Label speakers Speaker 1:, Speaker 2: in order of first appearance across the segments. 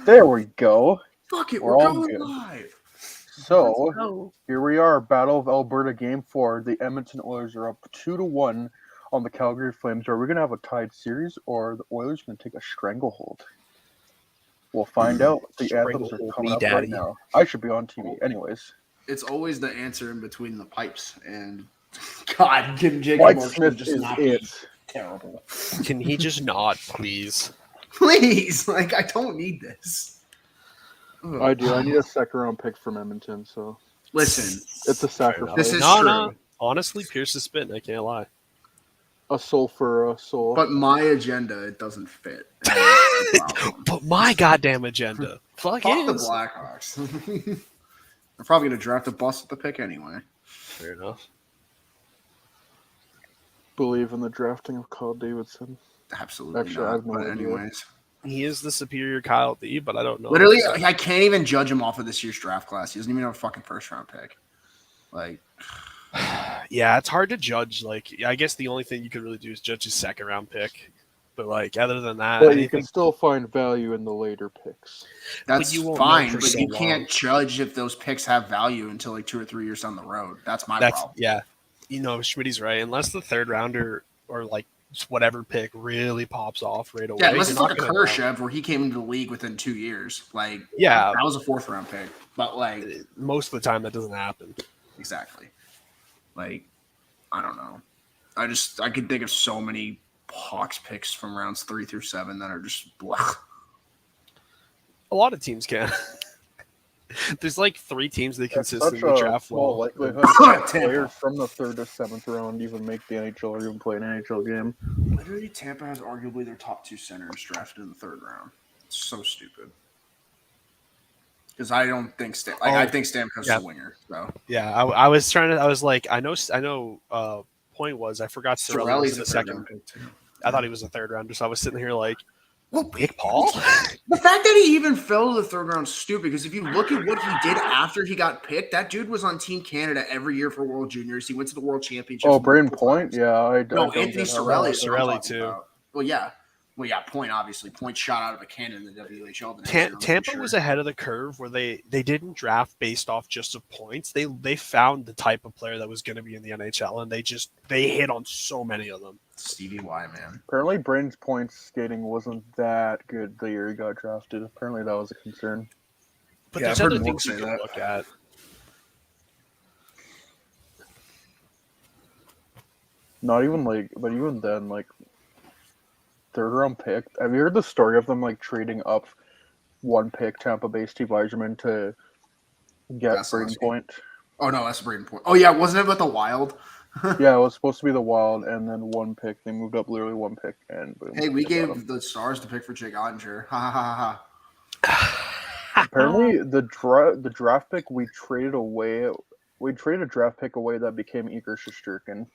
Speaker 1: There we go.
Speaker 2: Fuck it,
Speaker 1: We're
Speaker 2: we're
Speaker 1: all
Speaker 2: going
Speaker 1: good.
Speaker 2: live.
Speaker 1: So
Speaker 3: Oh,
Speaker 1: here we are, Battle of Alberta Game 4. The Edmonton Oilers are up 2-1 on the Calgary Flames. Are we going to have a tied series, or are the Oilers going to take a stranglehold? We'll find out. The anthems are
Speaker 4: Stranglehold
Speaker 1: coming
Speaker 4: me,
Speaker 1: up
Speaker 4: daddy.
Speaker 1: right now. I should be on TV. Anyways.
Speaker 2: It's always the answer in between the pipes, and God, can Jacob
Speaker 1: White
Speaker 2: Markstrom
Speaker 1: Smith
Speaker 2: just
Speaker 1: is
Speaker 2: not
Speaker 1: it.
Speaker 2: be terrible?
Speaker 4: Can he just not, please?
Speaker 2: Please, like I don't need this. Ugh.
Speaker 1: I do. I need a second round pick from Edmonton, so
Speaker 2: Listen,
Speaker 1: it's a
Speaker 4: Fair
Speaker 1: sacrifice.
Speaker 4: enough.
Speaker 2: This is
Speaker 4: no,
Speaker 2: true.
Speaker 4: no. Honestly, Pierce is spitting. I can't lie.
Speaker 1: A soul for a soul.
Speaker 2: but my agenda it doesn't fit. And that's the problem.
Speaker 4: But my goddamn agenda. Fuck
Speaker 2: Fuck the
Speaker 4: is.
Speaker 2: Blackhawks. I'm probably gonna draft a bust at the pick anyway.
Speaker 4: Fair enough.
Speaker 1: Believe in the drafting of Kyle Davidson.
Speaker 2: Absolutely
Speaker 1: Actually, I
Speaker 2: not.
Speaker 1: have no
Speaker 2: But
Speaker 1: idea.
Speaker 2: anyways,
Speaker 4: He is the superior Kyle D, but I don't know.
Speaker 2: literally, I can't even judge him off of this year's draft class. He doesn't even have a fucking first round pick. Like,
Speaker 4: Yeah, it's hard to judge. Like, I guess the only thing you could really do is judge his second round pick. But like, other than that,
Speaker 1: But you
Speaker 4: anything-
Speaker 1: can still find value in the later picks.
Speaker 2: that's
Speaker 4: you won't know
Speaker 2: fine,
Speaker 4: for
Speaker 2: but
Speaker 4: so
Speaker 2: you
Speaker 4: long.
Speaker 2: can't judge if those picks have value until like 2 or 3 years down the road. That's my
Speaker 4: that's
Speaker 2: problem.
Speaker 4: yeah. You know, Schmidt's right. Unless the third rounder or like whatever pick really pops off right away.
Speaker 2: Yeah, unless
Speaker 4: you're
Speaker 2: it's like a
Speaker 4: not gonna know.
Speaker 2: Kershev where he came into the league within 2 years. Like,
Speaker 4: Yeah.
Speaker 2: that was a 4th round pick. But like,
Speaker 4: Most of the time, that doesn't happen.
Speaker 2: exactly. Like, I don't know. I could think of so many Hawks picks from rounds 3 through 7 that are just blah.
Speaker 4: A lot of teams can. There's like 3 teams that
Speaker 1: That's such
Speaker 4: consistently
Speaker 1: a
Speaker 4: draft
Speaker 1: small
Speaker 4: well.
Speaker 1: likelihood that
Speaker 2: Tampa.
Speaker 1: players from the 3rd to 7th round even make the NHL or even play an NHL game.
Speaker 2: Literally, Tampa has arguably their top 2 centers drafted in the 3rd round. It's so stupid. Because I don't think I think Stamkos is a winger. So
Speaker 4: Yeah, I was trying to. I was like, I know. Point was I forgot Cirelli was
Speaker 2: Cirelli's
Speaker 4: in
Speaker 2: a
Speaker 4: the
Speaker 2: 3rd
Speaker 4: second.
Speaker 2: round pick too.
Speaker 4: I thought he was a 3rd rounder, so I was sitting here like,
Speaker 2: Well,
Speaker 4: Big Paul.
Speaker 2: the fact that he even fell to the 3rd round is stupid because if you look at what he did after he got picked, that dude was on Team Canada every year for World Juniors. He went to the World Championships.
Speaker 1: Oh, Braden
Speaker 2: multiple
Speaker 1: Point?
Speaker 2: times.
Speaker 1: Yeah, I
Speaker 2: No,
Speaker 1: don't
Speaker 2: Anthony
Speaker 1: get how
Speaker 2: Cirelli.
Speaker 1: that-
Speaker 2: Is what I'm
Speaker 4: Cirelli,
Speaker 2: talking
Speaker 4: too.
Speaker 2: about. Well, yeah. Point obviously. Point shot out of a cannon in the WHL. The next year, I'm pretty
Speaker 4: Tampa
Speaker 2: sure.
Speaker 4: was ahead of the curve where they didn't draft based off just of points. They found the type of player that was going to be in the NHL, and they hit on so many of them.
Speaker 2: Stevie Y, man.
Speaker 1: Apparently, Braden's points skating wasn't that good the year he got drafted. Apparently, that was a concern.
Speaker 4: But
Speaker 2: Yeah,
Speaker 4: there's
Speaker 2: I've heard
Speaker 4: other
Speaker 2: more
Speaker 4: things you
Speaker 2: say
Speaker 4: can
Speaker 2: that.
Speaker 4: look at.
Speaker 1: Not even like, but even then, like, 3rd round pick. Have you heard the story of them like trading up 1 pick, Tampa Bay Steve Yzerman, to get
Speaker 2: That's
Speaker 1: Braden
Speaker 2: awesome.
Speaker 1: Point?
Speaker 2: Oh no, that's Braden Point. Oh yeah, wasn't it with the Wild?
Speaker 1: Yeah, it was supposed to be the Wild, and then 1 pick. They moved up literally 1 pick, and boom.
Speaker 2: Hey, we
Speaker 1: they got him.
Speaker 2: gave the Stars to pick for Jake Ottinger. Ha ha ha ha.
Speaker 1: Apparently, the draft pick we traded away. We traded a draft pick away that became Igor Shesterkin.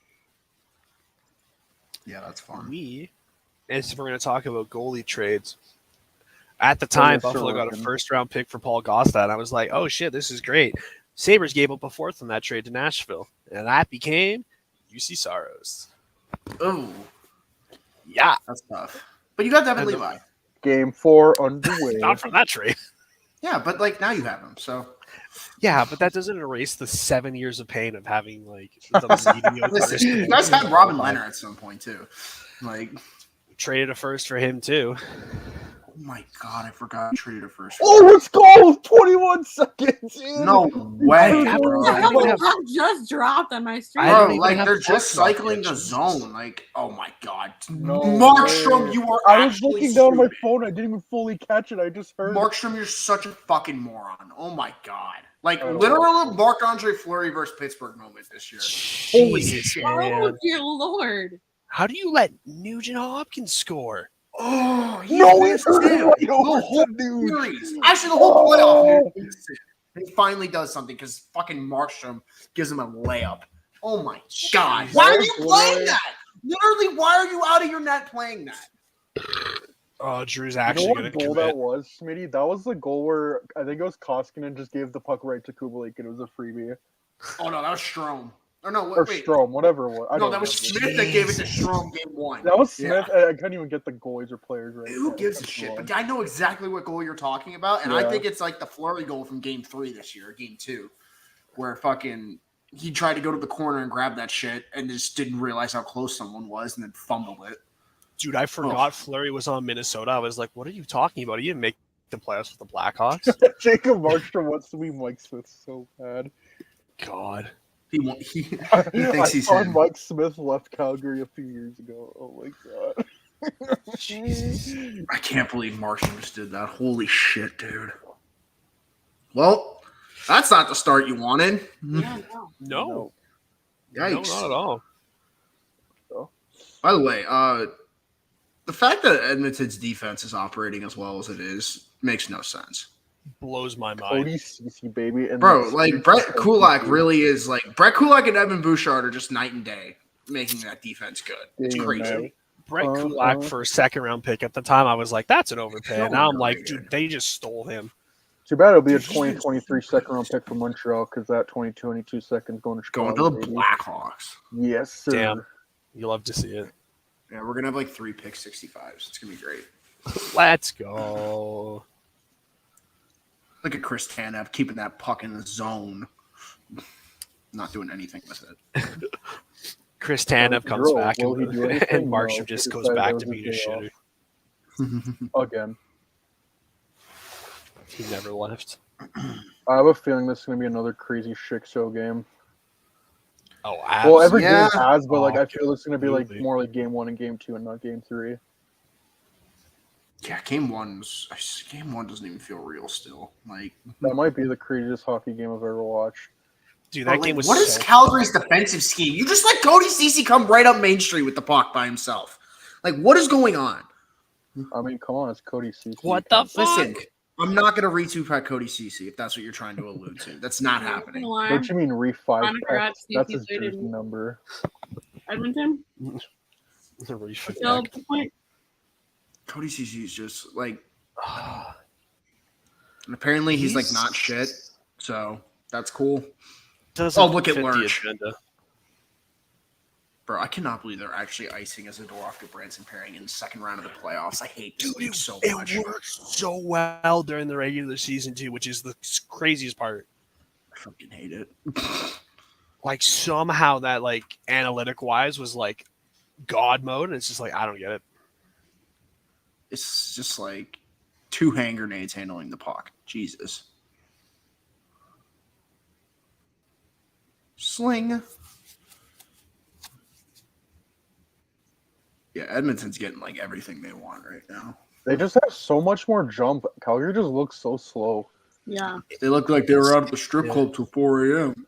Speaker 2: Yeah, that's fun.
Speaker 4: If we're going to talk about goalie trades, at the time,
Speaker 1: yes,
Speaker 4: Buffalo got a
Speaker 1: Sorokin.
Speaker 4: 1st round pick for Paul Costa, and I was like, oh shit, this is great. Sabres gave up a 4th in that trade to Nashville, and that became UC Saros.
Speaker 2: Oh,
Speaker 4: Yeah,
Speaker 2: that's tough. But you got Devin
Speaker 4: And the-
Speaker 2: Levi.
Speaker 1: Game 4 underway.
Speaker 4: not from that trade.
Speaker 2: Yeah, but like now you have him. So
Speaker 4: Yeah, but that doesn't erase the 7 years of pain of having like the mediocre
Speaker 2: listen, you guys had Robin Leonard at some point too. Like,
Speaker 4: traded a 1st for him too.
Speaker 2: oh my god, I forgot you traded a first.
Speaker 1: Oh, let's go! 21 seconds in.
Speaker 2: No way,
Speaker 4: I
Speaker 2: bro.
Speaker 4: don't
Speaker 3: how
Speaker 4: even
Speaker 3: many
Speaker 4: have-
Speaker 3: times just dropped on my stream?
Speaker 4: I don't
Speaker 2: Bro,
Speaker 4: even
Speaker 2: like
Speaker 4: have
Speaker 2: they're just
Speaker 4: first round
Speaker 2: cycling the
Speaker 4: picks.
Speaker 2: zone. Like, oh my god,
Speaker 1: No
Speaker 2: Markstrom,
Speaker 1: way.
Speaker 2: you are.
Speaker 1: I was
Speaker 2: actually
Speaker 1: looking down at my
Speaker 2: stupid.
Speaker 1: phone. I didn't even fully catch it. I just heard.
Speaker 2: Markstrom, you're such a fucking moron. Oh my god, like
Speaker 1: I don't
Speaker 2: literal Marc-Andre Fleury versus Pittsburgh moment this year. Holy
Speaker 4: Jesus,
Speaker 2: shit.
Speaker 3: Oh
Speaker 4: man.
Speaker 3: dear lord!
Speaker 4: How do you let Nugent Hopkins score?
Speaker 2: Oh, he
Speaker 1: No,
Speaker 2: missed
Speaker 1: it's
Speaker 2: it.
Speaker 1: right
Speaker 2: The
Speaker 1: over
Speaker 2: whole
Speaker 1: to Nuge.
Speaker 2: series. Actually, the whole playoff.
Speaker 1: Oh.
Speaker 2: He missed it. And he finally does something because fucking Markstrom gives him a layup. Oh my god! Why are you playing that? Literally, why are you out of your net playing that?
Speaker 4: Oh, Drew's
Speaker 1: You know
Speaker 4: actually
Speaker 1: what
Speaker 4: going to
Speaker 1: goal
Speaker 4: commit.
Speaker 1: that was, Smitty? That was the goal where I think it was Koskinen just gave the puck right to Kubalik, and it was a freebie.
Speaker 2: Oh no, that was Strome. Or no,
Speaker 1: Or
Speaker 2: wait.
Speaker 1: Strom, whatever it was. I
Speaker 2: No,
Speaker 1: don't
Speaker 2: that was
Speaker 1: remember.
Speaker 2: Smith that gave it to Strom game 1.
Speaker 1: That was Smith.
Speaker 2: Yeah.
Speaker 1: I couldn't even get the goalies or players right.
Speaker 2: Who
Speaker 1: Yeah,
Speaker 2: gives a
Speaker 1: that's
Speaker 2: shit?
Speaker 1: wrong.
Speaker 2: But I know exactly what goal you're talking about, and I
Speaker 1: Yeah.
Speaker 2: think it's like the Fleury goal from game 3 this year, game 2, where fucking he tried to go to the corner and grab that shit and just didn't realize how close someone was and then fumbled it.
Speaker 4: Dude, I forgot Fleury was on Minnesota. I was like, what are you talking about? He didn't make the playoffs with the Blackhawks.
Speaker 1: Jacob Markstrom wants to be Mike Smith so bad.
Speaker 4: God.
Speaker 2: He
Speaker 1: I
Speaker 2: thinks he's
Speaker 1: saw
Speaker 2: him.
Speaker 1: Mike Smith left Calgary a few years ago. Oh my god.
Speaker 4: Jesus.
Speaker 2: I can't believe Markstrom just did that. Holy shit, dude. Well, that's not the start you wanted.
Speaker 3: Yeah, no.
Speaker 4: No.
Speaker 2: Yikes.
Speaker 4: No, not at all.
Speaker 2: By the way, the fact that Edmonton's defense is operating as well as it is makes no sense.
Speaker 4: Blows my mind.
Speaker 1: Cody Ceci, baby. And
Speaker 2: Bro, like Brett Kulak really is like Brett Kulak and Evan Bouchard are just night and day making that defense good. It's
Speaker 1: Day and
Speaker 2: crazy.
Speaker 1: night.
Speaker 4: Brett Kulak for a second-round pick at the time, I was like, that's an overpay.
Speaker 2: So
Speaker 4: Now I'm like,
Speaker 2: underrated.
Speaker 4: dude, they just stole him.
Speaker 1: Too bad it'll be a 2023 second round pick from Montreal because that 22 seconds going to Chicago.
Speaker 2: Going to the
Speaker 1: baby.
Speaker 2: Blackhawks.
Speaker 1: Yes, sir.
Speaker 4: Damn. You love to see it.
Speaker 2: Yeah, we're gonna have like 3 pick 65s. It's gonna be great.
Speaker 4: Let's go.
Speaker 2: Look at Chris Tanev keeping that puck in the zone. Not doing anything with it.
Speaker 4: Chris Tanev comes
Speaker 1: Girl,
Speaker 4: back
Speaker 1: will he do anything?
Speaker 4: and
Speaker 1: No,
Speaker 4: Markstrom
Speaker 1: he
Speaker 4: just goes
Speaker 1: decided
Speaker 4: back
Speaker 1: that was
Speaker 4: to being a
Speaker 1: his day
Speaker 4: shitter.
Speaker 1: Again.
Speaker 4: He never left.
Speaker 1: I have a feeling this is going to be another crazy shit show game.
Speaker 4: Oh,
Speaker 1: Well, every
Speaker 2: Yeah.
Speaker 1: game has, but like
Speaker 4: Oh,
Speaker 1: I feel it's going to be like
Speaker 4: absolutely.
Speaker 1: more like game 1 and game 2 and not game 3.
Speaker 2: Yeah, game one doesn't even feel real still. Like
Speaker 1: That might be the craziest hockey game I've ever watched.
Speaker 4: Dude,
Speaker 2: Bro,
Speaker 4: that
Speaker 2: like,
Speaker 4: game was
Speaker 2: what is
Speaker 4: so
Speaker 2: Calgary's defensive scheme? You just let Cody Ceci come right up Main Street with the puck by himself. Like, what is going on?
Speaker 1: I mean, come on, it's Cody Ceci.
Speaker 4: What the fuck?
Speaker 2: Listen, I'm not going to retweet Cody Ceci if that's what you're trying to allude to. That's not happening.
Speaker 1: Don't you mean re-5
Speaker 3: Connor Garrett,
Speaker 1: That's
Speaker 3: Ceci
Speaker 1: his
Speaker 3: played
Speaker 1: jersey
Speaker 3: in-
Speaker 1: number.
Speaker 3: Edmonton?
Speaker 4: The refit
Speaker 3: Still
Speaker 4: back.
Speaker 3: the point?
Speaker 2: Cody Ceci is just like, and apparently he's like not shit. So that's cool.
Speaker 4: Doesn't
Speaker 2: Oh, look at
Speaker 4: fit the
Speaker 2: Lurch.
Speaker 4: agenda.
Speaker 2: Bro, I cannot believe they're actually icing as a Zadorov Branson pairing in the second round of the playoffs. I hate this league so much.
Speaker 4: It works so well during the regular season too, which is the craziest part.
Speaker 2: I fucking hate it.
Speaker 4: Like somehow that like analytic wise was like God mode, and it's just like I don't get it.
Speaker 2: It's just like 2 hand grenades handling the puck. Jesus. Sling. Yeah, Edmonton's getting like everything they want right now.
Speaker 1: They just have so much more jump. Calgary just looks so slow.
Speaker 3: Yeah.
Speaker 2: They look like they were out at the strip club till 4 a.m.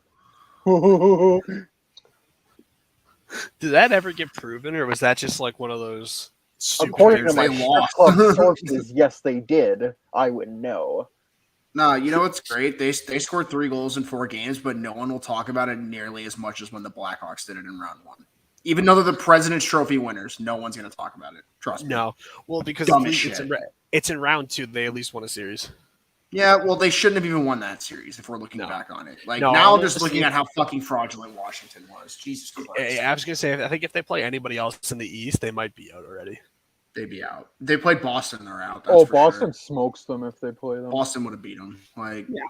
Speaker 4: Did that ever get proven, or was that just like one of those stupid
Speaker 1: According to
Speaker 2: They
Speaker 1: my
Speaker 2: lost.
Speaker 1: strip club sources, yes, they did. I would know.
Speaker 2: Nah, you know what's great? They scored 3 goals in 4 games, but no one will talk about it nearly as much as when the Blackhawks did it in round 1. Even though they're the President's Trophy winners, no one's going to talk about it. Trust me.
Speaker 4: No, well, because
Speaker 2: Dumb as
Speaker 4: it's in round 2. They at least won a series.
Speaker 2: Yeah, well, they shouldn't have even won that series if we're looking
Speaker 4: No.
Speaker 2: back on it. Like
Speaker 4: No,
Speaker 2: now, I'm
Speaker 4: honestly-
Speaker 2: just looking at how fucking fraudulent Washington was. Jesus Christ,
Speaker 4: I was gonna say, I think if they play anybody else in the East, they might be out already.
Speaker 2: they'd be out. They played Boston, they're out. That's
Speaker 1: Oh,
Speaker 2: for
Speaker 1: Boston
Speaker 2: sure.
Speaker 1: smokes them if they play them.
Speaker 2: Boston would have beat them. Like,
Speaker 3: Yeah.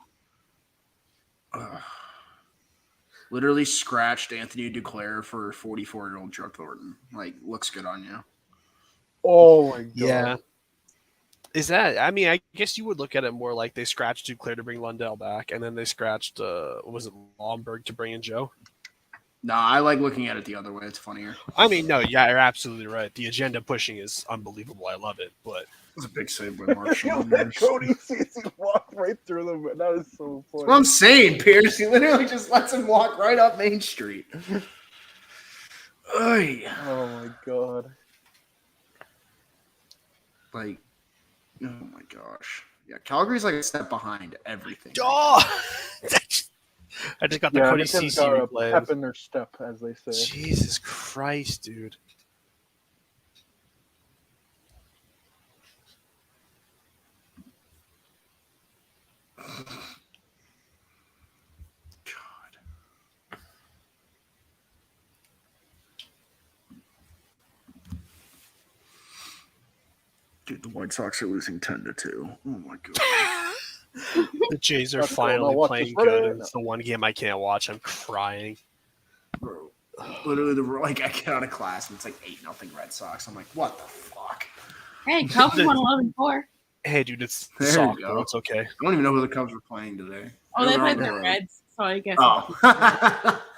Speaker 2: ugh. Literally scratched Anthony Duclair for 44-year-old Joe Thornton. Like, looks good on you.
Speaker 1: Oh my god.
Speaker 4: Yeah. Is that? I mean, I guess you would look at it more like they scratched Duclair to bring Lundell back, and then they scratched what was it, Lomberg to bring in Joe?
Speaker 2: No, I like looking at it the other way. It's funnier.
Speaker 4: I mean, no, yeah, you're absolutely right. The agenda pushing is unbelievable. I love it, but
Speaker 2: It's a big save by Mark
Speaker 1: You
Speaker 2: Schulman.
Speaker 1: let Cody Ceci walk right through them. That is so funny.
Speaker 2: That's what I'm saying, Pierce. He literally just lets him walk right up Main Street. Oy.
Speaker 1: Oh my god.
Speaker 2: Like, oh my gosh. Yeah, Calgary's like a step behind everything.
Speaker 4: oh, I just got the
Speaker 1: Yeah,
Speaker 4: Cody
Speaker 1: they
Speaker 4: Ceci
Speaker 1: got a
Speaker 4: replay.
Speaker 1: pep in their step, as they say.
Speaker 4: Jesus Christ, dude.
Speaker 2: God. Dude, the White Sox are losing 10-2. Oh my god.
Speaker 4: The Jays are
Speaker 1: Let's go. Now
Speaker 4: finally
Speaker 1: watch
Speaker 4: playing
Speaker 1: this.
Speaker 4: good, and it's the one game I can't watch. I'm crying.
Speaker 2: Bro, literally, I get out of class and it's like 8-0 Red Sox. I'm like, what the fuck?
Speaker 3: Hey, Cubs won 11-4.
Speaker 4: Hey, dude, it's
Speaker 2: There you
Speaker 4: soccer.
Speaker 2: go.
Speaker 4: It's okay.
Speaker 2: I don't even know who the Cubs were playing today.
Speaker 3: Oh, they
Speaker 2: They're
Speaker 3: played
Speaker 2: on
Speaker 3: the
Speaker 2: road.
Speaker 3: Reds, so I guess.
Speaker 2: Oh.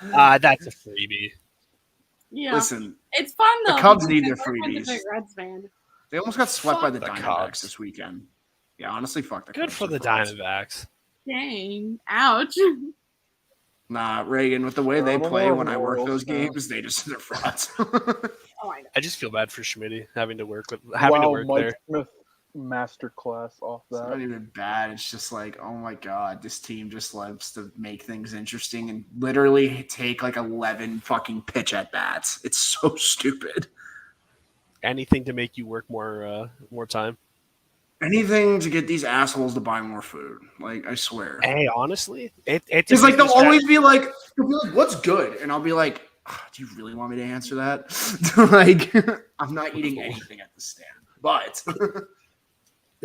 Speaker 4: That's a freebie.
Speaker 3: Yeah.
Speaker 2: Listen,
Speaker 3: It's fun though.
Speaker 2: the Cubs
Speaker 3: because
Speaker 2: need their
Speaker 3: I work with
Speaker 2: freebies.
Speaker 3: a big Reds fan.
Speaker 2: They almost got swept by the
Speaker 4: Fuck the
Speaker 2: Diamondbacks
Speaker 4: Cubs.
Speaker 2: this weekend. Yeah, honestly, fuck the
Speaker 4: Good
Speaker 2: Cubs.
Speaker 4: for the
Speaker 2: Cubs.
Speaker 4: Diamondbacks.
Speaker 3: Dang. Ouch.
Speaker 2: Nah, Reagan, with the way they
Speaker 1: I'm
Speaker 2: play
Speaker 1: more
Speaker 2: when I work
Speaker 1: Royals
Speaker 2: those
Speaker 1: now.
Speaker 2: games, they're frauds.
Speaker 3: Oh my god.
Speaker 4: I just feel bad for Schmitty having to work
Speaker 1: Mike
Speaker 4: there.
Speaker 1: Smith masterclass off
Speaker 2: It's not
Speaker 1: that.
Speaker 2: even bad. It's just like, oh my god, this team just loves to make things interesting and literally take like 11 fucking pitch at bats. It's so stupid.
Speaker 4: Anything to make you work more time.
Speaker 2: Anything to get these assholes to buy more food. Like, I swear.
Speaker 4: Hey, honestly, it's
Speaker 2: It's like they'll
Speaker 4: business
Speaker 2: always be like, what's good? And I'll be like, do you really want me to answer that? Like, I'm not eating anything at the stand. But
Speaker 4: strategy.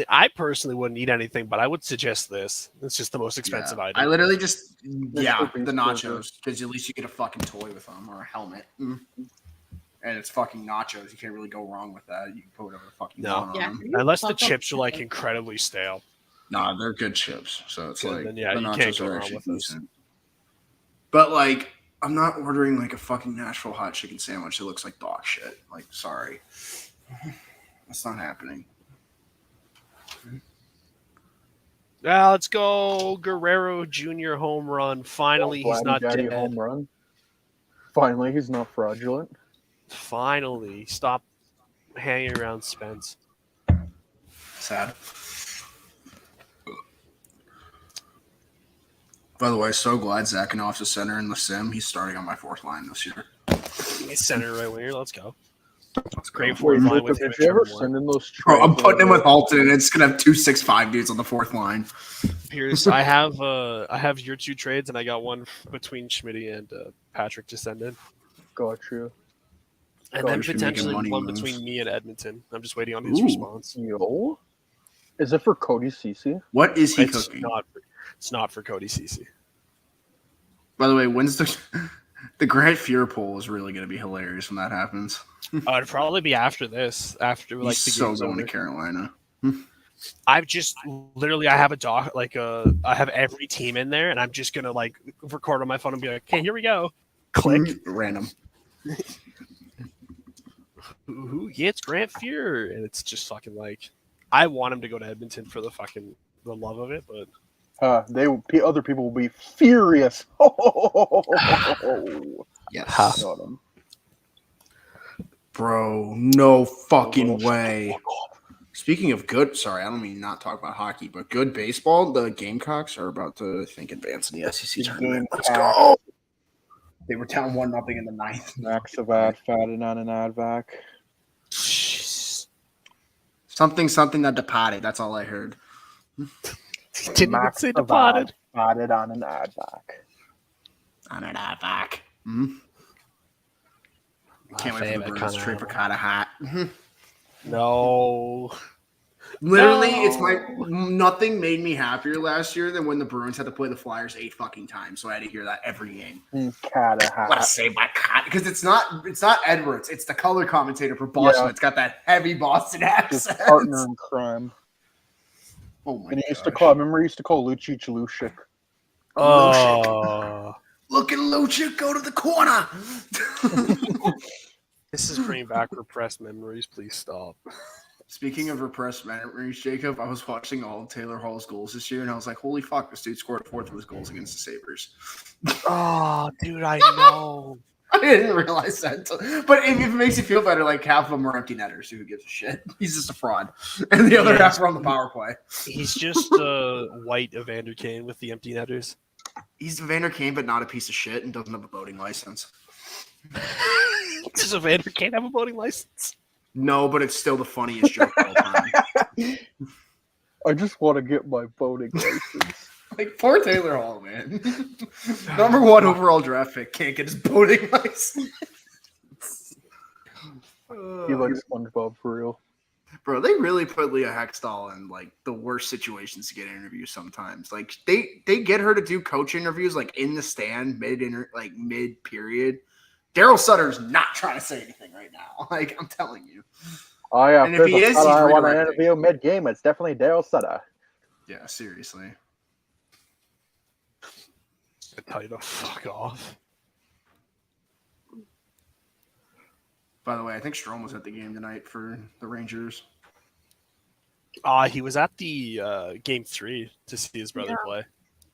Speaker 4: I personally wouldn't eat anything, but I would suggest this. It's just the most expensive item.
Speaker 2: I literally just,
Speaker 1: Mr.
Speaker 2: the
Speaker 1: Beast
Speaker 2: nachos, because at least you get a fucking toy with them or a helmet. And it's fucking nachos. You can't really go wrong with that. You can put whatever the fuck you
Speaker 4: No.
Speaker 2: want on
Speaker 3: Yeah.
Speaker 2: them.
Speaker 4: Unless the
Speaker 3: Fuck up.
Speaker 4: chips are like incredibly stale.
Speaker 2: Nah, they're good chips. So it's
Speaker 4: Good,
Speaker 2: like,
Speaker 4: then, yeah,
Speaker 2: the
Speaker 4: you
Speaker 2: nachos
Speaker 4: can't go
Speaker 2: are
Speaker 4: wrong
Speaker 2: actually
Speaker 4: with those.
Speaker 2: decent. But like, I'm not ordering like a fucking Nashville hot chicken sandwich that looks like dog shit. Like, sorry. That's not happening.
Speaker 4: Let's go Guerrero Jr. home run. Finally, he's
Speaker 1: Vladdy
Speaker 4: not
Speaker 1: Daddy
Speaker 4: dead.
Speaker 1: home run. Finally, he's not fraudulent.
Speaker 4: Finally, stop hanging around Spence.
Speaker 2: Sad. By the way, so glad Zakanoff's a center in the sim. He's starting on my fourth line this year.
Speaker 4: He's center right winger. Let's go.
Speaker 2: Let's go.
Speaker 4: Great fourth
Speaker 1: Wait,
Speaker 4: line
Speaker 1: Luca,
Speaker 4: with him
Speaker 1: did
Speaker 4: and
Speaker 1: you ever
Speaker 4: Trevor Moore.
Speaker 1: send in those
Speaker 2: Bro, I'm
Speaker 1: trades
Speaker 2: putting him
Speaker 1: over-
Speaker 2: with Halton, and it's gonna have 2 6'5" dudes on the fourth line.
Speaker 4: Pierce, I have your 2 trades, and I got one between Schmitty and Patrick to send in,
Speaker 1: Got you.
Speaker 4: and
Speaker 1: God,
Speaker 4: then
Speaker 2: we should make
Speaker 4: potentially
Speaker 2: money
Speaker 4: one
Speaker 2: moves.
Speaker 4: between me and Edmonton. I'm just waiting on his
Speaker 2: Ooh.
Speaker 4: response.
Speaker 1: Yo. Is it for Cody Cece?
Speaker 2: What is he
Speaker 4: It's
Speaker 2: cooking?
Speaker 4: not for Cody Cece.
Speaker 2: By the way, when's the Grant Fuhr poll is really gonna be hilarious when that happens.
Speaker 4: It'd probably be after this, after like
Speaker 2: He's
Speaker 4: the
Speaker 2: so
Speaker 4: game's
Speaker 2: going
Speaker 4: over.
Speaker 2: to Carolina.
Speaker 4: I've just literally I have a doc I have every team in there, and I'm just gonna like record on my phone and be like, okay, here we go. Click.
Speaker 2: Random.
Speaker 4: Who gets Grant Fuhr? And it's just fucking like I want him to go to Edmonton for the love of it, but
Speaker 1: Other people will be furious.
Speaker 2: Yes.
Speaker 1: Got him.
Speaker 2: Bro, no fucking way. Speaking of good, sorry, I don't mean not talk about hockey, but good baseball, the Gamecocks are about to, I think, advance in the SEC tournament. Let's go. They were down 1-0 in the ninth.
Speaker 1: Max of ad fatted on an advac.
Speaker 2: Something that departed. That's all I heard.
Speaker 4: didn't even
Speaker 1: Max
Speaker 4: say
Speaker 1: of
Speaker 4: departed.
Speaker 1: ad fatted on an advac.
Speaker 2: On an advac. Can't wait for the
Speaker 4: favorite
Speaker 2: Bruins
Speaker 4: kinda
Speaker 2: trade for Kata hat.
Speaker 4: No.
Speaker 2: Literally,
Speaker 4: No.
Speaker 2: it's nothing made me happier last year than when the Bruins had to play the Flyers 8 fucking times. So I had to hear that every game.
Speaker 1: Cata
Speaker 2: I want to
Speaker 1: hat.
Speaker 2: say my cat because it's not Edwards, it's the color commentator for Boston.
Speaker 1: Yeah.
Speaker 2: It's got that heavy Boston
Speaker 1: His
Speaker 2: accent.
Speaker 1: partner in crime.
Speaker 2: Oh my
Speaker 1: And he used to
Speaker 2: gosh.
Speaker 1: call. Remember, he used to call Lucic Lucic.
Speaker 4: Oh.
Speaker 2: Look at Lucha go to the corner.
Speaker 4: This is bringing back repressed memories. Please stop.
Speaker 2: Speaking of repressed memories, Jacob, I was watching all of Taylor Hall's goals this year, and I was like, "Holy fuck! This dude scored a fourth of his goals against the Sabres."
Speaker 4: Oh, dude, I know.
Speaker 2: I didn't realize that. But if it makes you feel better, like half of them are empty netters. Who gives a shit? He's just a fraud, and the other
Speaker 4: Yeah.
Speaker 2: half are on the power play.
Speaker 4: He's just White Evander Kane with the empty netters.
Speaker 2: He's Evander Kane, but not a piece of shit, and doesn't have a boating license.
Speaker 4: Does Evander Kane have a voting license?
Speaker 2: No, but it's still the funniest joke of all time.
Speaker 1: I just want to get my voting license.
Speaker 2: Like, poor Taylor Hall, man. Number 1 overall draft pick can't get his boating license.
Speaker 1: He likes SpongeBob for real.
Speaker 2: Bro, they really put Leah Hextall in like the worst situations to get interviews sometimes. Like they get her to do coach interviews like in the stand mid period. Daryl Sutter's not trying to say anything right now. Like I'm telling you.
Speaker 1: Oh yeah,
Speaker 2: And if he is, he's
Speaker 1: I want to
Speaker 2: redirecting.
Speaker 1: interview mid-game. It's definitely Daryl Sutter.
Speaker 2: Yeah, seriously.
Speaker 4: I tell you to fuck off.
Speaker 2: By the way, I think Strome was at the game tonight for the Rangers.
Speaker 4: He was at the game 3 to see his brother play.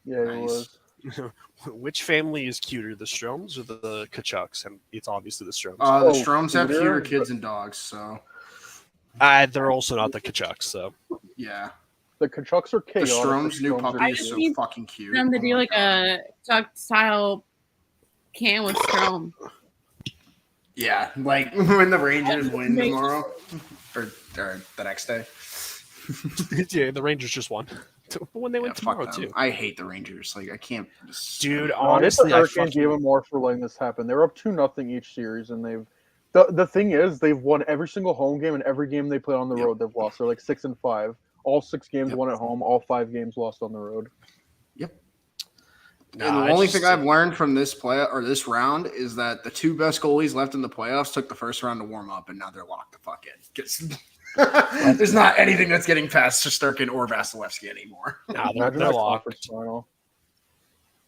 Speaker 1: Yeah,
Speaker 2: Nice.
Speaker 1: it was.
Speaker 4: Which family is cuter, the Stromes or the Kachucks? And it's obviously the Stromes.
Speaker 2: The Stromes have
Speaker 1: cuter,
Speaker 2: cuter kids and dogs, so
Speaker 4: They're also not the Kachucks, so.
Speaker 2: yeah.
Speaker 1: The Kachucks are
Speaker 2: The
Speaker 1: chaotic.
Speaker 2: Stromes' new puppy
Speaker 3: I
Speaker 2: is so
Speaker 3: need
Speaker 2: fucking cute.
Speaker 3: Them to
Speaker 2: Oh
Speaker 3: do
Speaker 2: my
Speaker 3: like
Speaker 2: God.
Speaker 3: a Chuck style can with Strom.
Speaker 2: Yeah, like when the Rangers win tomorrow or the next day.
Speaker 4: Yeah, the Rangers just won. When they win
Speaker 2: Yeah,
Speaker 4: tomorrow,
Speaker 2: fuck them.
Speaker 4: too.
Speaker 2: I hate the Rangers. Like I can't.
Speaker 4: Dude,
Speaker 1: Honestly,
Speaker 4: honestly, I
Speaker 1: Hurricanes
Speaker 4: fucking...
Speaker 1: gave them more for letting this happen. They were up 2-0 each series, and they've. The thing is, they've won every single home game, and every game they played on the road, they've lost. They're like 6-5. All 6 games won at home. All 5 games lost on the road.
Speaker 2: Yep.
Speaker 4: Nah,
Speaker 2: And the only thing I've learned from this this round is that the 2 best goalies left in the playoffs took the first round to warm up, and now they're locked the fuck in. 'Cause there's not anything that's getting past Shesterkin or Vasilevsky anymore.
Speaker 4: Nah,
Speaker 1: Imagine
Speaker 4: they're
Speaker 1: that
Speaker 4: locked.
Speaker 1: conference final.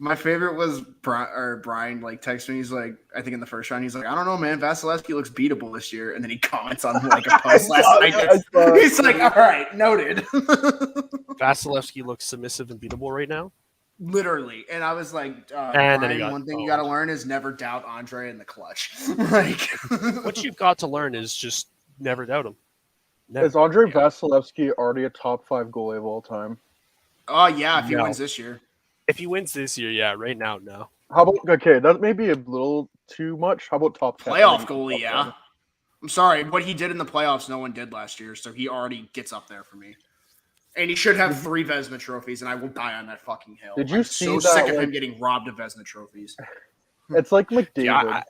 Speaker 2: My favorite was Brian like texted me. He's like, I think in the first round, he's like, I don't know, man. Vasilevsky looks beatable this year. And then he comments on like a post last night. He's like, all right, noted.
Speaker 4: Vasilevsky looks submissive and beatable right now.
Speaker 2: Literally. And I was like,
Speaker 4: And then he
Speaker 2: Brian,
Speaker 4: got
Speaker 2: one thing you got to learn is never doubt Andre in the clutch. Like,
Speaker 4: What you've got to learn is just never doubt him. Never.
Speaker 1: Is Andre Vasilevsky already a top 5 goalie of all time?
Speaker 2: oh, yeah, if he
Speaker 4: No.
Speaker 2: wins this year.
Speaker 4: If he wins this year, yeah. Right now, no.
Speaker 1: How about okay? That may be a little too much. How about top 10?
Speaker 2: Playoff goalie, yeah. I'm sorry. What he did in the playoffs, no one did last year. So he already gets up there for me. And he should have 3 Vezina trophies, and I will die on that fucking hill.
Speaker 1: Did you
Speaker 2: I'm
Speaker 1: see
Speaker 2: so
Speaker 1: that,
Speaker 2: sick of
Speaker 1: like-
Speaker 2: him getting robbed of Vezina trophies.
Speaker 1: It's like McDavid.
Speaker 4: Yeah,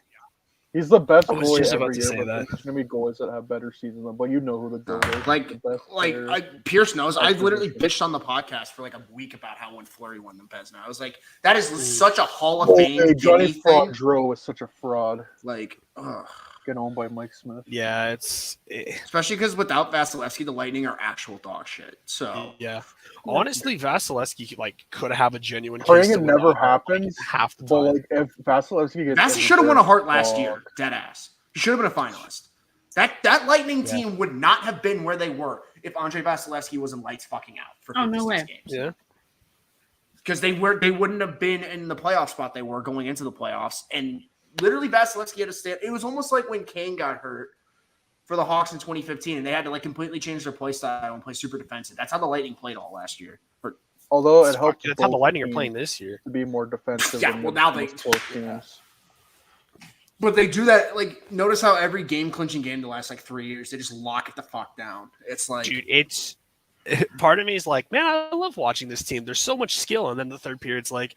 Speaker 1: He's the best
Speaker 4: I was
Speaker 1: goalie
Speaker 4: just about
Speaker 1: every
Speaker 4: to
Speaker 1: year,
Speaker 4: say
Speaker 1: but
Speaker 4: that.
Speaker 1: there's gonna be goalies that have better seasons. But you know who the goal is.
Speaker 2: Like,
Speaker 1: the best player.
Speaker 2: Pierce knows.
Speaker 1: Best
Speaker 2: I've literally
Speaker 1: position.
Speaker 2: bitched on the podcast for like a week about how when Fleury won the Vezina. I was like, that is
Speaker 4: Mm.
Speaker 2: such a Hall of
Speaker 1: Oh,
Speaker 2: Fame
Speaker 1: hey, Johnny
Speaker 2: gimme thing.
Speaker 1: Fraudreau is such a fraud.
Speaker 2: Like, ugh.
Speaker 1: Get owned by Mike Smith.
Speaker 4: Yeah, it's
Speaker 2: Especially because without Vasilevsky, the Lightning are actual dog shit. So
Speaker 4: yeah. Honestly, Vasilevsky like could have a genuine case
Speaker 1: Praying
Speaker 4: to
Speaker 1: it
Speaker 4: win
Speaker 1: never
Speaker 4: that Hart,
Speaker 1: happens.
Speaker 4: like, half the
Speaker 1: But
Speaker 4: time.
Speaker 1: like, if Vasilevsky gets,
Speaker 2: Vasi should have won a Hart last year. Dead ass. He should have been a finalist. That Lightning team would not have been where they were if Andre Vasilevsky wasn't lights fucking out for 56
Speaker 3: no way.
Speaker 2: games.
Speaker 4: Yeah.
Speaker 2: Because they wouldn't have been in the playoff spot they were going into the playoffs. And literally Vasilevsky had to stand. It was almost like when Kane got hurt for the Hawks in 2015, and they had to like completely change their play style and play super defensive. That's how the Lightning played all last year.
Speaker 1: Although it helps.
Speaker 4: That's how the
Speaker 1: both
Speaker 4: Lightning are
Speaker 1: teams
Speaker 4: playing this year.
Speaker 1: to be more defensive.
Speaker 2: Yeah,
Speaker 1: than
Speaker 2: well,
Speaker 1: the
Speaker 2: now they-
Speaker 1: most close teams.
Speaker 2: But they do that, like, notice how every game-clinching game the last, like, 3 years, they just lock it the fuck down. It's like...
Speaker 4: Dude, it's part of me is like, man, I love watching this team. There's so much skill, and then the third period's like,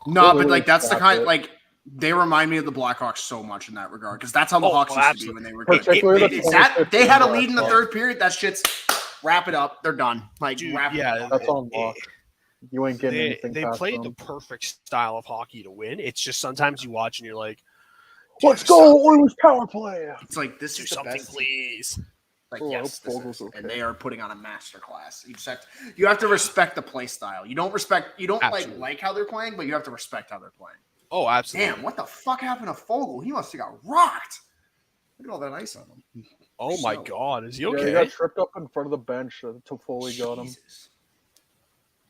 Speaker 2: No, but, like, that's the
Speaker 1: Stop
Speaker 2: kind...
Speaker 1: it.
Speaker 2: Like, they remind me of the Blackhawks so much in that regard, because that's how the
Speaker 4: Oh,
Speaker 2: Hawks
Speaker 4: oh,
Speaker 2: used to be
Speaker 4: absolutely.
Speaker 2: when they were good.
Speaker 1: Particularly the
Speaker 2: It's that, they had a
Speaker 1: 2015
Speaker 2: lead in the
Speaker 1: Blackhawks.
Speaker 2: third period, that shit's... Wrap it up. They're done. Like,
Speaker 4: dude,
Speaker 2: wrap it
Speaker 4: yeah,
Speaker 2: up.
Speaker 1: That's on lock. You ain't getting
Speaker 4: they
Speaker 1: anything
Speaker 4: they
Speaker 1: past
Speaker 4: played
Speaker 1: them.
Speaker 4: the perfect style of hockey to win. It's just sometimes you watch and you're like,
Speaker 1: Let's
Speaker 4: do
Speaker 1: go, Oilers power play.
Speaker 2: It's like, this
Speaker 4: do
Speaker 2: is the
Speaker 4: something,
Speaker 2: best.
Speaker 4: please.
Speaker 2: Like,
Speaker 1: Oh, I
Speaker 2: yes,
Speaker 1: hope
Speaker 2: this
Speaker 1: Fogel's
Speaker 2: is,
Speaker 1: okay.
Speaker 2: and they are putting on a masterclass. You have to respect the play style. You don't
Speaker 4: Absolutely.
Speaker 2: like how they're playing, but you have to respect how they're playing.
Speaker 4: Oh, absolutely.
Speaker 2: Damn, what the fuck happened to Fogel? He must have got rocked. Look at all that ice on him.
Speaker 4: Oh my
Speaker 2: So-
Speaker 4: God, is he
Speaker 1: Yeah, he
Speaker 4: okay?
Speaker 1: got tripped up in front of the bench. Toffoli got him.
Speaker 2: Jesus.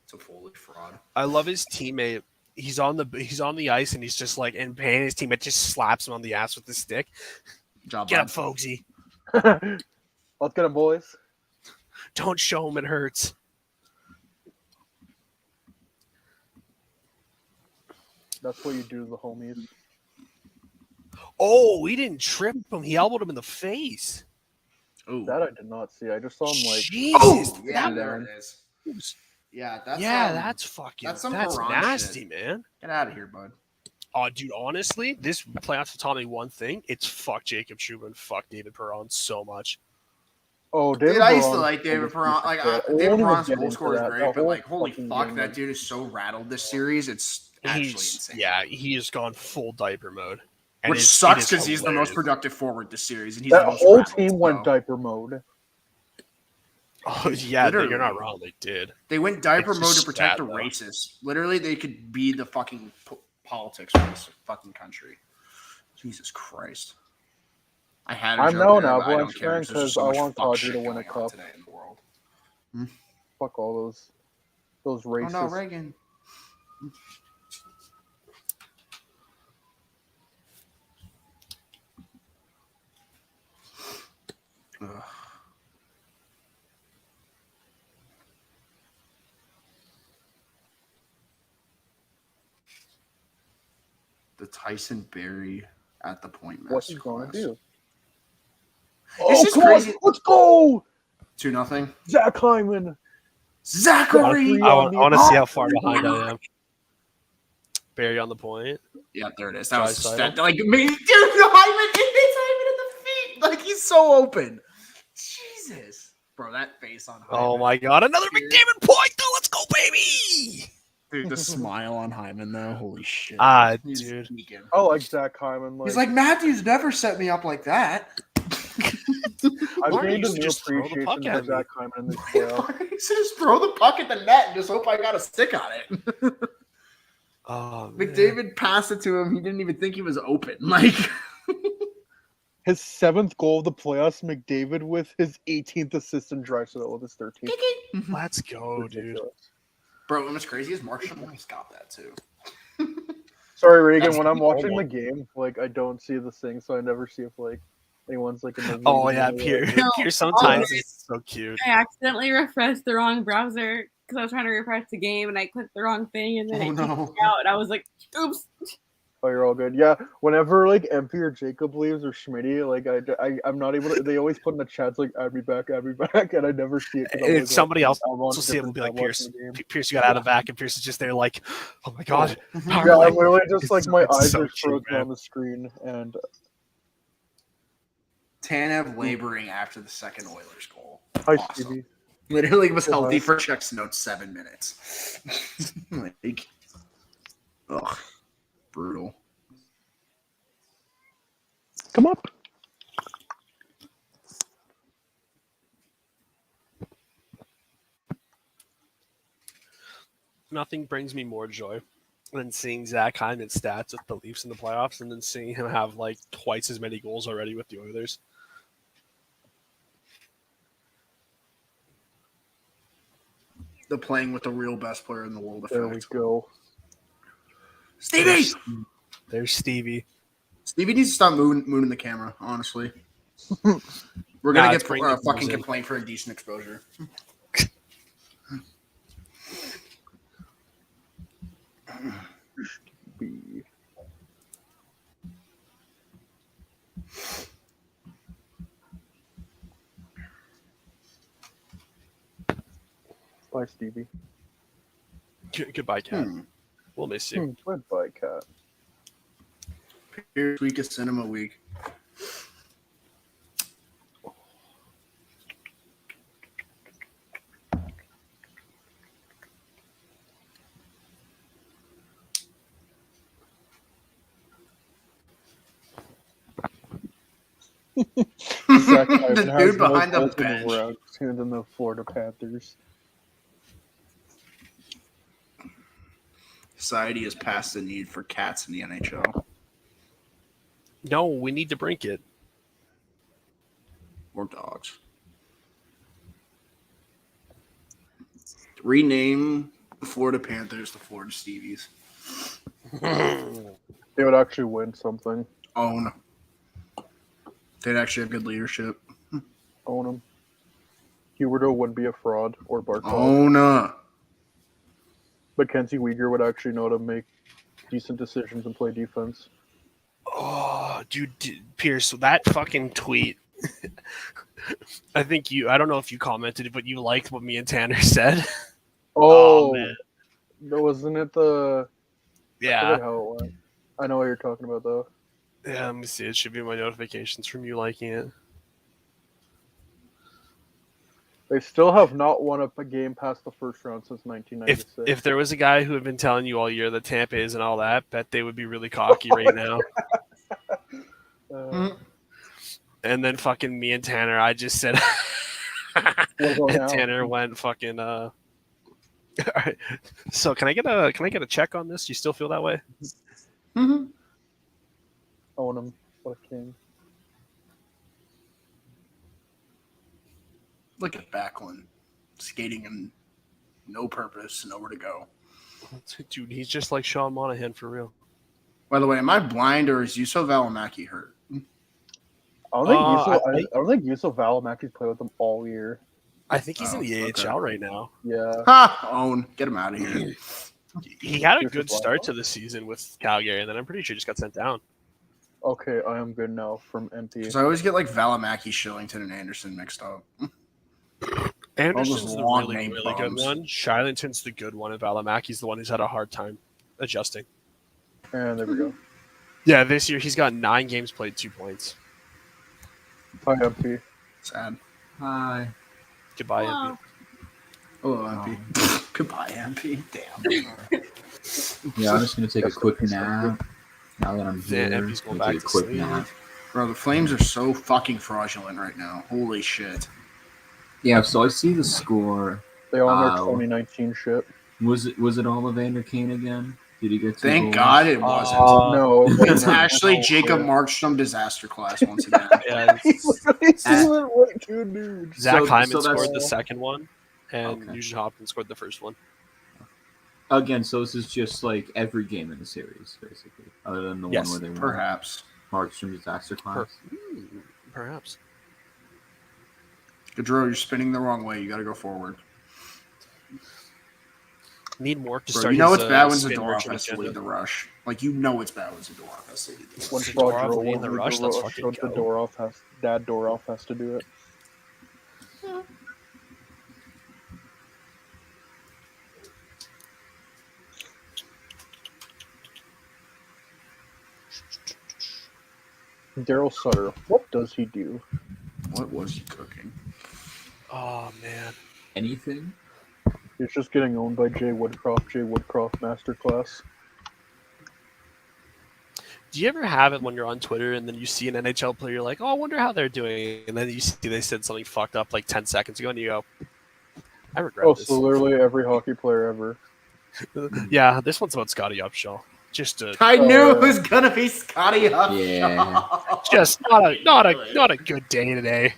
Speaker 2: It's a Foley fraud.
Speaker 4: I love his teammate. He's on the ice and he's just like in pain. His teammate just slaps him on the ass with the stick.
Speaker 2: Job
Speaker 4: Get
Speaker 2: bud.
Speaker 4: up, Folksy.
Speaker 1: Let's get him, boys.
Speaker 4: Don't show him it hurts.
Speaker 1: That's what you do to the homies.
Speaker 4: Oh, he didn't trip him. He elbowed him in the face.
Speaker 2: Ooh.
Speaker 1: That I did not see. I just saw him like.
Speaker 4: Jesus.
Speaker 2: Oh, yeah,
Speaker 1: that-
Speaker 2: there it is. Yeah, that's
Speaker 4: that's fucking.
Speaker 2: that's
Speaker 4: That's,
Speaker 2: some Haran
Speaker 4: nasty,
Speaker 2: shit.
Speaker 4: man.
Speaker 2: Get out of here, bud.
Speaker 4: Oh, dude, honestly, this playoffs have taught me one thing. It's fuck Jacob Schumann, fuck David Perron so much.
Speaker 1: Oh, David
Speaker 2: Dude, I used to
Speaker 1: Perron
Speaker 2: like David
Speaker 1: is
Speaker 2: Perron. Like
Speaker 1: shit. We
Speaker 2: David
Speaker 1: won't even
Speaker 2: Perron's
Speaker 1: get
Speaker 2: goal
Speaker 1: into
Speaker 2: score is
Speaker 1: that.
Speaker 2: great,
Speaker 1: That
Speaker 2: but
Speaker 1: whole
Speaker 2: like, holy
Speaker 1: fucking
Speaker 2: fuck,
Speaker 1: game
Speaker 2: that
Speaker 1: was-
Speaker 2: dude is so rattled this series. It's actually insane.
Speaker 4: Yeah, he has gone full diaper mode. And
Speaker 2: Which
Speaker 4: it
Speaker 2: sucks
Speaker 4: is
Speaker 2: because he's the most
Speaker 4: hilarious.
Speaker 2: productive forward this series, and he's
Speaker 1: That
Speaker 2: the most
Speaker 1: whole
Speaker 2: rattled,
Speaker 1: team went
Speaker 2: so.
Speaker 1: diaper mode.
Speaker 4: Oh, yeah,
Speaker 2: Literally.
Speaker 4: you're not wrong. They did.
Speaker 2: They went diaper
Speaker 4: It's
Speaker 2: mode to
Speaker 4: just
Speaker 2: protect
Speaker 4: sad,
Speaker 2: the
Speaker 4: though.
Speaker 2: racists. Literally, they could be the fucking politics of this fucking country. Jesus Christ. I had a
Speaker 1: I'm
Speaker 2: joke
Speaker 1: now
Speaker 2: there,
Speaker 1: an
Speaker 2: but I don't
Speaker 1: Avalanche
Speaker 2: care.
Speaker 1: fan
Speaker 2: There's just
Speaker 1: because
Speaker 2: so
Speaker 1: I
Speaker 2: much
Speaker 1: want
Speaker 2: fuck
Speaker 1: Kadri
Speaker 2: shit
Speaker 1: to win a
Speaker 2: going on
Speaker 1: cup.
Speaker 2: today in the world.
Speaker 1: Fuck all those
Speaker 2: Oh
Speaker 1: racists.
Speaker 2: no, Reagan. Ugh. The Tyson Berry at the point
Speaker 1: What's he gonna
Speaker 2: masterclass.
Speaker 1: do?
Speaker 2: It's
Speaker 1: Oh,
Speaker 2: just
Speaker 1: come
Speaker 2: crazy.
Speaker 1: on, let's go,
Speaker 2: 2-0.
Speaker 1: Zach Hyman.
Speaker 2: Zachary.
Speaker 4: I want to see how far
Speaker 1: Oh,
Speaker 4: behind I am. Barry on the point.
Speaker 2: Yeah, there it is. That was
Speaker 4: Draisaitl.
Speaker 2: that, like me, dude. Hyman, it's Hyman in the feet. Like he's so open. Jesus, bro, that face on Hyman.
Speaker 4: Oh my god, another
Speaker 2: Dude.
Speaker 4: McDavid point though. Let's go, baby.
Speaker 2: Dude, the smile on Hyman though. Holy shit. He's
Speaker 4: Dude.
Speaker 2: geeking.
Speaker 1: I like Zach Hyman.
Speaker 2: He's like, Matthews never set me up like that.
Speaker 1: I've
Speaker 4: Why don't
Speaker 1: gained
Speaker 4: you
Speaker 1: a new
Speaker 4: just throw the
Speaker 1: appreciation
Speaker 4: puck
Speaker 1: for
Speaker 4: at me?
Speaker 1: Zach Hyman in these playoffs.
Speaker 2: He just throw the puck at the net and just hope I got a stick on it.
Speaker 4: Oh, man.
Speaker 2: McDavid passed it to him. He didn't even think he was open. Like,
Speaker 1: His 7th goal of the playoffs, McDavid with his 18th assist and Draisaitl with his 13th.
Speaker 4: Let's go, dude.
Speaker 1: Ridiculous.
Speaker 2: bro, what's crazy is Marshall almost got that too.
Speaker 1: Sorry, Reagan.
Speaker 4: That's
Speaker 1: When I'm watching the
Speaker 4: normal.
Speaker 1: game, like I don't see the thing, so I never see if like anyone's like in the.
Speaker 4: Oh
Speaker 1: lead
Speaker 4: yeah,
Speaker 1: or
Speaker 4: Pierre.
Speaker 1: whatever.
Speaker 4: Pierre sometimes
Speaker 3: Oh,
Speaker 4: is so cute.
Speaker 3: I accidentally refreshed the wrong browser because I was trying to refresh the game and I clicked the wrong thing and then
Speaker 2: Oh,
Speaker 3: it kicked
Speaker 2: no.
Speaker 3: me out and I was like, oops.
Speaker 1: Oh, you're all good. Yeah, whenever like MP or Jacob leaves or Schmitty, like I'm not able to. They always put in the chats like add me back, and I never see it. 'cause I'm
Speaker 4: If
Speaker 1: always
Speaker 4: somebody
Speaker 1: watching-
Speaker 4: else
Speaker 1: I'm on
Speaker 4: will see it, will
Speaker 1: different
Speaker 4: be like
Speaker 1: tab watching
Speaker 4: Pierce.
Speaker 1: the game.
Speaker 4: Pierce, you got out of back, and Pierce is just there like, oh my god. power
Speaker 1: Yeah,
Speaker 4: play.
Speaker 1: I'm literally just
Speaker 4: It's
Speaker 1: like
Speaker 4: so-
Speaker 1: my
Speaker 4: it's
Speaker 1: eyes
Speaker 4: so
Speaker 1: are
Speaker 4: cute,
Speaker 1: frozen
Speaker 4: man.
Speaker 1: on the screen, and
Speaker 2: Tanev laboring after the second Oilers goal.
Speaker 1: hi
Speaker 2: Awesome.
Speaker 1: Stevie.
Speaker 2: Literally was
Speaker 1: Oh,
Speaker 2: healthy
Speaker 1: wow.
Speaker 2: for Czech's notes 7 minutes. Like, ugh, brutal.
Speaker 1: Come up.
Speaker 4: Nothing brings me more joy than seeing Zach Hyman's stats with the Leafs in the playoffs, and then seeing him have like twice as many goals already with the Oilers.
Speaker 2: The playing with the real best player in the world
Speaker 1: There we
Speaker 2: effect.
Speaker 1: go.
Speaker 2: Stevie!
Speaker 4: There's Stevie.
Speaker 2: Stevie needs to stop mooning the camera, honestly. We're
Speaker 4: Nah,
Speaker 2: going
Speaker 4: it's
Speaker 2: to
Speaker 4: bringing
Speaker 2: get
Speaker 4: the
Speaker 2: fucking
Speaker 4: views in.
Speaker 2: complaint for indecent exposure.
Speaker 1: B. Bye, Stevie.
Speaker 4: Goodbye, Cat.
Speaker 2: Hmm.
Speaker 4: We'll miss you.
Speaker 1: Goodbye, cat.
Speaker 2: Here's week of cinema week.
Speaker 1: Zach Hyman
Speaker 2: The
Speaker 1: has
Speaker 2: dude
Speaker 1: more
Speaker 2: behind the
Speaker 1: goals in
Speaker 2: bench.
Speaker 1: round than the Florida Panthers.
Speaker 2: Society has passed the need for cats in the NHL.
Speaker 4: No, we need to brink it.
Speaker 2: Or dogs. Rename the Florida Panthers the Florida Stevies.
Speaker 1: They would actually win something.
Speaker 2: Own. They'd actually have good leadership.
Speaker 1: Own them. Huberto wouldn't be a fraud or Barkov.
Speaker 2: Own.
Speaker 1: Mackenzie Weegar would actually know how to make decent decisions and play defense.
Speaker 4: Oh, dude, Pierce, that fucking tweet. I don't know if you commented, but you liked what me and Tanner said.
Speaker 1: Oh,
Speaker 4: man.
Speaker 1: wasn't it the? I
Speaker 4: Yeah.
Speaker 1: forget how it went. I know what you're talking about though.
Speaker 4: Yeah, let me see. It should be my notifications from you liking it.
Speaker 1: They still have not won a game past the first round since 1996.
Speaker 4: If there was a guy who had been telling you all year that Tampa is and all that, bet they would be really cocky right now. And then fucking me and Tanner, I just said, and Tanner went fucking. All right. So can I get a check on this? Do you still feel that way?
Speaker 2: Mm-hmm.
Speaker 1: Own him. What a king.
Speaker 2: Look at Backlund skating in no purpose, nowhere to go.
Speaker 4: Dude, he's just like Sean Monahan for real.
Speaker 2: By the way, am I blind or is Juuso Välimäki hurt?
Speaker 1: I don't think Juuso Välimäki's played with them all year.
Speaker 4: I think he's in the AHL right now.
Speaker 1: Yeah.
Speaker 2: Ha! Own. Get him out of here.
Speaker 4: He had a good start to the season with Calgary, and then I'm pretty sure he just got sent down.
Speaker 1: Okay, I am good now from MP.
Speaker 2: Because I always get like Välimäki, Shillington, and Anderson mixed up.
Speaker 4: Anderson's the
Speaker 2: long
Speaker 4: really
Speaker 2: name
Speaker 4: good
Speaker 2: problems.
Speaker 4: one. Shillington's the good one, and Välimäki's the one who's had a hard time adjusting.
Speaker 1: And there we go.
Speaker 4: Yeah, this year he's got 9 games played, 2 points.
Speaker 1: Hi, MP.
Speaker 2: Sad.
Speaker 5: Hi.
Speaker 4: Goodbye,
Speaker 3: Wow.
Speaker 4: MP.
Speaker 2: Hello, MP. Goodbye, MP. Damn.
Speaker 5: Yeah, I'm just gonna take a quick nap. Now that I'm here,
Speaker 4: MP's going
Speaker 5: I'm gonna
Speaker 4: back
Speaker 5: take a
Speaker 4: to
Speaker 5: quick
Speaker 4: sleep.
Speaker 5: nap.
Speaker 2: Bro, the Flames are so fucking fraudulent right now. Holy shit.
Speaker 5: Yeah, so I see the score.
Speaker 1: They all their
Speaker 5: Wow.
Speaker 1: 2019 shit.
Speaker 5: Was it all Evander Kane again? Did he get 2
Speaker 2: Thank
Speaker 5: goals?
Speaker 2: God it wasn't.
Speaker 1: No.
Speaker 2: It's actually Jacob Markstrom disaster class once again.
Speaker 4: Yeah,
Speaker 1: He's literally similar right to dude.
Speaker 4: Zach
Speaker 5: So
Speaker 4: Hyman
Speaker 5: that's-
Speaker 4: scored the second one, and
Speaker 5: Okay.
Speaker 4: Nugent Hopkins scored the first one.
Speaker 5: Again, so this is just like every game in the series, basically, other than the
Speaker 4: Yes,
Speaker 5: one where they won
Speaker 2: Perhaps.
Speaker 5: Markstrom disaster class.
Speaker 4: Perhaps.
Speaker 2: Gaudreau, you're spinning the wrong way. You got to go forward.
Speaker 4: Need more to
Speaker 2: Bro,
Speaker 4: start.
Speaker 2: you know
Speaker 4: his,
Speaker 2: it's bad when
Speaker 4: spin
Speaker 2: Zadorov
Speaker 4: merchant
Speaker 2: has to
Speaker 4: agenda.
Speaker 2: lead the rush. Like, you know it's bad when Zadorov has to lead the rush.
Speaker 1: When
Speaker 4: Zadorov leading the rush, let's fucking
Speaker 1: the
Speaker 4: go.
Speaker 1: Dad Doroff has to do it. Daryl Sutter, what does he do?
Speaker 2: What was he cooking?
Speaker 4: Oh man.
Speaker 5: Anything?
Speaker 1: He's just getting owned by Jay Woodcroft Masterclass.
Speaker 4: Do you ever have it when you're on Twitter and then you see an NHL player, you're like, oh, I wonder how they're doing, and then you see they said something fucked up like 10 seconds ago, and you go, I regret
Speaker 1: Oh,
Speaker 4: this.
Speaker 1: so literally every hockey player ever.
Speaker 4: Yeah, this one's about Scotty Upshaw. Just
Speaker 2: I knew it was going to be Scotty Upshaw.
Speaker 5: Yeah.
Speaker 4: just not a good day today.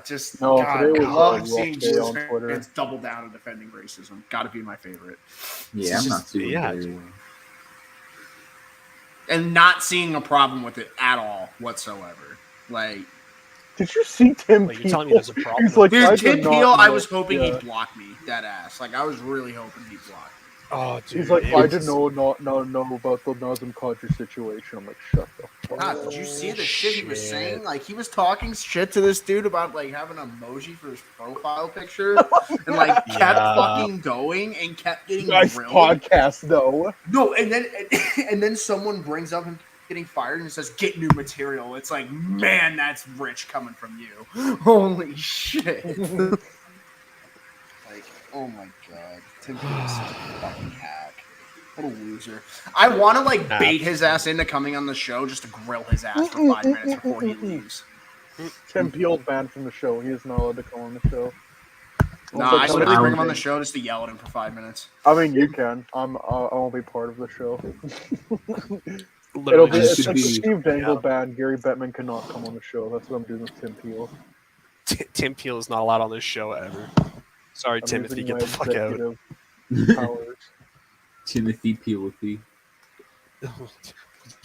Speaker 2: Just
Speaker 1: No,
Speaker 2: God,
Speaker 1: today was
Speaker 2: I love
Speaker 1: a rough
Speaker 2: seeing
Speaker 1: day
Speaker 2: Blues
Speaker 1: on Twitter.
Speaker 2: fans double down on defending racism. Got to be my favorite.
Speaker 5: Yeah, I'm not doing
Speaker 4: yeah,
Speaker 5: very well.
Speaker 2: And not seeing a problem with it at all whatsoever. Like,
Speaker 1: Did you see Tim
Speaker 4: Like,
Speaker 1: Peel?
Speaker 4: you're telling me there's a problem?
Speaker 1: He's like,
Speaker 2: dude,
Speaker 1: I
Speaker 2: Tim
Speaker 1: did not
Speaker 2: Peel, I
Speaker 1: know-
Speaker 2: was hoping
Speaker 1: yeah.
Speaker 2: he'd block me, dead ass. Like, I was really hoping he'd block me.
Speaker 4: Oh, dude.
Speaker 1: He's like,
Speaker 4: it
Speaker 1: I
Speaker 4: was-
Speaker 1: didn't know about the Nazem Kadri situation. I'm like, shut the fuck
Speaker 2: God,
Speaker 1: up.
Speaker 2: did you see the shit he was
Speaker 4: shit.
Speaker 2: saying? Like, he was talking shit to this dude about, like, having an emoji for his profile picture and, like, kept
Speaker 4: Yeah.
Speaker 2: fucking going and kept getting
Speaker 1: Nice
Speaker 2: grilled.
Speaker 1: podcast, though.
Speaker 2: No, and then someone brings up him getting fired and says, get new material. It's like, man, that's rich coming from you. Holy shit. Like, oh my god. Tim Peel is such a fucking hack. What a loser. I want to, like, bait his ass into coming on the show just to grill his ass for 5 minutes before he leaves.
Speaker 1: Tim Peel's banned from the show. He is not allowed to come on the show.
Speaker 2: Nah,
Speaker 1: It's like
Speaker 2: I
Speaker 1: something
Speaker 2: literally bring him
Speaker 1: I
Speaker 2: on the
Speaker 1: think-
Speaker 2: show just to yell at him for 5 minutes.
Speaker 1: I mean, you can. I won't be part of the show. It'll
Speaker 4: literally
Speaker 1: be
Speaker 5: This
Speaker 1: it's
Speaker 5: should
Speaker 1: a
Speaker 5: be-
Speaker 1: Steve Dangle
Speaker 4: Yeah.
Speaker 1: ban. Gary Bettman cannot come on the show. That's what I'm doing with Tim Peel.
Speaker 4: Tim Peel is not allowed on this show ever. Sorry,
Speaker 1: I'm
Speaker 4: Timothy,
Speaker 1: using
Speaker 4: get
Speaker 1: my
Speaker 4: the fuck out.
Speaker 1: executive powers.
Speaker 5: Timothy Peelothy.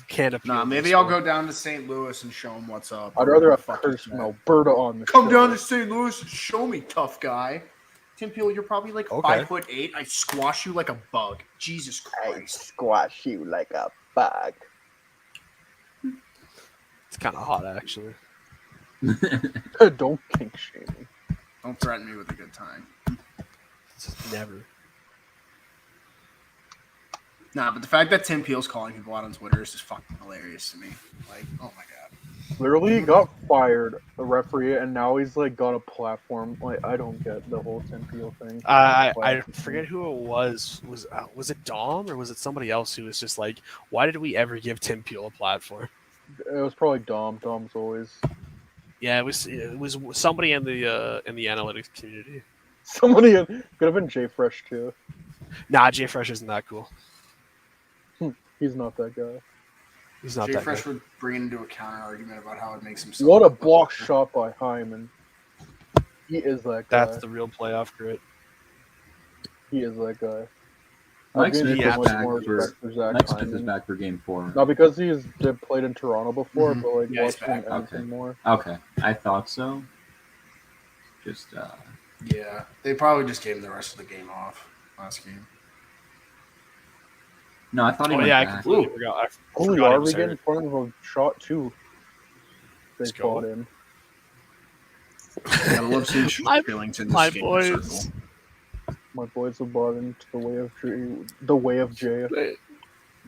Speaker 4: Can't appeal.
Speaker 2: Nah, maybe
Speaker 4: this
Speaker 2: I'll
Speaker 4: one.
Speaker 2: go down to St. Louis and show him what's up.
Speaker 1: I'd rather have
Speaker 2: Fuck
Speaker 1: Curtis
Speaker 2: is
Speaker 1: from
Speaker 2: that?
Speaker 1: Alberta on the
Speaker 2: Come
Speaker 1: show.
Speaker 2: down to St. Louis and show me, tough guy. Tim Peel, you're probably like
Speaker 4: Okay.
Speaker 2: 5'8". I squash you like a bug. Jesus
Speaker 1: I
Speaker 2: Christ.
Speaker 1: squash you like a bug.
Speaker 4: It's kind of hot, actually.
Speaker 1: Don't kink shame me.
Speaker 2: Don't threaten me with a good time.
Speaker 4: It's never.
Speaker 2: Nah, but the fact that Tim Peel's calling people out on Twitter is just fucking hilarious to me. Like, oh my god.
Speaker 1: Literally got fired, the referee, and now he's like got a platform. Like I don't get the whole Tim Peel thing.
Speaker 4: I forget who it was. Was it Dom or was it somebody else who was just like, why did we ever give Tim Peel a platform?
Speaker 1: It was probably Dom. Dom's always
Speaker 4: Yeah, it was somebody in the analytics community.
Speaker 1: somebody. Could have been Jay Fresh too.
Speaker 4: Nah, Jay Fresh isn't that cool.
Speaker 1: He's not that guy.
Speaker 4: He's not
Speaker 2: Jay
Speaker 4: that
Speaker 2: Fresh
Speaker 4: good.
Speaker 2: would bring into a counter argument about how it makes himself.
Speaker 1: What a
Speaker 2: look
Speaker 1: block
Speaker 2: better.
Speaker 1: shot by Hyman. He is that guy.
Speaker 4: That's the real playoff grit.
Speaker 1: He is that guy.
Speaker 5: Mike
Speaker 1: I've gained
Speaker 5: Smith
Speaker 1: so
Speaker 5: is
Speaker 1: much
Speaker 5: back
Speaker 1: more
Speaker 5: for
Speaker 1: respect for Zach
Speaker 5: Mike Smith is
Speaker 1: Hyman.
Speaker 5: back for Game 4.
Speaker 1: Not because he's played in Toronto before,
Speaker 2: Mhm.
Speaker 1: but like
Speaker 2: Yeah, he's
Speaker 1: watching
Speaker 2: back.
Speaker 1: anything
Speaker 5: Okay.
Speaker 1: more.
Speaker 5: Okay, I thought so. Just
Speaker 2: Yeah, they probably just gave him the rest of the game off last game.
Speaker 5: no, I thought he
Speaker 4: Oh
Speaker 5: went
Speaker 4: yeah, I
Speaker 5: back.
Speaker 4: completely forgot. I
Speaker 1: Holy
Speaker 4: forgot he
Speaker 1: are
Speaker 4: was
Speaker 1: we getting
Speaker 4: hurt.
Speaker 1: front of a shot too? They
Speaker 4: Let's go.
Speaker 1: fought in.
Speaker 2: Gotta love seeing
Speaker 4: My-
Speaker 2: Billington
Speaker 4: My
Speaker 2: this game in circle.
Speaker 4: boys,
Speaker 1: My boys have bought into the way of Jay. The way of Jay.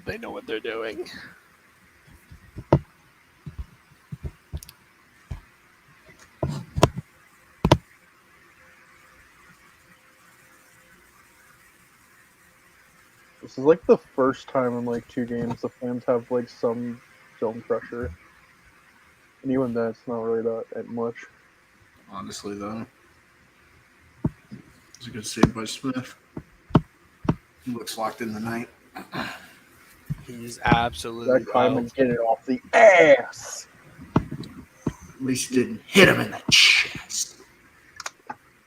Speaker 4: they know what they're doing.
Speaker 1: This is like the first time in like 2 games the Flames have like some zone pressure. And even then, it's not really that much.
Speaker 2: Honestly, though, it's a good save by Smith. He looks locked in the night.
Speaker 4: He's absolutely
Speaker 1: Zach Hyman
Speaker 4: wild.
Speaker 1: getting it off the ass.
Speaker 2: At least he didn't hit him in the chest.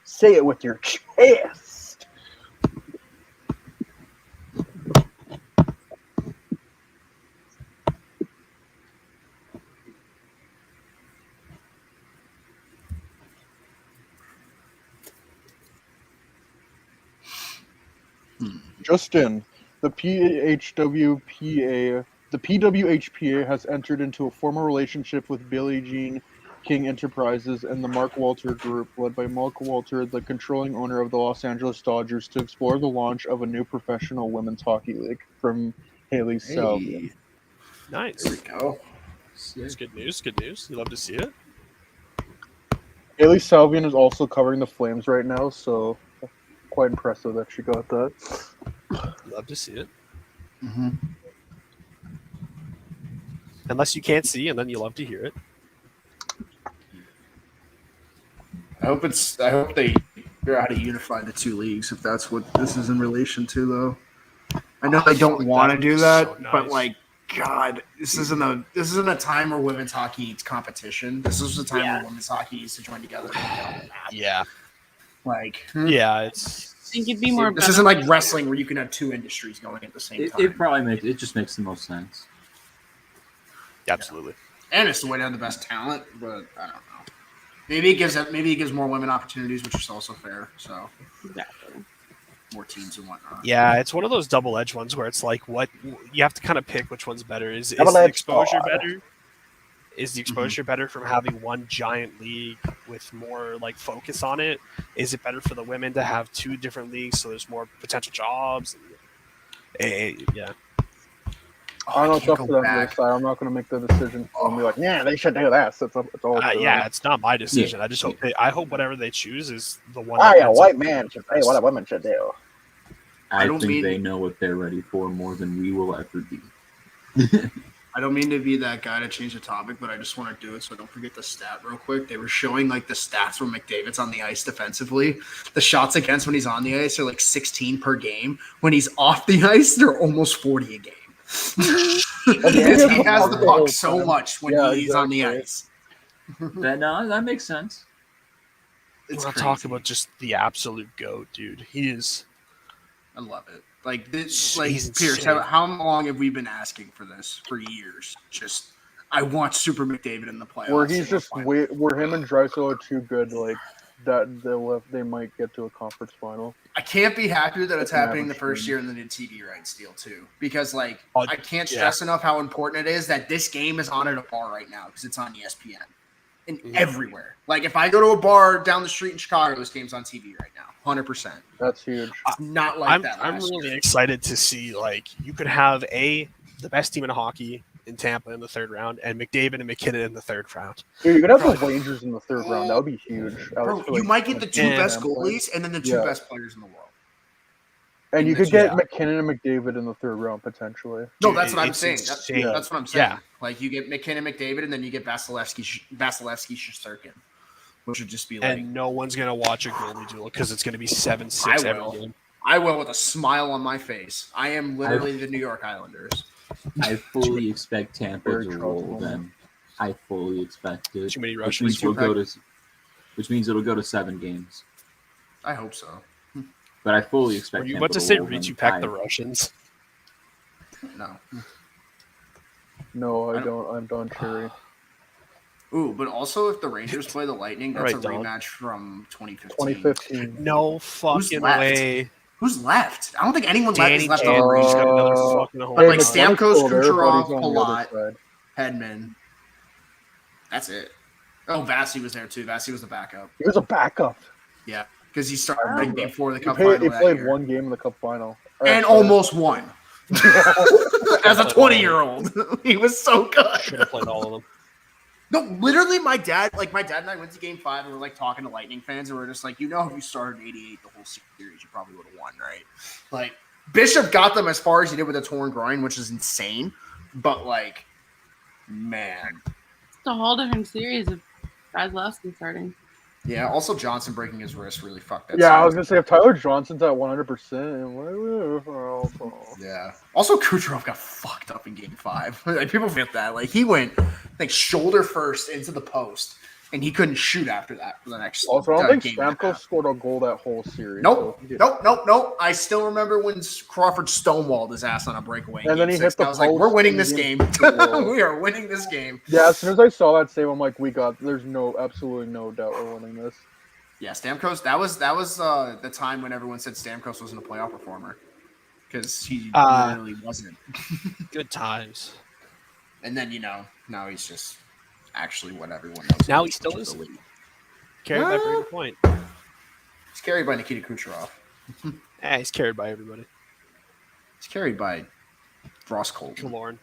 Speaker 1: Say it with your chest. Justin, the PWHPA has entered into a formal relationship with Billie Jean King Enterprises and the Mark Walter Group, led by Mark Walter, the controlling owner of the Los Angeles Dodgers, to explore the launch of a new professional women's hockey league. From Haley Salvian.
Speaker 4: Nice.
Speaker 2: There we go.
Speaker 4: That's good news. Good news. You love to see it.
Speaker 1: Haley Salvian is also covering the Flames right now, so quite impressive that she got that.
Speaker 4: You love to see it.
Speaker 2: Mm-hmm.
Speaker 4: Unless you can't see, and then you love to hear it.
Speaker 2: I hope they figure out how to unify the 2 leagues. If that's what this is in relation to, though. I know they don't want to do that,
Speaker 4: so nice.
Speaker 2: but like, God, this isn't a time where women's hockey needs competition. This is a time where women's hockey needs to join together.
Speaker 4: Yeah.
Speaker 2: Like,
Speaker 4: Yeah, it's
Speaker 3: I think it'd be more.
Speaker 2: this isn't like wrestling where you can have 2 industries going at the same time.
Speaker 5: It probably makes it just makes the most sense.
Speaker 4: absolutely.
Speaker 2: And it's the way to have the best talent, but I don't know. Maybe it gives more women opportunities, which is also fair. So
Speaker 3: Exactly.
Speaker 2: more teams and whatnot.
Speaker 4: Yeah, it's one of those double-edged ones where it's like, what you have to kind of pick which one's better. Is the
Speaker 1: Double-edged
Speaker 4: exposure
Speaker 1: sword.
Speaker 4: better? Is the exposure better from having one giant league with more like focus on it? Is it better for the women to have 2 different leagues so there's more potential jobs? Yeah.
Speaker 1: I don't know. It's up
Speaker 2: go
Speaker 1: to them to
Speaker 2: back.
Speaker 1: decide. I'm not going to make the decision. I'm be like, yeah, they should do that. So it's all. up to
Speaker 4: Yeah,
Speaker 1: them.
Speaker 4: it's not my decision. I just hope I hope whatever they choose is the one.
Speaker 1: Ah,
Speaker 4: that
Speaker 1: yeah,
Speaker 4: ends
Speaker 1: white
Speaker 4: up
Speaker 1: man
Speaker 4: being
Speaker 1: should
Speaker 4: the
Speaker 1: say what a
Speaker 4: best.
Speaker 1: woman should do.
Speaker 5: I
Speaker 2: don't
Speaker 5: think
Speaker 2: mean-
Speaker 5: they know what they're ready for more than we will ever be.
Speaker 2: I don't mean to be that guy to change the topic, but I just want to do it so I don't forget the stat real quick. They were showing like the stats when McDavid's on the ice defensively. The shots against when he's on the ice are like 16 per game. When he's off the ice, they're almost 40 a game. Because he has the puck so much when he's on the
Speaker 1: exactly.
Speaker 2: ice.
Speaker 5: That makes sense.
Speaker 2: It's
Speaker 4: We're not
Speaker 2: crazy.
Speaker 4: talking about just the absolute goat, dude. He is.
Speaker 2: I love it. Like this, like
Speaker 4: He's
Speaker 2: Pierce.
Speaker 4: insane.
Speaker 2: How long have we been asking for this? For years. Just I want Super McDavid in the playoffs.
Speaker 1: Where he's
Speaker 2: and we're
Speaker 1: just
Speaker 2: finally-
Speaker 1: where him and Drysdale are too good, like that they might get to a conference final.
Speaker 2: I can't be happier that it's
Speaker 1: Never
Speaker 2: happening the first
Speaker 1: seen.
Speaker 2: year and then the TV rights deal too. Because like
Speaker 4: Oh,
Speaker 2: I can't stress enough how important it is that this game is on at a bar right now because it's on ESPN and everywhere. Like if I go to a bar down the street in Chicago, this game's on TV right now, 100%.
Speaker 1: That's huge.
Speaker 2: It's not like
Speaker 4: I'm
Speaker 2: that.
Speaker 4: I'm
Speaker 2: last
Speaker 4: really
Speaker 2: year.
Speaker 4: excited to see like you could have the best team in hockey in Tampa in the third round, and McDavid and McKinnon in the third round.
Speaker 1: Dude, you could have the Rangers in the third round. That would be huge.
Speaker 2: Bro, you might get the two best goalies and then the two best players in the world.
Speaker 1: And you could get McKinnon and McDavid in the third round potentially.
Speaker 2: No, that's what I'm saying. That's what I'm saying.
Speaker 4: Yeah.
Speaker 2: Like you get McKinnon, McDavid, and then you get Vasilevsky, Shesterkin, which would just be like.
Speaker 4: And no one's gonna watch a goalie duel because it's gonna be 7-6 every game.
Speaker 2: I will with a smile on my face. I am literally the New York Islanders.
Speaker 5: I fully expect Tampa to roll them. I fully expect it.
Speaker 4: Too many
Speaker 5: Which
Speaker 4: Russians.
Speaker 5: means it'll go to 7 games.
Speaker 2: I hope so.
Speaker 5: But I fully expect.
Speaker 4: Were you
Speaker 5: Tampa
Speaker 4: about to say
Speaker 5: roll them
Speaker 4: Ritchie pack the
Speaker 5: 5.
Speaker 4: Russians?
Speaker 1: No, I don't. I'm Don Cherry.
Speaker 2: Ooh, but also if the Rangers play the Lightning, that's
Speaker 4: Right,
Speaker 2: a
Speaker 4: Don.
Speaker 2: rematch from 2015.
Speaker 1: 2015.
Speaker 4: No fucking way.
Speaker 2: Who's left? I don't think anyone
Speaker 4: Danny
Speaker 2: left.
Speaker 4: Chandler's
Speaker 2: On
Speaker 4: got
Speaker 2: the
Speaker 4: another
Speaker 2: Rangers.
Speaker 4: fucking home
Speaker 2: But like
Speaker 4: run.
Speaker 2: Stamkos,
Speaker 1: There,
Speaker 2: Kucherov,
Speaker 1: buddy's on the other
Speaker 2: Palat,
Speaker 1: side.
Speaker 2: Hedman. That's it. Oh, Vasi was there too. Vasi was the backup.
Speaker 1: He was a backup.
Speaker 2: Yeah, because he started big game before the
Speaker 1: He
Speaker 2: cup
Speaker 1: played,
Speaker 2: final
Speaker 1: he
Speaker 2: that
Speaker 1: played
Speaker 2: year.
Speaker 1: one game in the cup final.
Speaker 2: And almost won. As a 20-year-old. He was so
Speaker 4: Should
Speaker 2: good.
Speaker 4: have played all of them.
Speaker 2: No, literally my dad and I went to game 5 and we're like talking to Lightning fans and we're just like, if you started 88 the whole series, you probably would have won, right? Like Bishop got them as far as he did with a torn groin, which is insane. But like, man.
Speaker 3: It's a whole different series of Vasilevsky starting.
Speaker 2: Yeah, also Johnson breaking his wrist really fucked that.
Speaker 1: Yeah, I
Speaker 2: series.
Speaker 1: was gonna say if Tyler Johnson's at 100%,
Speaker 2: Yeah. Also, Kucherov got fucked up in Game 5. Like, people forget that. Like he went, shoulder first into the post, and he couldn't shoot after that for the next.
Speaker 1: also, I don't think
Speaker 2: game and a
Speaker 1: Stamkos
Speaker 2: half.
Speaker 1: scored a goal that whole series.
Speaker 2: Nope.
Speaker 1: so-
Speaker 2: Nope. I still remember when Crawford stonewalled his ass on a breakaway.
Speaker 1: And then he hit the
Speaker 2: I was like,
Speaker 1: post
Speaker 2: "We're winning
Speaker 1: in
Speaker 2: this
Speaker 1: game
Speaker 2: game.
Speaker 1: 2.
Speaker 2: We are winning this game."
Speaker 1: Yeah, as soon as I saw that save, I'm like, there's absolutely no doubt we're winning this.
Speaker 2: Yeah, Stamkos. That was the time when everyone said Stamkos wasn't a playoff performer because he literally wasn't.
Speaker 4: Good times.
Speaker 2: And then now he's just actually what everyone knows.
Speaker 4: Now he still is. Carried by Brady Point.
Speaker 2: He's carried by Nikita Kucherov.
Speaker 4: Yeah, he's carried by everybody.
Speaker 2: He's carried by Ross Colton.
Speaker 4: Killorn.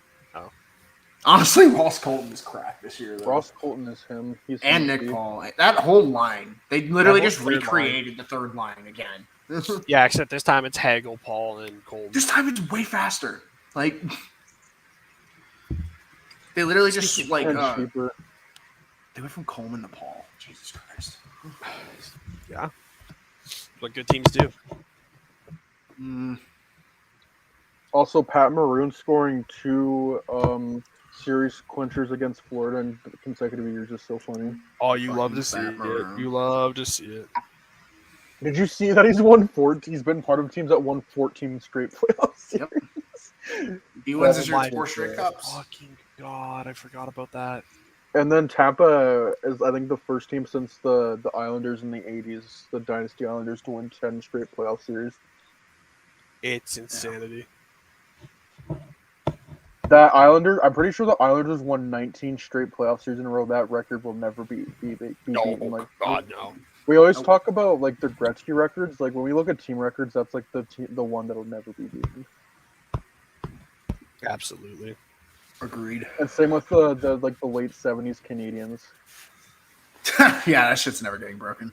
Speaker 2: Honestly, Ross Colton is crap this year. Though.
Speaker 1: Ross Colton is him.
Speaker 2: And Nick Paul. That whole line. They literally
Speaker 4: That
Speaker 2: just
Speaker 4: whole third
Speaker 2: recreated the third line again.
Speaker 4: Yeah, except this time it's Hagel, Paul, and Colton.
Speaker 2: This time it's way faster. Like they literally just
Speaker 1: And cheaper.
Speaker 2: they went from Coleman to Paul. Jesus Christ.
Speaker 4: Yeah. What good teams do.
Speaker 1: Also, Pat Maroon scoring 2 series clinchers against Florida in consecutive years is so funny.
Speaker 4: Oh, you love to
Speaker 2: Fucking
Speaker 4: see
Speaker 2: Pat
Speaker 4: it.
Speaker 2: Maroon.
Speaker 4: You love to see it.
Speaker 1: Did you see that he's won 14? He's been part of teams that won 14 straight playoff series.
Speaker 2: Yep. He wins his
Speaker 1: my
Speaker 2: 4 straight cups.
Speaker 4: Fucking God, I forgot about that.
Speaker 1: And then Tampa is, I think, the first team since the Islanders in the 80s, the Dynasty Islanders, to win 10 straight playoff series.
Speaker 4: It's insanity.
Speaker 1: I'm pretty sure the Islanders won 19 straight playoff series in a row. That record will never be beaten.
Speaker 4: No, God, no.
Speaker 1: We always talk about like the Gretzky records. Like when we look at team records, that's like the one that'll never be beaten.
Speaker 4: Absolutely.
Speaker 2: Agreed.
Speaker 1: And same with the late 70s Canadians.
Speaker 2: Yeah, that shit's never getting broken.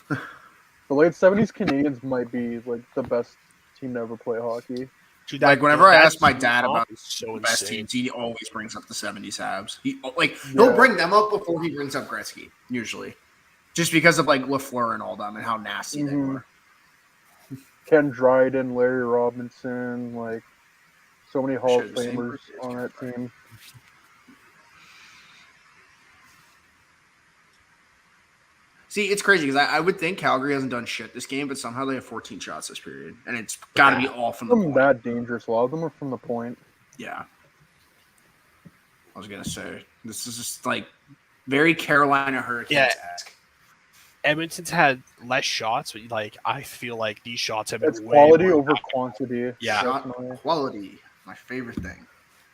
Speaker 1: The late 70s Canadians might be like the best team to ever play hockey.
Speaker 4: Dude,
Speaker 2: Like whenever I
Speaker 4: that
Speaker 2: ask my
Speaker 4: team
Speaker 2: dad
Speaker 4: comp
Speaker 2: about
Speaker 4: is so
Speaker 2: the best
Speaker 4: insane.
Speaker 2: teams, he always brings up the 70s Habs. He'll bring them up before he brings up Gretzky, usually. Just because of like LaFleur and all them and how nasty they were.
Speaker 1: Ken Dryden, Larry Robinson, like so many Hall of
Speaker 2: Shit, the same
Speaker 1: Famers
Speaker 2: birthday as
Speaker 1: on
Speaker 2: Ken
Speaker 1: that team.
Speaker 2: See, it's crazy because I would think Calgary hasn't done shit this game, but somehow they have 14 shots this period. And it's got to be all from the
Speaker 1: Some
Speaker 2: point.
Speaker 1: that dangerous. A lot of them are from the point.
Speaker 2: Yeah. I was going to say, this is just like very Carolina Hurricanes-esque.
Speaker 4: Edmonton's had less shots, but like I feel like these shots have been
Speaker 1: It's
Speaker 4: way
Speaker 1: quality
Speaker 4: more
Speaker 1: over
Speaker 4: impactful.
Speaker 1: quantity.
Speaker 4: Yeah.
Speaker 2: Shot
Speaker 1: definitely.
Speaker 2: quality, my favorite thing.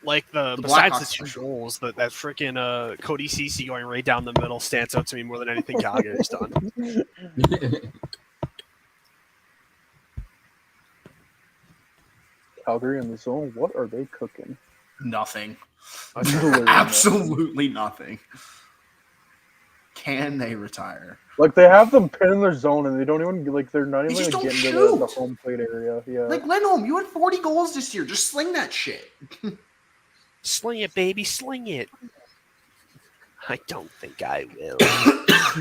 Speaker 4: Like
Speaker 2: The
Speaker 4: besides the
Speaker 2: Blackhawks
Speaker 4: 2
Speaker 2: for sure.
Speaker 4: goals, that freaking Cody Ceci going right down the middle stands out to me more than anything Calgary's done.
Speaker 1: Calgary in the zone. What are they cooking?
Speaker 2: Nothing.
Speaker 1: Literally
Speaker 2: Absolutely nothing. Can they retire?
Speaker 1: Like they have them pinned in their zone, and they don't even they're not
Speaker 2: They
Speaker 1: even
Speaker 2: just
Speaker 1: like,
Speaker 2: don't
Speaker 1: getting to the
Speaker 2: shoot.
Speaker 1: home plate area. Yeah.
Speaker 2: Like Lindholm, you had 40 goals this year. Just sling that shit.
Speaker 4: Sling it, baby, sling it. I don't think I will.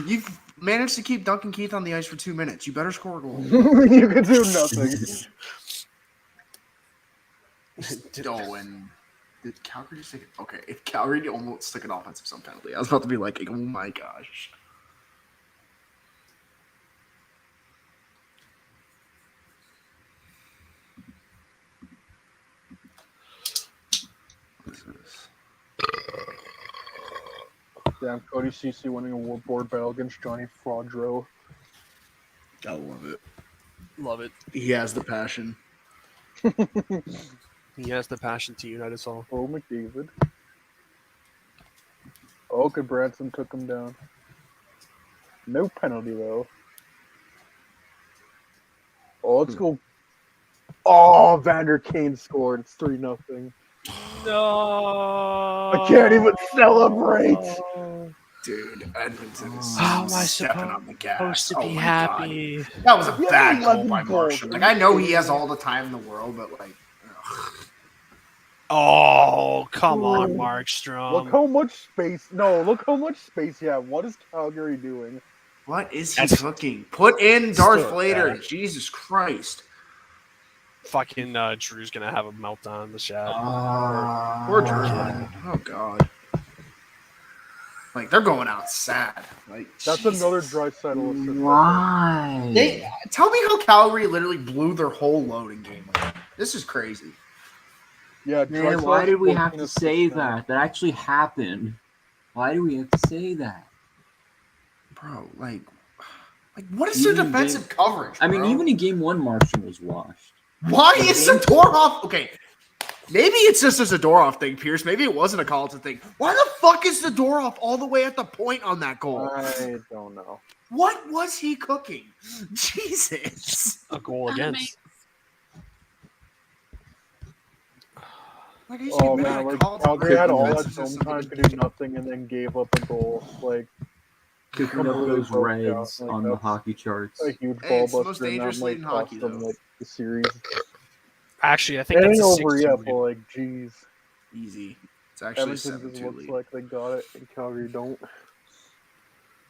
Speaker 2: You've managed to keep Duncan Keith on the ice for 2 minutes. You better score a goal.
Speaker 1: You could do nothing.
Speaker 2: Oh, and did Calgary just take it? Okay, if Calgary almost took an offensive zone penalty, I was about to be like, oh my gosh. What is this?
Speaker 1: Damn, Cody CC winning a board battle against Johnny Fraudreau.
Speaker 2: I love it.
Speaker 4: Love it.
Speaker 2: He has the passion.
Speaker 4: He has the passion to unite us all.
Speaker 1: Oh, McDavid. Oh, good. Branson took him down. No penalty, though. Oh, let's go. Oh, Vander Kane scored. It's 3-0.
Speaker 4: No.
Speaker 1: I can't even celebrate.
Speaker 2: Dude, Edmonton is
Speaker 4: How am I
Speaker 2: stepping on the gas.
Speaker 4: supposed to be
Speaker 2: my
Speaker 4: happy?
Speaker 2: God. That was a
Speaker 1: Yeah,
Speaker 2: bad goal
Speaker 1: 11
Speaker 2: by
Speaker 1: goals.
Speaker 2: Marshall. Like, I know he has all the time in the world, but, like, ugh.
Speaker 4: Oh, come on,
Speaker 1: Look
Speaker 4: Markstrom.
Speaker 1: how much space. No, look how much space you have. What is Calgary doing?
Speaker 2: What is he
Speaker 4: That's-
Speaker 2: cooking? Put in Darth
Speaker 4: Still
Speaker 2: Vader.
Speaker 4: bad.
Speaker 2: Jesus Christ.
Speaker 4: Fucking Drew's gonna have a meltdown in the chat.
Speaker 2: Poor Drew. Oh, God. Like, they're going out sad. Like,
Speaker 1: That's
Speaker 2: Jesus.
Speaker 1: another Draisaitl assist.
Speaker 5: Why?
Speaker 2: Tell me how Calgary literally blew their whole load in game 1. This is crazy.
Speaker 1: Yeah,
Speaker 5: Man, why did we have
Speaker 1: 14
Speaker 5: to
Speaker 1: assists
Speaker 5: say
Speaker 1: now.
Speaker 5: that? That actually happened. Why do we have to say that?
Speaker 2: Bro, like what is their
Speaker 5: Even
Speaker 2: defensive coverage?
Speaker 5: I mean,
Speaker 2: bro?
Speaker 5: even in game 1, Marshall was washed.
Speaker 2: Why is Zadorov? Okay, maybe it's just a Zadorov thing, Pierce. Maybe it wasn't a Colleton thing. Why the fuck is Zadorov all the way at the point on that goal?
Speaker 1: I don't know.
Speaker 2: What was he cooking? Jesus.
Speaker 4: A goal against.
Speaker 2: Like, he's
Speaker 1: Oh
Speaker 2: mad
Speaker 1: man,
Speaker 2: at
Speaker 1: like
Speaker 2: Colleton
Speaker 1: Calgary had all that
Speaker 2: defensive
Speaker 1: zone
Speaker 2: system,
Speaker 1: time
Speaker 2: but
Speaker 1: to do nothing and then gave up a goal. Like
Speaker 5: Cooking up
Speaker 1: completely
Speaker 5: those
Speaker 1: broke down.
Speaker 5: reds
Speaker 1: Like,
Speaker 5: on the
Speaker 1: that's
Speaker 5: hockey charts.
Speaker 1: a huge
Speaker 2: Hey,
Speaker 1: ball
Speaker 2: it's the most
Speaker 1: buster, and
Speaker 2: dangerous
Speaker 1: that
Speaker 2: league
Speaker 1: might
Speaker 2: in hockey,
Speaker 1: cost them
Speaker 2: though.
Speaker 1: like the series.
Speaker 4: Actually, I think
Speaker 1: It
Speaker 4: that's
Speaker 1: ain't
Speaker 4: a
Speaker 1: over
Speaker 4: 6-2
Speaker 1: yet,
Speaker 4: lead.
Speaker 1: but like, geez,
Speaker 2: easy. It's actually a
Speaker 1: Edmonton just
Speaker 2: 7-2
Speaker 1: looks
Speaker 2: lead.
Speaker 1: like they got it, and Calgary don't.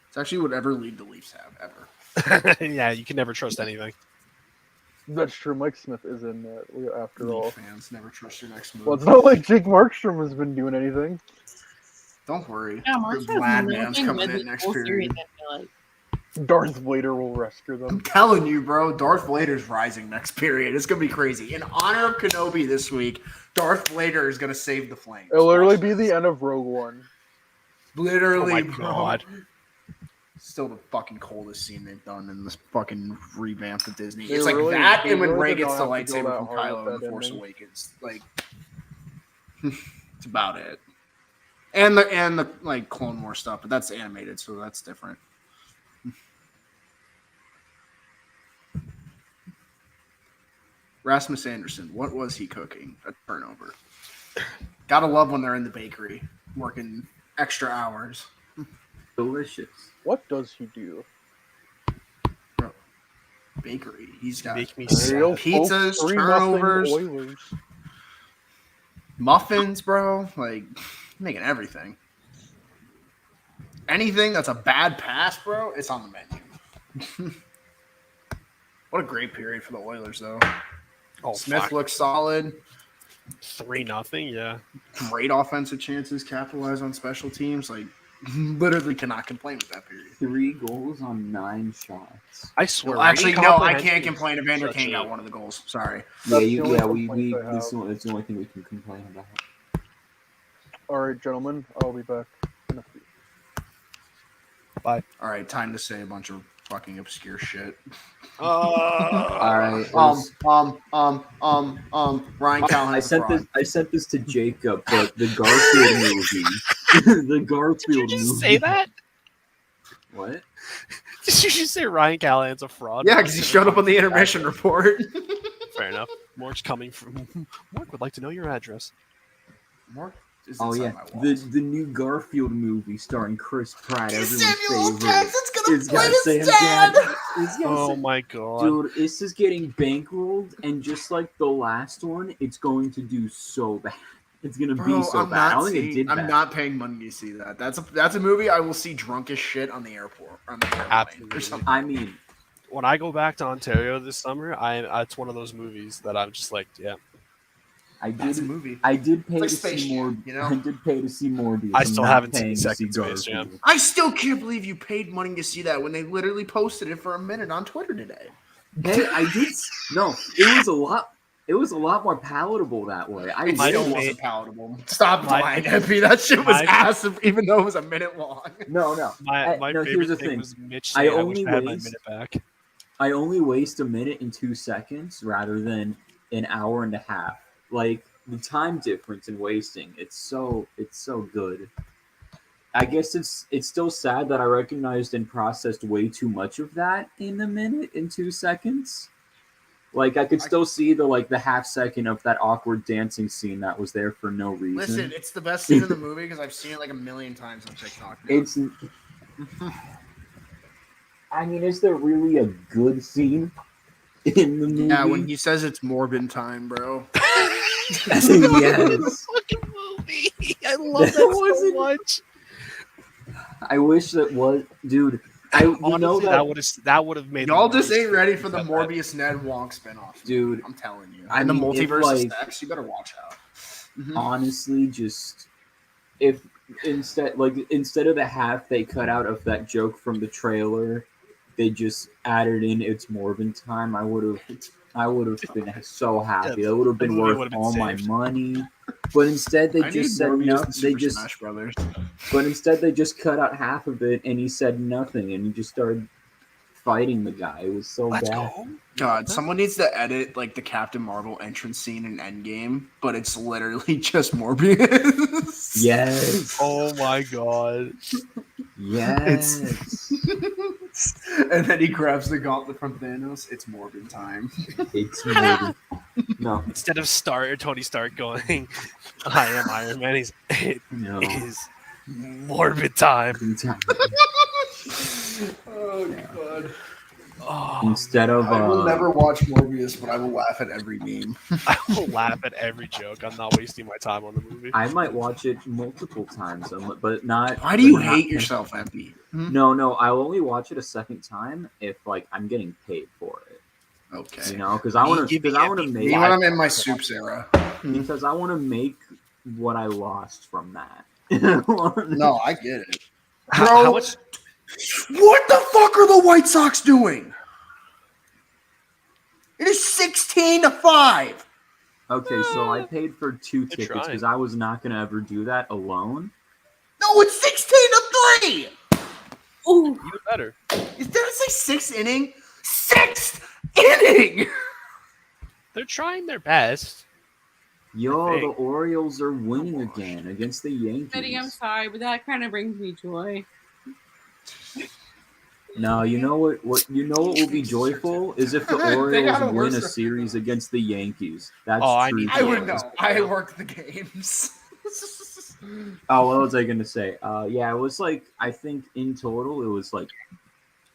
Speaker 2: It's actually whatever lead the Leafs have ever.
Speaker 4: Yeah, you can never trust anything.
Speaker 1: That's true. Mike Smith is in that after
Speaker 2: Leaf
Speaker 1: all.
Speaker 2: fans never trust your next move.
Speaker 1: Well, it's not like Jake Markstrom has been doing anything.
Speaker 2: Don't worry.
Speaker 3: Yeah,
Speaker 2: The
Speaker 3: Marshall's
Speaker 2: Vlad
Speaker 3: moving
Speaker 2: man's coming
Speaker 3: with
Speaker 2: in
Speaker 3: the
Speaker 2: next
Speaker 3: whole series,
Speaker 2: period.
Speaker 3: I feel like.
Speaker 1: Darth Vader will rescue
Speaker 2: I'm
Speaker 1: them.
Speaker 2: telling you, bro, Darth Vader's rising next period. It's gonna be crazy. In honor of Kenobi this week, Darth Vader is gonna save the flames.
Speaker 1: It'll literally
Speaker 2: Watch
Speaker 1: be
Speaker 2: this.
Speaker 1: the end of Rogue One.
Speaker 2: Literally,
Speaker 4: Oh my
Speaker 2: bro.
Speaker 4: God.
Speaker 2: Still the fucking coldest scene they've done in this fucking revamp of Disney.
Speaker 1: They
Speaker 2: it's like
Speaker 1: really-
Speaker 2: that
Speaker 1: they
Speaker 2: and when
Speaker 1: really
Speaker 2: Rey
Speaker 1: did
Speaker 2: gets the
Speaker 1: not have to go
Speaker 2: lightsaber
Speaker 1: that
Speaker 2: from
Speaker 1: hard
Speaker 2: Kylo
Speaker 1: with
Speaker 2: in The
Speaker 1: that
Speaker 2: Force
Speaker 1: ending.
Speaker 2: Awakens. Like, it's about it. And the like Clone War stuff, but that's animated, so that's different. Rasmus Anderson, what was he cooking? A turnover. Gotta love when they're in the bakery working extra hours.
Speaker 5: Delicious.
Speaker 1: What does he do?
Speaker 2: Bakery. He's got
Speaker 4: Make me
Speaker 1: There you go,
Speaker 4: sad.
Speaker 2: pizzas,
Speaker 1: folks. 3-0
Speaker 2: turnovers.
Speaker 1: Oilers.
Speaker 2: muffins, bro. Like, making everything. Anything that's a bad pass, bro, it's on the menu. What a great period for the Oilers, though.
Speaker 4: Oh,
Speaker 2: Smith
Speaker 4: fuck.
Speaker 2: looks solid.
Speaker 4: 3-0, yeah.
Speaker 2: Great offensive chances, capitalize on special teams. Like, literally cannot complain with that period.
Speaker 5: 3 goals on 9 shots.
Speaker 4: I swear.
Speaker 2: Well, actually,
Speaker 4: Ray
Speaker 2: no, I
Speaker 4: comprehension
Speaker 2: can't
Speaker 4: is
Speaker 2: complain. Evander
Speaker 4: such
Speaker 2: Kane
Speaker 4: a-
Speaker 2: got one of the goals. Sorry.
Speaker 5: Yeah,
Speaker 1: That's the only
Speaker 5: we
Speaker 1: complaint I
Speaker 5: that's
Speaker 1: have.
Speaker 5: the only thing we can complain about.
Speaker 1: All right, gentlemen, I'll be back in a few.
Speaker 2: All right, time to say a bunch of fucking obscure shit.
Speaker 5: All right.
Speaker 2: Ryan Callahan.
Speaker 5: I sent this to Jacob, but the Garfield movie. The Garfield
Speaker 4: Did you just
Speaker 5: movie.
Speaker 4: say that?
Speaker 5: What?
Speaker 4: Did you just say Ryan Callahan's a fraud?
Speaker 2: Yeah, because he showed up on the intermission report.
Speaker 4: Fair enough. Mark's coming from. Mark would like to know your address.
Speaker 2: More is
Speaker 5: Oh
Speaker 2: inside
Speaker 5: yeah,
Speaker 2: my walls.
Speaker 5: the new Garfield movie starring Chris Pratt, everyone's
Speaker 2: Samuel L.
Speaker 5: favorite.
Speaker 2: Jackson's gonna
Speaker 5: It's
Speaker 2: play
Speaker 5: got
Speaker 2: his
Speaker 5: Sam
Speaker 2: dad.
Speaker 5: Jackson. It's got
Speaker 4: Oh
Speaker 5: Sam-
Speaker 4: my god.
Speaker 5: Dude, this is getting bankrolled, and just like the last one, it's going to do so bad. It's gonna be
Speaker 2: Bro,
Speaker 5: so
Speaker 2: I'm
Speaker 5: bad. I
Speaker 2: not
Speaker 5: don't think it
Speaker 2: seeing.
Speaker 5: did
Speaker 2: I'm
Speaker 5: bad.
Speaker 2: not paying money to see that. That's a movie I will see drunk as shit on the airport. On the airplane
Speaker 4: Absolutely.
Speaker 2: or something.
Speaker 5: I mean,
Speaker 4: When I go back to Ontario this summer, it's one of those movies that I'm just like, yeah.
Speaker 2: That's a movie.
Speaker 5: I did pay
Speaker 2: It's like
Speaker 5: to
Speaker 2: Space
Speaker 5: see
Speaker 2: Jam,
Speaker 5: more.
Speaker 2: you know?
Speaker 5: I did pay to see Morbius.
Speaker 4: I
Speaker 5: I'm
Speaker 4: still
Speaker 5: not
Speaker 4: haven't seen
Speaker 5: paying to see
Speaker 4: second Space Jam.
Speaker 5: Garfield.
Speaker 2: I still can't believe you paid money to see that when they literally posted it for a minute on Twitter today.
Speaker 5: Hey, I did. No, it was a lot. It was a lot more palatable that way.
Speaker 2: It
Speaker 4: My
Speaker 2: still
Speaker 4: fa-
Speaker 2: wasn't palatable. Stop
Speaker 4: my-
Speaker 2: lying, Epi. That shit was
Speaker 4: my-
Speaker 2: ass, even though it was a minute long.
Speaker 5: No.
Speaker 4: My
Speaker 5: no, here's the
Speaker 4: favorite thing
Speaker 5: thing.
Speaker 4: was Mitch
Speaker 5: I
Speaker 4: saying, I
Speaker 5: only
Speaker 4: wish I had my
Speaker 5: waste-
Speaker 4: minute back.
Speaker 5: I only waste a minute and 2 seconds rather than an hour and a half. Like the time difference in wasting, it's so good. I guess it's still sad that I recognized and processed way too much of that in a minute and 2 seconds. Like I could still see the half second of that awkward dancing scene that was there for no reason.
Speaker 2: Listen, it's the best scene in the movie because I've seen it like a million times on TikTok. now.
Speaker 5: It's. I mean, is there really a good scene in the movie?
Speaker 2: Yeah, when he says it's Morbin time, bro.
Speaker 5: yes.
Speaker 4: Fucking movie. I love that so
Speaker 5: wasn't-
Speaker 4: much.
Speaker 5: I wish that was, dude. You
Speaker 4: Honestly,
Speaker 5: know
Speaker 4: that would have made
Speaker 2: Y'all
Speaker 4: the
Speaker 2: just
Speaker 4: movie
Speaker 2: ain't ready for the
Speaker 4: that bad.
Speaker 2: Morbius Ned Wong spinoff,
Speaker 5: Dude,
Speaker 2: I'm telling you.
Speaker 5: I
Speaker 2: And the
Speaker 5: mean, if,
Speaker 2: multiverse
Speaker 5: like-
Speaker 2: is next. You better watch out. Mhm.
Speaker 5: honestly, just if instead of the half they cut out of that joke from the trailer, they just added in "It's Morbin time." I would have been so happy. That would have been
Speaker 4: movie
Speaker 5: worth
Speaker 4: would have been
Speaker 5: all my
Speaker 4: saved.
Speaker 5: money. But instead, they
Speaker 2: I
Speaker 5: just
Speaker 2: need
Speaker 5: said
Speaker 2: Morbius
Speaker 5: no.
Speaker 2: and
Speaker 5: They
Speaker 2: Super
Speaker 5: just
Speaker 2: Smash Brothers.
Speaker 5: But instead, they just cut out half of it, and he said nothing, and he just started fighting the guy. It was so
Speaker 4: Let's
Speaker 5: bad.
Speaker 4: go.
Speaker 2: God, someone needs to edit like the Captain Marvel entrance scene in Endgame, but it's literally just Morbius.
Speaker 5: Yes.
Speaker 4: Oh my god.
Speaker 5: Yes.
Speaker 2: And then he grabs the gauntlet from Thanos. It's Morbin time.
Speaker 5: It's Morgan. No,
Speaker 4: Instead of Tony Stark going, I am Iron Man, it
Speaker 5: no.
Speaker 4: is morbid time.
Speaker 2: Oh god.
Speaker 4: Oh,
Speaker 5: Instead of
Speaker 2: I will never watch Morbius, but I will laugh at every meme.
Speaker 4: I will laugh at every joke. I'm not wasting my time on the movie.
Speaker 5: I might watch it multiple times, but not.
Speaker 2: Why do you
Speaker 5: but not-
Speaker 2: hate yourself, MP?
Speaker 5: No. I'll only watch it a second time if I'm getting paid for it.
Speaker 2: Okay.
Speaker 5: You know, because I want to.
Speaker 4: Give me
Speaker 5: Because I want to
Speaker 4: Epi.
Speaker 5: make.
Speaker 2: Me when I'm in my soups era.
Speaker 5: Because I want to make what I lost from that.
Speaker 2: No, I get it.
Speaker 4: How
Speaker 2: Bro,
Speaker 4: much?
Speaker 2: what the fuck are the White Sox doing? It is 16-5.
Speaker 5: Okay, so I paid for 2 tickets
Speaker 4: trying.
Speaker 5: because I was not going to ever do that alone.
Speaker 2: No, it's 16-3.
Speaker 3: Ooh,
Speaker 4: Even better.
Speaker 2: Is that say sixth inning? Sixth inning.
Speaker 4: They're trying their best.
Speaker 5: Yo,
Speaker 4: I
Speaker 5: the
Speaker 4: think.
Speaker 5: Orioles are winning again against the
Speaker 3: Betty, I'm
Speaker 5: Yankees.
Speaker 3: sorry, but that kind of brings me joy.
Speaker 5: No, you know what will be joyful is if the
Speaker 2: They
Speaker 5: Orioles
Speaker 2: gotta
Speaker 5: win
Speaker 2: worse
Speaker 5: a
Speaker 2: than-
Speaker 5: series against the Yankees. That's
Speaker 4: Oh, I
Speaker 5: true.
Speaker 4: need-
Speaker 2: I would
Speaker 5: joy.
Speaker 2: know. I work the games.
Speaker 5: Oh, what was I gonna say? Yeah, it was like I think in total it was like,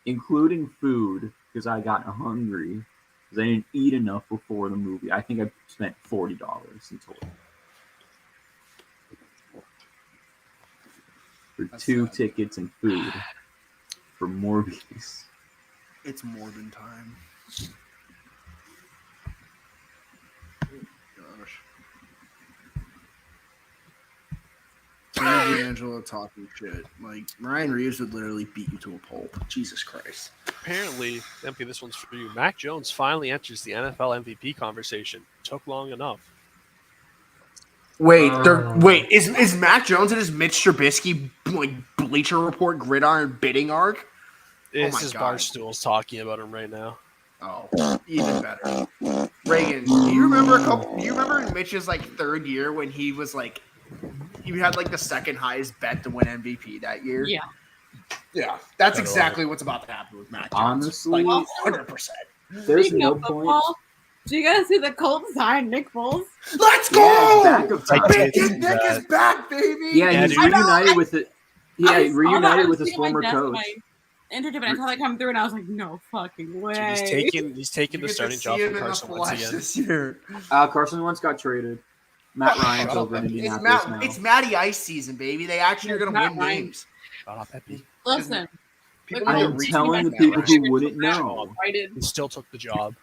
Speaker 5: including food because I got hungry because I didn't eat enough before the movie. I think I spent $40 in total for
Speaker 2: That's
Speaker 5: 2
Speaker 2: sad.
Speaker 5: tickets and food for Morbius.
Speaker 2: It's Morbin time. Gosh. Tina D'Angelo talking shit. Like, Ryan Reeves would literally beat you to a pulp. Jesus Christ.
Speaker 4: Apparently, MP, this one's for you. Mac Jones finally enters the NFL MVP conversation. Took long enough.
Speaker 2: Wait, is Mac Jones and his Mitch Trubisky like Bleacher Report gridiron bidding arc?
Speaker 4: This
Speaker 2: my
Speaker 4: is
Speaker 2: God.
Speaker 4: Barstool's talking about him right now.
Speaker 2: Oh, even better. Reagan, do you remember in Mitch's like third year when he was like, he had like the second highest bet to win MVP that year?
Speaker 3: Yeah.
Speaker 2: Yeah, that's
Speaker 4: Gotta
Speaker 2: exactly what's about to happen with Mac Jones.
Speaker 5: Honestly,
Speaker 2: like 100%.
Speaker 5: There's
Speaker 3: Speaking
Speaker 5: no
Speaker 3: of
Speaker 5: point.
Speaker 3: football, Do you guys see the Colts signed Nick Foles?
Speaker 2: Let's
Speaker 5: Yeah,
Speaker 2: go!
Speaker 5: backup time.
Speaker 4: I did see
Speaker 2: Nick
Speaker 4: that.
Speaker 2: is back, baby.
Speaker 5: Yeah,
Speaker 4: Yeah,
Speaker 5: he's
Speaker 4: dude.
Speaker 5: reunited with it. Yeah,
Speaker 3: I saw that. I
Speaker 5: reunited
Speaker 3: was
Speaker 5: with his
Speaker 3: sitting at my
Speaker 5: former
Speaker 3: desk
Speaker 5: coach.
Speaker 3: when I entered him, and I saw that come through, and I was like, "No fucking way!"
Speaker 4: Dude, he's taking
Speaker 2: You
Speaker 4: the
Speaker 2: get to
Speaker 4: starting
Speaker 2: see
Speaker 4: job
Speaker 2: him
Speaker 4: from
Speaker 2: in the
Speaker 4: Carson Wentz
Speaker 2: flesh
Speaker 4: again.
Speaker 2: this year.
Speaker 5: Carson Wentz got traded. Matt Ryan's
Speaker 4: Shut up,
Speaker 5: over in
Speaker 4: Pepe.
Speaker 5: Indianapolis now.
Speaker 2: It's Matty Ice season, baby. They actually are going to
Speaker 3: Matt
Speaker 2: win
Speaker 3: Ryan.
Speaker 2: games.
Speaker 4: Shut up, Pepe.
Speaker 3: Listen,
Speaker 2: People
Speaker 3: look,
Speaker 2: need to
Speaker 5: I'm
Speaker 2: read
Speaker 5: telling the
Speaker 2: Matt
Speaker 5: people
Speaker 2: Ryan.
Speaker 5: who wouldn't know.
Speaker 3: Excited.
Speaker 4: He still took the job.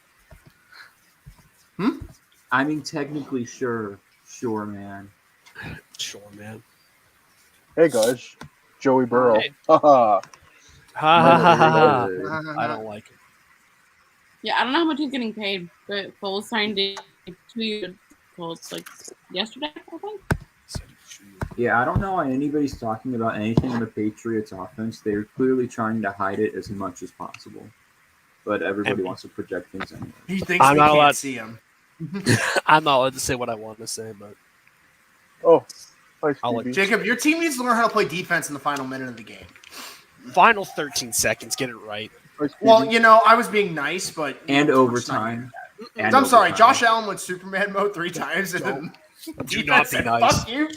Speaker 5: I mean, technically, sure, man.
Speaker 4: Sure, man.
Speaker 1: Hey guys, Joey Burrow.
Speaker 4: Hey.
Speaker 1: Haha.
Speaker 4: Ha ha ha ha ha.
Speaker 5: Good.
Speaker 4: I don't like him.
Speaker 3: Yeah, I don't know how much he's getting paid, but Foles signed a 2-year Colts like yesterday, I think.
Speaker 5: Yeah, I don't know why anybody's talking about anything in the Patriots offense. They're clearly trying to hide it as much as possible. But everybody
Speaker 4: And-
Speaker 5: wants to project things anyway.
Speaker 2: He thinks
Speaker 4: I'm
Speaker 2: we
Speaker 4: not
Speaker 2: can't
Speaker 4: allowed-
Speaker 2: see him.
Speaker 4: I'm not allowed to say what I want to say, but
Speaker 1: Oh, hi
Speaker 4: I'll
Speaker 1: Stevie.
Speaker 2: Jacob, your team needs to learn how to play defense in the final minute of the game.
Speaker 4: final 13 seconds, get it right.
Speaker 1: Hi, Stevie.
Speaker 2: Well, you know, I was being nice, but
Speaker 5: And
Speaker 2: we're just not gonna
Speaker 5: overtime.
Speaker 2: do that.
Speaker 5: And
Speaker 2: I'm sorry,
Speaker 5: overtime.
Speaker 2: Josh Allen went Superman mode 3 times, and then
Speaker 4: Do not be
Speaker 2: said,
Speaker 4: nice.
Speaker 2: Fuck you,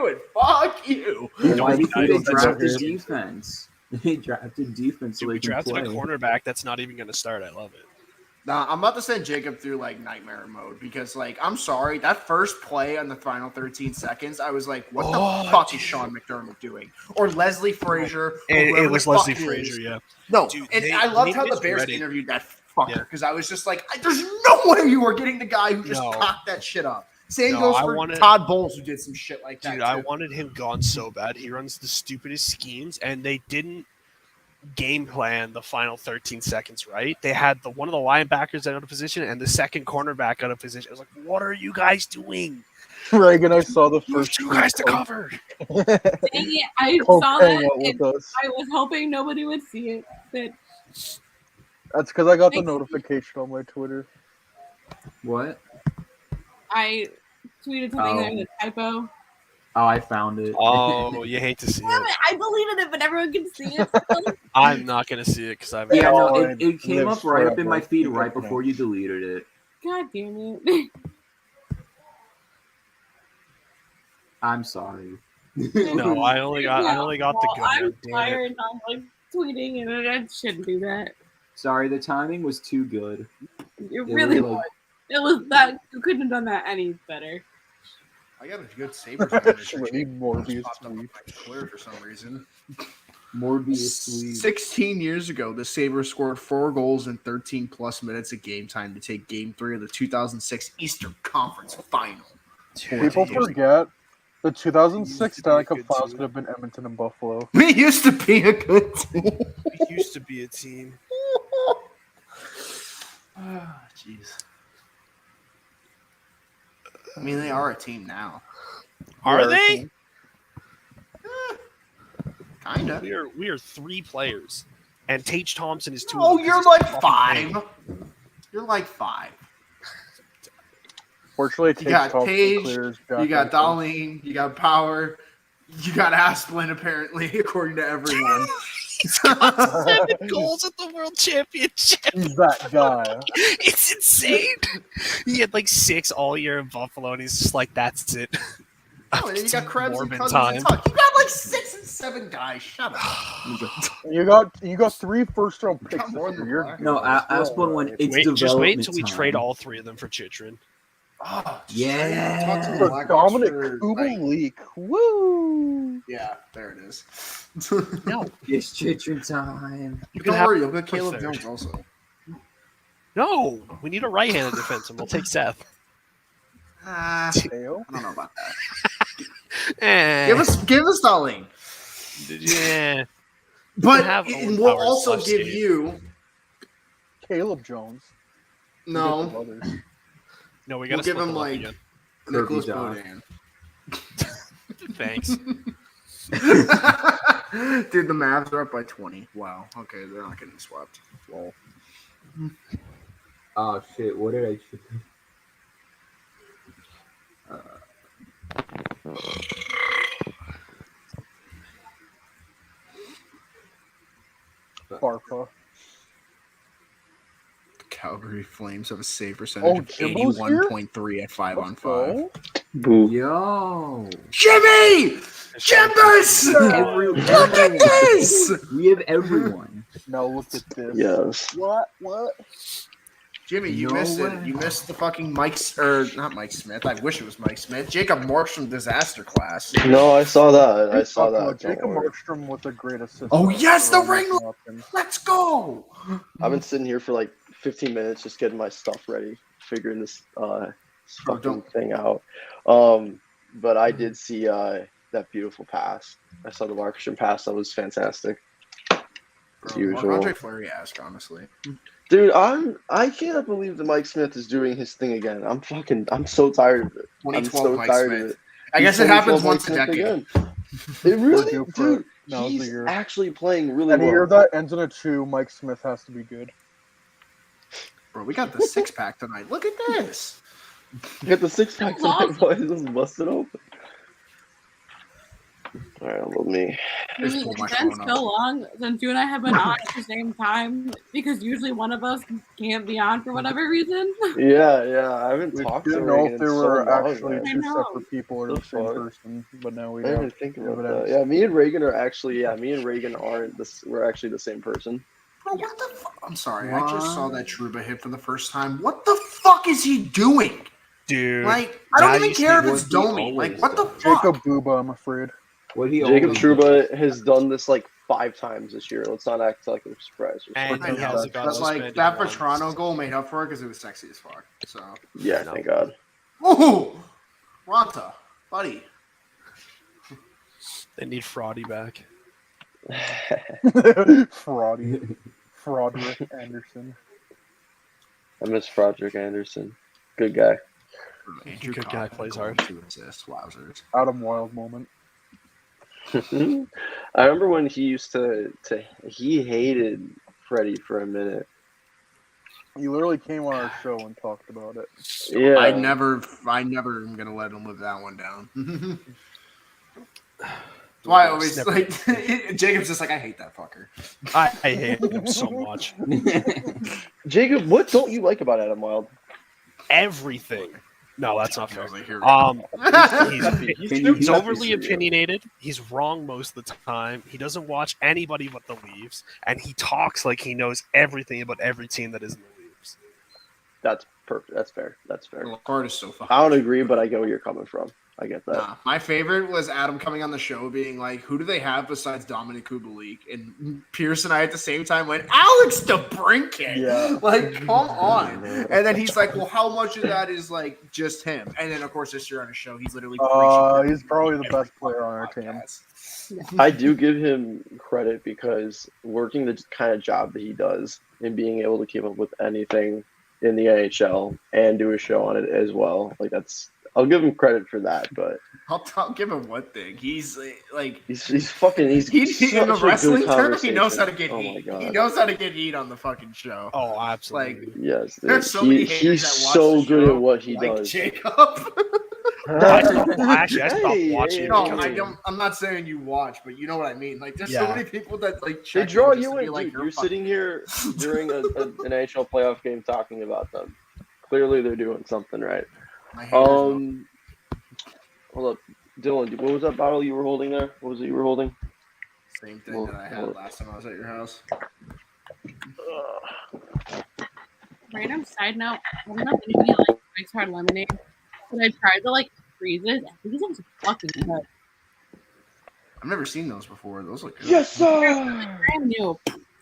Speaker 2: and fuck you.
Speaker 5: Why do you think they
Speaker 1: Don't be
Speaker 5: drafted
Speaker 1: nice.
Speaker 5: defense? They drafted defense so
Speaker 4: Dude,
Speaker 5: they
Speaker 4: we
Speaker 5: can
Speaker 4: drafted
Speaker 5: play.
Speaker 4: a cornerback that's not even going to start. I love it.
Speaker 2: Nah, I'm about to send Jacob through like nightmare mode because, like, I'm sorry, that first play on the final 13 seconds, I was like, what the fuck is Sean McDermott doing? Or Leslie Frazier. or whoever
Speaker 4: It was
Speaker 2: the fuck
Speaker 4: Leslie
Speaker 2: he
Speaker 4: Frazier,
Speaker 2: is.
Speaker 4: yeah.
Speaker 2: No,
Speaker 4: Dude,
Speaker 2: and
Speaker 4: they-
Speaker 2: I loved
Speaker 4: they
Speaker 2: how the Bears
Speaker 4: misread it.
Speaker 2: interviewed that fucker
Speaker 4: Yeah.
Speaker 2: because I was just like, there's no way you are getting the guy who just
Speaker 4: No.
Speaker 2: cocked that shit up. Same
Speaker 4: No,
Speaker 2: goes
Speaker 4: I
Speaker 2: for
Speaker 4: wanted-
Speaker 2: Todd Bowles, who did some shit like that.
Speaker 4: Dude, I
Speaker 2: too.
Speaker 4: wanted him gone so bad. He runs the stupidest schemes, and they didn't game plan the final 13 seconds right. They had one of the linebackers out of position and the second cornerback out of position. I was like, what are you guys doing?
Speaker 1: Reagan, I saw the
Speaker 4: Use
Speaker 1: first
Speaker 4: two guys to cover.
Speaker 3: Dang it, I
Speaker 1: Coke
Speaker 3: saw
Speaker 1: hang
Speaker 3: that.
Speaker 1: out with
Speaker 3: And
Speaker 1: us.
Speaker 3: I was hoping nobody would see it, but
Speaker 1: That's because I got the
Speaker 3: Thanks.
Speaker 1: notification on my Twitter.
Speaker 5: What?
Speaker 3: I tweeted something that was a typo.
Speaker 5: Oh, I found it.
Speaker 4: Oh, you hate to see
Speaker 3: Damn
Speaker 4: it.
Speaker 3: it, I deleted it, but everyone can see it.
Speaker 4: I'm not going to see it because I've
Speaker 5: Yeah, no,
Speaker 1: Oh,
Speaker 5: it came
Speaker 1: lives
Speaker 5: up right up in
Speaker 1: forever.
Speaker 5: my feed
Speaker 1: You
Speaker 5: right
Speaker 1: never know.
Speaker 5: before you deleted it.
Speaker 3: God damn it.
Speaker 5: I'm sorry.
Speaker 4: No, I only got the good
Speaker 3: I'm
Speaker 4: one. Damn it.
Speaker 3: tired. I'm like tweeting, and I shouldn't do that.
Speaker 5: Sorry, the timing was too good.
Speaker 3: It really
Speaker 5: was
Speaker 3: was.
Speaker 5: like-
Speaker 3: It was that you couldn't have done that any better.
Speaker 2: I got a good Sabres
Speaker 1: Actually, Morbius tweet.
Speaker 2: Twitter for some reason.
Speaker 5: Morbius sweet.
Speaker 2: 16 years ago, the Sabres scored 4 goals in 13 plus minutes of game time to take Game 3 of the 2006 Eastern Conference Final.
Speaker 1: People forget the 2006 Stanley Cup Finals could have been Edmonton and Buffalo.
Speaker 2: We used to be a good team.
Speaker 4: We used to be a team.
Speaker 2: Jeez. I mean, they are a team now.
Speaker 4: Are they?
Speaker 2: Kinda.
Speaker 4: We are 3 players, and Tage Thompson is 2.
Speaker 2: Oh,
Speaker 4: of them 'cause
Speaker 2: you're
Speaker 4: he's
Speaker 2: like
Speaker 4: fucking
Speaker 2: 5.
Speaker 4: big.
Speaker 2: You're like 5.
Speaker 1: Fortunately,
Speaker 2: You got
Speaker 1: Thompson
Speaker 2: Tage,
Speaker 1: clears
Speaker 2: you got
Speaker 1: Jack
Speaker 2: Darlene, you got Power, you got Asplin, apparently, according to everyone.
Speaker 4: He's got 7 goals at the World Championship.
Speaker 1: He's that guy.
Speaker 4: It's insane. He had like 6 all year in Buffalo, and he's just like, that's it.
Speaker 2: Oh, and then you got Krebs and
Speaker 4: Morbid
Speaker 2: Cousins
Speaker 4: time.
Speaker 2: and Tuck. You got like 6 and 7 guys. Shut up.
Speaker 1: You got 3 first-round picks.
Speaker 2: Got more than
Speaker 1: You're
Speaker 2: that.
Speaker 5: No, Asplin when it's
Speaker 4: Wait,
Speaker 5: development
Speaker 4: just wait until we
Speaker 5: time.
Speaker 4: trade all 3 of them for Chitrin.
Speaker 2: Oh,
Speaker 5: Yeah.
Speaker 2: Talk to the
Speaker 1: for
Speaker 2: Blackhawks
Speaker 1: Dominic
Speaker 2: for, like-
Speaker 1: Kubalik. Woo!
Speaker 2: yeah, there it is.
Speaker 4: No,
Speaker 5: It's Chitrin time.
Speaker 4: you can
Speaker 2: Don't
Speaker 4: have
Speaker 2: worry, you'll get Caleb
Speaker 4: third.
Speaker 2: Jones also.
Speaker 4: No, we need a right-handed defenseman. We'll take Seth.
Speaker 1: Theo?
Speaker 2: I don't know about that.
Speaker 4: Eh,
Speaker 2: Give us Darlene.
Speaker 4: yeah.
Speaker 2: But
Speaker 4: have Owen
Speaker 2: we'll
Speaker 4: Powers
Speaker 2: also
Speaker 4: left
Speaker 2: give
Speaker 4: skate.
Speaker 2: you
Speaker 1: Caleb Jones. You got
Speaker 2: no.
Speaker 1: some others.
Speaker 4: No, we
Speaker 2: We'll
Speaker 4: gotta
Speaker 2: give
Speaker 4: split
Speaker 2: him
Speaker 4: them up
Speaker 2: like
Speaker 4: again.
Speaker 2: Nicholas
Speaker 5: Doc.
Speaker 2: Bodin.
Speaker 4: Thanks.
Speaker 2: Dude, the Mavs are up by 20. Wow. Okay, they're not getting swept. Well,
Speaker 5: Oh shit! What did I choose?
Speaker 1: Barpa.
Speaker 2: Calgary Flames have a save percentage of
Speaker 1: Jimbo's here?
Speaker 2: 81.3 at 5-on-5.
Speaker 1: Go.
Speaker 6: Boo.
Speaker 5: Yo.
Speaker 2: Jimmy! Jimbus! Look at this!
Speaker 5: We have everyone.
Speaker 1: Now look at this.
Speaker 6: Yes.
Speaker 1: What?
Speaker 2: Jimmy, you
Speaker 5: No
Speaker 2: missed
Speaker 5: way.
Speaker 2: it. You missed the fucking not Mike Smith. I wish it was Mike Smith. Jacob Markstrom disaster class.
Speaker 6: No, I saw that. I saw that.
Speaker 1: Jacob
Speaker 6: Don't worry.
Speaker 1: Markstrom with a great assist.
Speaker 2: Oh, yes, the
Speaker 1: for
Speaker 2: ring!
Speaker 1: Hopkins.
Speaker 2: Let's go!
Speaker 6: I've been sitting here for like 15 minutes just getting my stuff ready, figuring this fucking thing out. But I did see that beautiful pass. I saw the Markstrom pass. That was fantastic. As usual.
Speaker 2: Andre Fleury-esque, honestly.
Speaker 6: Dude, I cannot believe that Mike Smith is doing his thing again. I'm so tired of it. I'm
Speaker 2: 2012
Speaker 6: so
Speaker 2: Mike
Speaker 6: tired
Speaker 2: Smith.
Speaker 6: of it.
Speaker 2: I guess it happens once a
Speaker 6: Mike Smith
Speaker 2: decade.
Speaker 6: again. It really,
Speaker 1: Due for
Speaker 6: dude.
Speaker 1: it. Now's the
Speaker 6: He's
Speaker 1: year.
Speaker 6: actually playing really
Speaker 1: Any
Speaker 6: well.
Speaker 1: year that ends in a 2, Mike Smith has to be good.
Speaker 2: Bro, we got the six-pack tonight. Look at this.
Speaker 6: Get the 6-pack tonight. Why is this busted open? All right, let me.
Speaker 2: Just
Speaker 3: Really,
Speaker 2: pull my
Speaker 3: it's been
Speaker 2: phone
Speaker 3: so
Speaker 2: up.
Speaker 3: long since you and I have been on at the same time because usually one of us can't be on for whatever reason.
Speaker 6: Yeah. I haven't
Speaker 1: We
Speaker 6: talked to
Speaker 1: didn't know
Speaker 6: Reagan
Speaker 1: if there
Speaker 6: in so
Speaker 1: were
Speaker 6: long,
Speaker 1: actually
Speaker 6: man.
Speaker 3: I
Speaker 1: 2
Speaker 3: know.
Speaker 1: separate people or
Speaker 6: The
Speaker 1: the same
Speaker 6: fuck?
Speaker 1: person, but now we
Speaker 6: I didn't even
Speaker 1: have
Speaker 6: think about
Speaker 1: evidence.
Speaker 6: that. Yeah, me and Reagan are actually. Yeah, me and Reagan aren't. We're actually the same person.
Speaker 2: Bro, what the fuck? I'm sorry. I just saw that Trouba hit for the first time. What the fuck is he doing?
Speaker 4: Dude.
Speaker 2: Like, I
Speaker 4: now
Speaker 2: don't even
Speaker 4: you
Speaker 2: care if
Speaker 4: see
Speaker 2: it's
Speaker 5: what he
Speaker 2: Domi. Like,
Speaker 5: always
Speaker 2: what the
Speaker 5: does.
Speaker 2: fuck?
Speaker 1: Jacob Buba, I'm afraid.
Speaker 5: What he
Speaker 6: Jacob
Speaker 5: always
Speaker 6: Trouba has done this like 5 times this year. Let's not act like we're surprised.
Speaker 4: And
Speaker 2: I
Speaker 4: he
Speaker 2: know,
Speaker 4: hasn't got
Speaker 2: but like
Speaker 4: suspended
Speaker 2: that
Speaker 4: once.
Speaker 2: Vetrano goal made up for it because it was sexy as fuck. So,
Speaker 6: Yeah,
Speaker 4: No.
Speaker 6: thank God.
Speaker 2: ooh, Ronta, buddy.
Speaker 4: They need Fraudy back.
Speaker 1: Froderick Anderson.
Speaker 6: I miss Frederick Anderson. Good guy.
Speaker 2: Andrew
Speaker 4: Good guy,
Speaker 2: Cobb,
Speaker 4: plays
Speaker 2: goal,
Speaker 4: hard.
Speaker 2: 2 assists. Wowzers.
Speaker 1: Adam Wild moment.
Speaker 6: I remember when he used to he hated Freddie for a minute.
Speaker 1: He literally came on our show and talked about it.
Speaker 6: Yeah.
Speaker 2: I never am gonna let him live that one down. That's why I always
Speaker 4: Never.
Speaker 2: like Jacob's just like I hate that fucker.
Speaker 4: I hate him so much.
Speaker 6: Jacob, what don't you like about Adam Wild?
Speaker 4: Everything. No, that's not
Speaker 2: I
Speaker 4: fair.
Speaker 2: was like, here we go.
Speaker 4: He's overly opinionated. He's wrong most of the time. He doesn't watch anybody but the Leafs, and he talks like he knows everything about every team that is in the Leafs.
Speaker 6: That's perfect. That's fair. That's fair.
Speaker 2: Lacard is so fucking.
Speaker 6: I don't agree, but I get where you're coming from. I get that.
Speaker 2: Nah, my favorite was Adam coming on the show being like, who do they have besides Dominic Kubalik? And Pierce and I at the same time went, Alex DeBrincat.
Speaker 1: Yeah.
Speaker 2: Like, come on. And then he's like, well, how much of that is like just him? And then, of course, this year on his show, he's literally preaching.
Speaker 1: He's probably the
Speaker 2: every
Speaker 1: best player on our team.
Speaker 2: podcast.
Speaker 6: I do give him credit because working the kind of job that he does and being able to keep up with anything in the NHL and do a show on it as well. Like I'll give him credit for that, but
Speaker 2: I'll give him one thing. He's like
Speaker 6: he's
Speaker 2: in the wrestling term, he knows how to get
Speaker 6: Oh my
Speaker 2: heat.
Speaker 6: God.
Speaker 2: He knows how to get heat on the fucking show.
Speaker 4: Oh, absolutely.
Speaker 6: Yes, dude.
Speaker 2: There's so many haters
Speaker 6: he's
Speaker 2: that watch
Speaker 6: so
Speaker 2: the
Speaker 6: good
Speaker 2: show,
Speaker 6: at what he
Speaker 2: like
Speaker 6: does.
Speaker 2: Jacob.
Speaker 4: Actually, I stopped
Speaker 6: Hey,
Speaker 4: watching.
Speaker 6: hey,
Speaker 2: No,
Speaker 6: hey.
Speaker 2: I'm not saying you watch, but you know what I mean. Like, there's so
Speaker 4: Yeah.
Speaker 2: many people that like
Speaker 6: They
Speaker 2: check
Speaker 6: draw
Speaker 2: just
Speaker 6: you
Speaker 2: to be
Speaker 6: in,
Speaker 2: like,
Speaker 6: dude. You're
Speaker 2: fucking-
Speaker 6: sitting here during an NHL playoff game talking about them. Clearly, they're doing something right.
Speaker 2: My haters know.
Speaker 6: Hold up, Dylan. What was that bottle you were holding there? What was it you were holding?
Speaker 2: Same thing that I had last time I was at your house.
Speaker 3: Random side note, I don't know if anybody like Mike's Hard Lemonade, but I tried to like freeze it. I think it's fucking good.
Speaker 2: I've never seen those before. Those look good.
Speaker 6: Yes, sir.
Speaker 3: Brand new.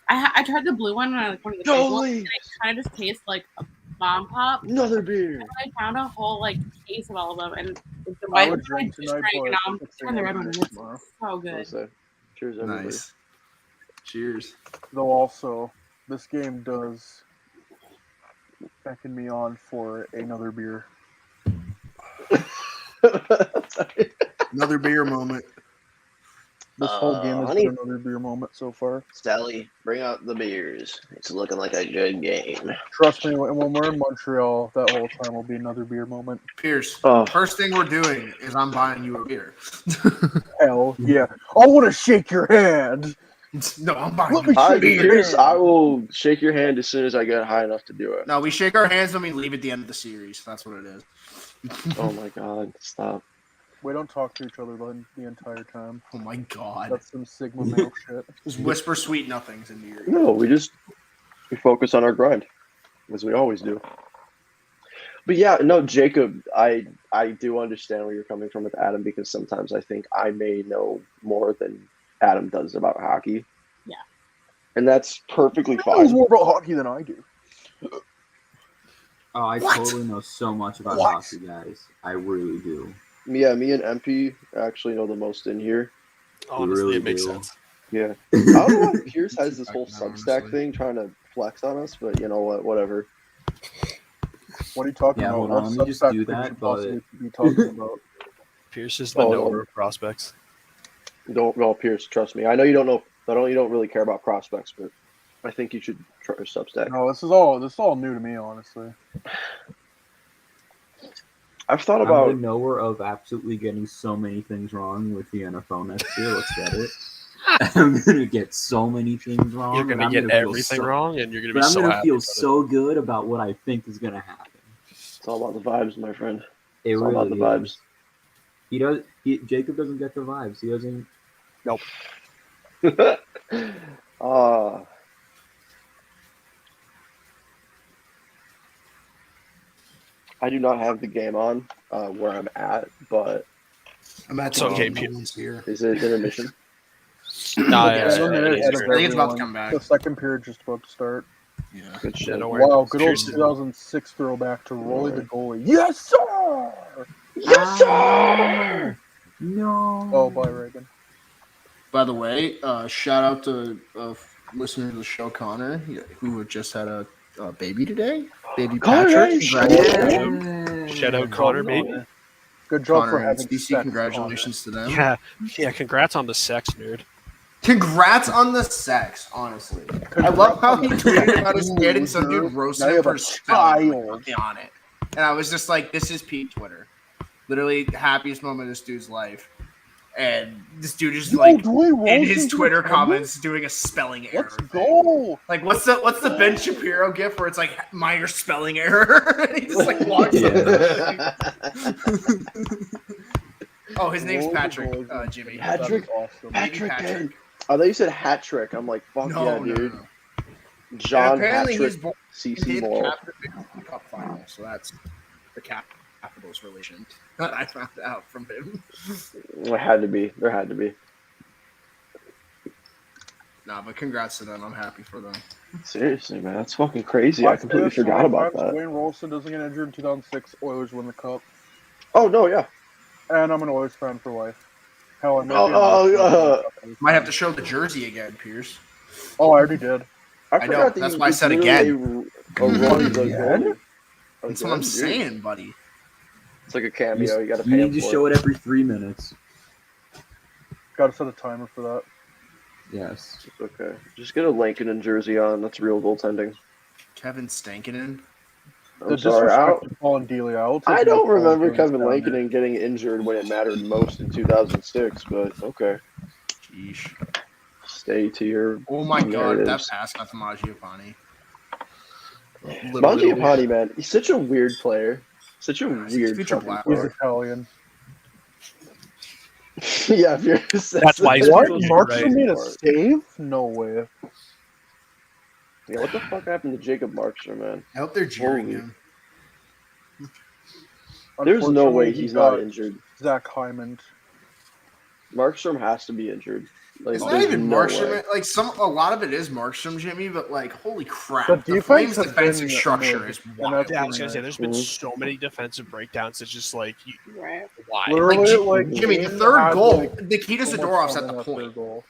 Speaker 3: I tried the blue one when I like one of the big ones, and it kind of just tastes like a bomb pop.
Speaker 6: Another beer.
Speaker 3: And I found a whole like case of all of them, and the
Speaker 1: I
Speaker 3: white
Speaker 1: would
Speaker 3: one
Speaker 1: drink
Speaker 3: just
Speaker 1: tonight,
Speaker 3: drank, and
Speaker 1: but
Speaker 3: I'm
Speaker 1: it's
Speaker 3: trying the red one, and it's
Speaker 1: tomorrow.
Speaker 3: so good.
Speaker 6: So, cheers, everybody.
Speaker 2: Nice. Cheers.
Speaker 1: Though also, this game does beckon me on for another beer.
Speaker 2: Another beer moment.
Speaker 1: This whole game has
Speaker 6: honey.
Speaker 1: been another beer moment so far.
Speaker 6: Sally, bring out the beers. It's looking like a good game.
Speaker 1: Trust me, when we're in Montreal, that whole time will be another beer moment.
Speaker 2: Pierce,
Speaker 6: Oh.
Speaker 2: first thing we're doing is I'm buying you a beer.
Speaker 1: Hell yeah. I want to shake your hand.
Speaker 2: No, I'm buying
Speaker 1: Let me
Speaker 2: you
Speaker 1: shake your
Speaker 6: Pierce,
Speaker 1: hand.
Speaker 6: I will shake your hand as soon as I get high enough to do it.
Speaker 2: No, we shake our hands when we leave at the end of the series. That's what it is.
Speaker 6: Oh my god, stop.
Speaker 1: We don't talk to each other the entire time.
Speaker 2: Oh my god.
Speaker 1: That's some Sigma male shit.
Speaker 2: Just whisper sweet nothings into your ear.
Speaker 6: No, we focus on our grind, as we always do. But yeah, no, Jacob, I do understand where you're coming from with Adam, because sometimes I think I may know more than Adam does about hockey.
Speaker 3: Yeah.
Speaker 6: And that's perfectly
Speaker 1: He knows
Speaker 6: fine.
Speaker 1: more about hockey than I do.
Speaker 5: Oh, I
Speaker 2: What?
Speaker 5: totally know so much about
Speaker 1: What?
Speaker 5: hockey, guys. I really do.
Speaker 6: Yeah, me and MP actually know the most in here.
Speaker 4: Honestly,
Speaker 5: really
Speaker 4: it makes
Speaker 5: do.
Speaker 4: sense.
Speaker 6: Yeah. I don't know why Pierce has this whole
Speaker 2: Honestly.
Speaker 6: Substack thing trying to flex on us, but you know what? Whatever.
Speaker 1: What are you talking
Speaker 5: Yeah,
Speaker 1: about?
Speaker 5: hold
Speaker 1: What
Speaker 5: on, let me just
Speaker 1: Substack
Speaker 5: do
Speaker 1: thing
Speaker 5: that,
Speaker 1: should
Speaker 5: but-
Speaker 1: possibly be talking about?
Speaker 4: Pierce is the
Speaker 6: Oh,
Speaker 4: knower of prospects.
Speaker 6: Don't well, Pierce, trust me. I know you don't know. You don't really care about prospects, but I think you should try Substack.
Speaker 1: No, this is all new to me, honestly.
Speaker 6: I've thought
Speaker 5: I'm the
Speaker 6: about.
Speaker 5: knower of absolutely getting so many things wrong with the NFL next year. Let's get it. I'm gonna get so many things wrong.
Speaker 4: You're
Speaker 5: and
Speaker 4: gonna
Speaker 5: I'm
Speaker 4: get
Speaker 5: feel
Speaker 4: everything
Speaker 5: so-
Speaker 4: wrong, and you're gonna be
Speaker 5: But I'm
Speaker 4: so
Speaker 5: gonna
Speaker 4: happy.
Speaker 5: feel
Speaker 4: about it.
Speaker 5: so good about what I think is gonna happen.
Speaker 6: It's all about the vibes, my friend.
Speaker 5: It
Speaker 6: It's all
Speaker 5: really
Speaker 6: about the
Speaker 5: is. He does. Jacob doesn't get the vibes. He doesn't.
Speaker 6: vibes. I do not have the game on where I'm at, but
Speaker 2: I'm at
Speaker 4: It's
Speaker 2: the
Speaker 4: okay,
Speaker 2: game.
Speaker 4: Pete.
Speaker 2: No one's here.
Speaker 6: is it intermission?
Speaker 4: Nah,
Speaker 2: Yeah,
Speaker 4: yeah,
Speaker 1: It's
Speaker 2: yeah,
Speaker 1: a minute
Speaker 2: yeah,
Speaker 1: ahead
Speaker 2: I
Speaker 1: of
Speaker 2: think it's about to
Speaker 1: everyone.
Speaker 2: come back.
Speaker 1: The second period just about to start.
Speaker 2: Yeah.
Speaker 6: Good
Speaker 4: Yeah,
Speaker 6: shit.
Speaker 4: don't worry.
Speaker 1: Wow, good old
Speaker 4: Pierce-
Speaker 1: 2006 throwback to Rolly the goalie. Yes, sir!
Speaker 6: Yes, sir!
Speaker 5: No.
Speaker 1: Oh, bye, Reagan.
Speaker 2: By the way, shout out to listener to the show, Connor, who just had a baby today. Baby
Speaker 6: Connor,
Speaker 2: Patrick.
Speaker 6: hey,
Speaker 2: Congratulations.
Speaker 5: Yeah.
Speaker 4: Shout out Connor, baby.
Speaker 1: Connor. Good job
Speaker 2: Connor
Speaker 1: for
Speaker 2: and
Speaker 1: having
Speaker 2: CC,
Speaker 1: sex,
Speaker 2: congratulations to them.
Speaker 4: Yeah. Congrats on the sex, nerd.
Speaker 2: Congrats on the sex, honestly.
Speaker 1: Connor.
Speaker 2: I love how he
Speaker 1: Congrats on
Speaker 2: tweeted about his kid and some
Speaker 1: loser.
Speaker 2: dude roasted
Speaker 1: Now you
Speaker 2: him
Speaker 1: have
Speaker 2: for
Speaker 1: a
Speaker 2: spelling
Speaker 1: child.
Speaker 2: on it. And I was just like, this is peak Twitter. Literally the happiest moment of this dude's life. And this dude is
Speaker 1: Yo,
Speaker 2: like
Speaker 1: Dwayne
Speaker 2: in his
Speaker 1: Wilson's
Speaker 2: Twitter
Speaker 1: in attendance?
Speaker 2: comments doing a spelling error.
Speaker 1: Let's
Speaker 2: thing.
Speaker 1: go.
Speaker 2: Like what's the Ben Shapiro gif where it's like minor spelling error? And he just like walks
Speaker 5: Yeah.
Speaker 2: Oh, his name's
Speaker 1: Rolly the
Speaker 2: Patrick,
Speaker 1: goalie.
Speaker 2: Jimmy.
Speaker 1: That is
Speaker 6: Patrick.
Speaker 1: awesome.
Speaker 6: Patrick,
Speaker 2: Patrick.
Speaker 6: man. I thought you said hat trick. I'm like, fuck
Speaker 2: No,
Speaker 6: yeah,
Speaker 2: no,
Speaker 6: dude.
Speaker 2: no.
Speaker 6: John
Speaker 2: And apparently
Speaker 6: Patrick,
Speaker 2: he's born
Speaker 6: CC
Speaker 2: in
Speaker 6: Moore.
Speaker 2: the Cup final, so that's the Capitals relation that I found out from him.
Speaker 6: There had to be. There had to be.
Speaker 2: Nah, but congrats to them. I'm happy for them.
Speaker 6: Seriously, man, that's fucking crazy. I completely forgot about that.
Speaker 1: Dwayne Wilson doesn't get injured in 2006. Oilers win the cup.
Speaker 6: Oh no, yeah.
Speaker 1: And I'm an Oilers fan for life. Hell, I might
Speaker 6: Oh,
Speaker 1: be an Oilers fan for life.
Speaker 2: Might have to show the jersey again, Pierce.
Speaker 1: Oh, I already did.
Speaker 6: I
Speaker 2: know,
Speaker 6: forgot that
Speaker 2: that's
Speaker 6: you
Speaker 2: why I
Speaker 6: it's
Speaker 2: said
Speaker 6: literally a Rolly the
Speaker 1: Again?
Speaker 6: goalie.
Speaker 2: That's what I'm
Speaker 6: Again, dude.
Speaker 2: saying, buddy.
Speaker 6: It's like a cameo. You got to
Speaker 5: You
Speaker 6: pay
Speaker 5: need
Speaker 6: him
Speaker 5: to
Speaker 6: for
Speaker 5: show
Speaker 6: it.
Speaker 5: it every 3 minutes.
Speaker 1: Got to set a timer for that.
Speaker 5: Yes.
Speaker 6: It's okay. Just get a Lankinen jersey on. That's real goaltending.
Speaker 2: Kevin Stankinen.
Speaker 6: I'm sorry.
Speaker 1: disrespect to Paul and Delia.
Speaker 6: I don't remember
Speaker 1: Paul
Speaker 6: Kevin
Speaker 1: down there.
Speaker 6: Lankinen getting injured when it mattered most in 2006, but okay.
Speaker 2: Sheesh.
Speaker 6: Stay to your.
Speaker 2: Oh my god, that
Speaker 6: narratives.
Speaker 2: pass got to Mangiapane.
Speaker 6: Mangiapane, man, he's such a weird player. Such a
Speaker 2: He's
Speaker 6: weird
Speaker 2: future
Speaker 6: fucking
Speaker 2: Black.
Speaker 1: He's
Speaker 6: player.
Speaker 1: Italian.
Speaker 6: Yeah, if you're,
Speaker 4: That's why he's
Speaker 1: What?
Speaker 4: pretty
Speaker 1: Markstrom
Speaker 4: right.
Speaker 1: made a save? No way.
Speaker 6: Yeah, what the fuck happened to Jacob Markstrom, man?
Speaker 2: I hope they're jeering
Speaker 6: Holy-
Speaker 2: him.
Speaker 6: There's no way
Speaker 1: Unfortunately,
Speaker 6: he's
Speaker 1: he
Speaker 6: not
Speaker 1: got
Speaker 6: injured.
Speaker 1: Zach Hyman.
Speaker 6: Markstrom has to be injured. Like,
Speaker 2: It's not
Speaker 6: there's
Speaker 2: even
Speaker 6: no
Speaker 2: Markstrom.
Speaker 6: way.
Speaker 2: Like a lot of it is Markstrom, Jimmy. But like, holy crap,
Speaker 1: The
Speaker 2: the
Speaker 1: defense
Speaker 2: Flames'
Speaker 1: has
Speaker 2: defensive
Speaker 1: been
Speaker 2: structure
Speaker 1: mid,
Speaker 2: is
Speaker 1: and
Speaker 2: wild.
Speaker 1: that's
Speaker 4: Yeah, I was gonna say there's been
Speaker 6: Mhm.
Speaker 4: so many defensive breakdowns. It's just like,
Speaker 3: Right.
Speaker 4: why?
Speaker 1: Literally,
Speaker 2: Like,
Speaker 1: like
Speaker 2: Jimmy, the
Speaker 1: Kane
Speaker 2: third
Speaker 1: had,
Speaker 2: goal,
Speaker 1: like,
Speaker 2: Nikita
Speaker 1: so much
Speaker 2: Zadorov's
Speaker 1: fun
Speaker 2: at
Speaker 1: in
Speaker 2: the
Speaker 1: that third
Speaker 2: point.
Speaker 1: goal.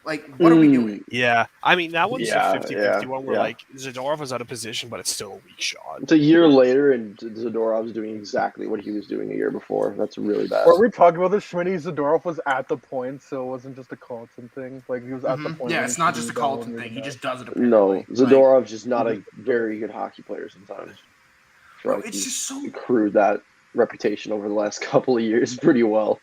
Speaker 2: Like, what are we doing?
Speaker 4: Yeah, I mean that one's
Speaker 6: Yeah,
Speaker 4: a 50-50
Speaker 6: yeah,
Speaker 4: one where
Speaker 6: yeah.
Speaker 4: like Zadorov was out of position, but it's still a weak shot.
Speaker 6: It's a year later, and Zadorov's doing exactly what he was doing a year before. That's really bad.
Speaker 1: Were we talking about this? Schmitty Zadorov was at the point, so it wasn't just a Colton thing. Like he was at the
Speaker 2: Mhm.
Speaker 1: point.
Speaker 2: Yeah,
Speaker 1: when
Speaker 2: it's
Speaker 1: he
Speaker 2: not
Speaker 1: should
Speaker 2: just a
Speaker 1: be down
Speaker 2: Carlton
Speaker 1: when
Speaker 2: thing.
Speaker 1: he
Speaker 2: He
Speaker 1: was
Speaker 2: just does it.
Speaker 6: No,
Speaker 2: apparently.
Speaker 6: Zadorov's just not a very good hockey player sometimes. I feel
Speaker 2: Bro,
Speaker 6: like
Speaker 2: it's
Speaker 6: he's
Speaker 2: just so
Speaker 6: accrued that reputation over the last couple of years pretty well.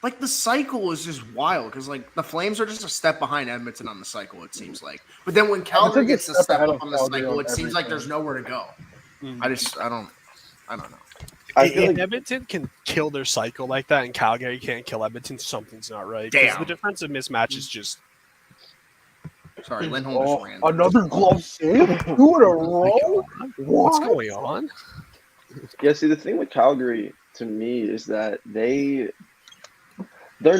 Speaker 2: like the cycle is just wild because like the Flames are just a step behind Edmonton on the cycle. It seems like, but then when Calgary
Speaker 1: Edmonton's a
Speaker 2: gets to
Speaker 1: step
Speaker 2: step
Speaker 1: ahead
Speaker 2: up
Speaker 1: of
Speaker 2: on the
Speaker 1: Calgary
Speaker 2: cycle,
Speaker 1: on
Speaker 2: it seems like
Speaker 1: everything.
Speaker 2: there's nowhere to go.
Speaker 4: Mhm.
Speaker 2: I don't know.
Speaker 6: I feel
Speaker 4: If
Speaker 6: like
Speaker 4: Edmonton can kill their cycle like that and Calgary can't kill Edmonton, something's not right. Because
Speaker 2: Damn.
Speaker 4: the defensive mismatch is just
Speaker 2: Sorry, Lindholm just ran.
Speaker 1: Another glove save? 2 in a row?
Speaker 4: what's
Speaker 1: What?
Speaker 4: going on?
Speaker 6: Yeah, see, the thing with Calgary to me is that they're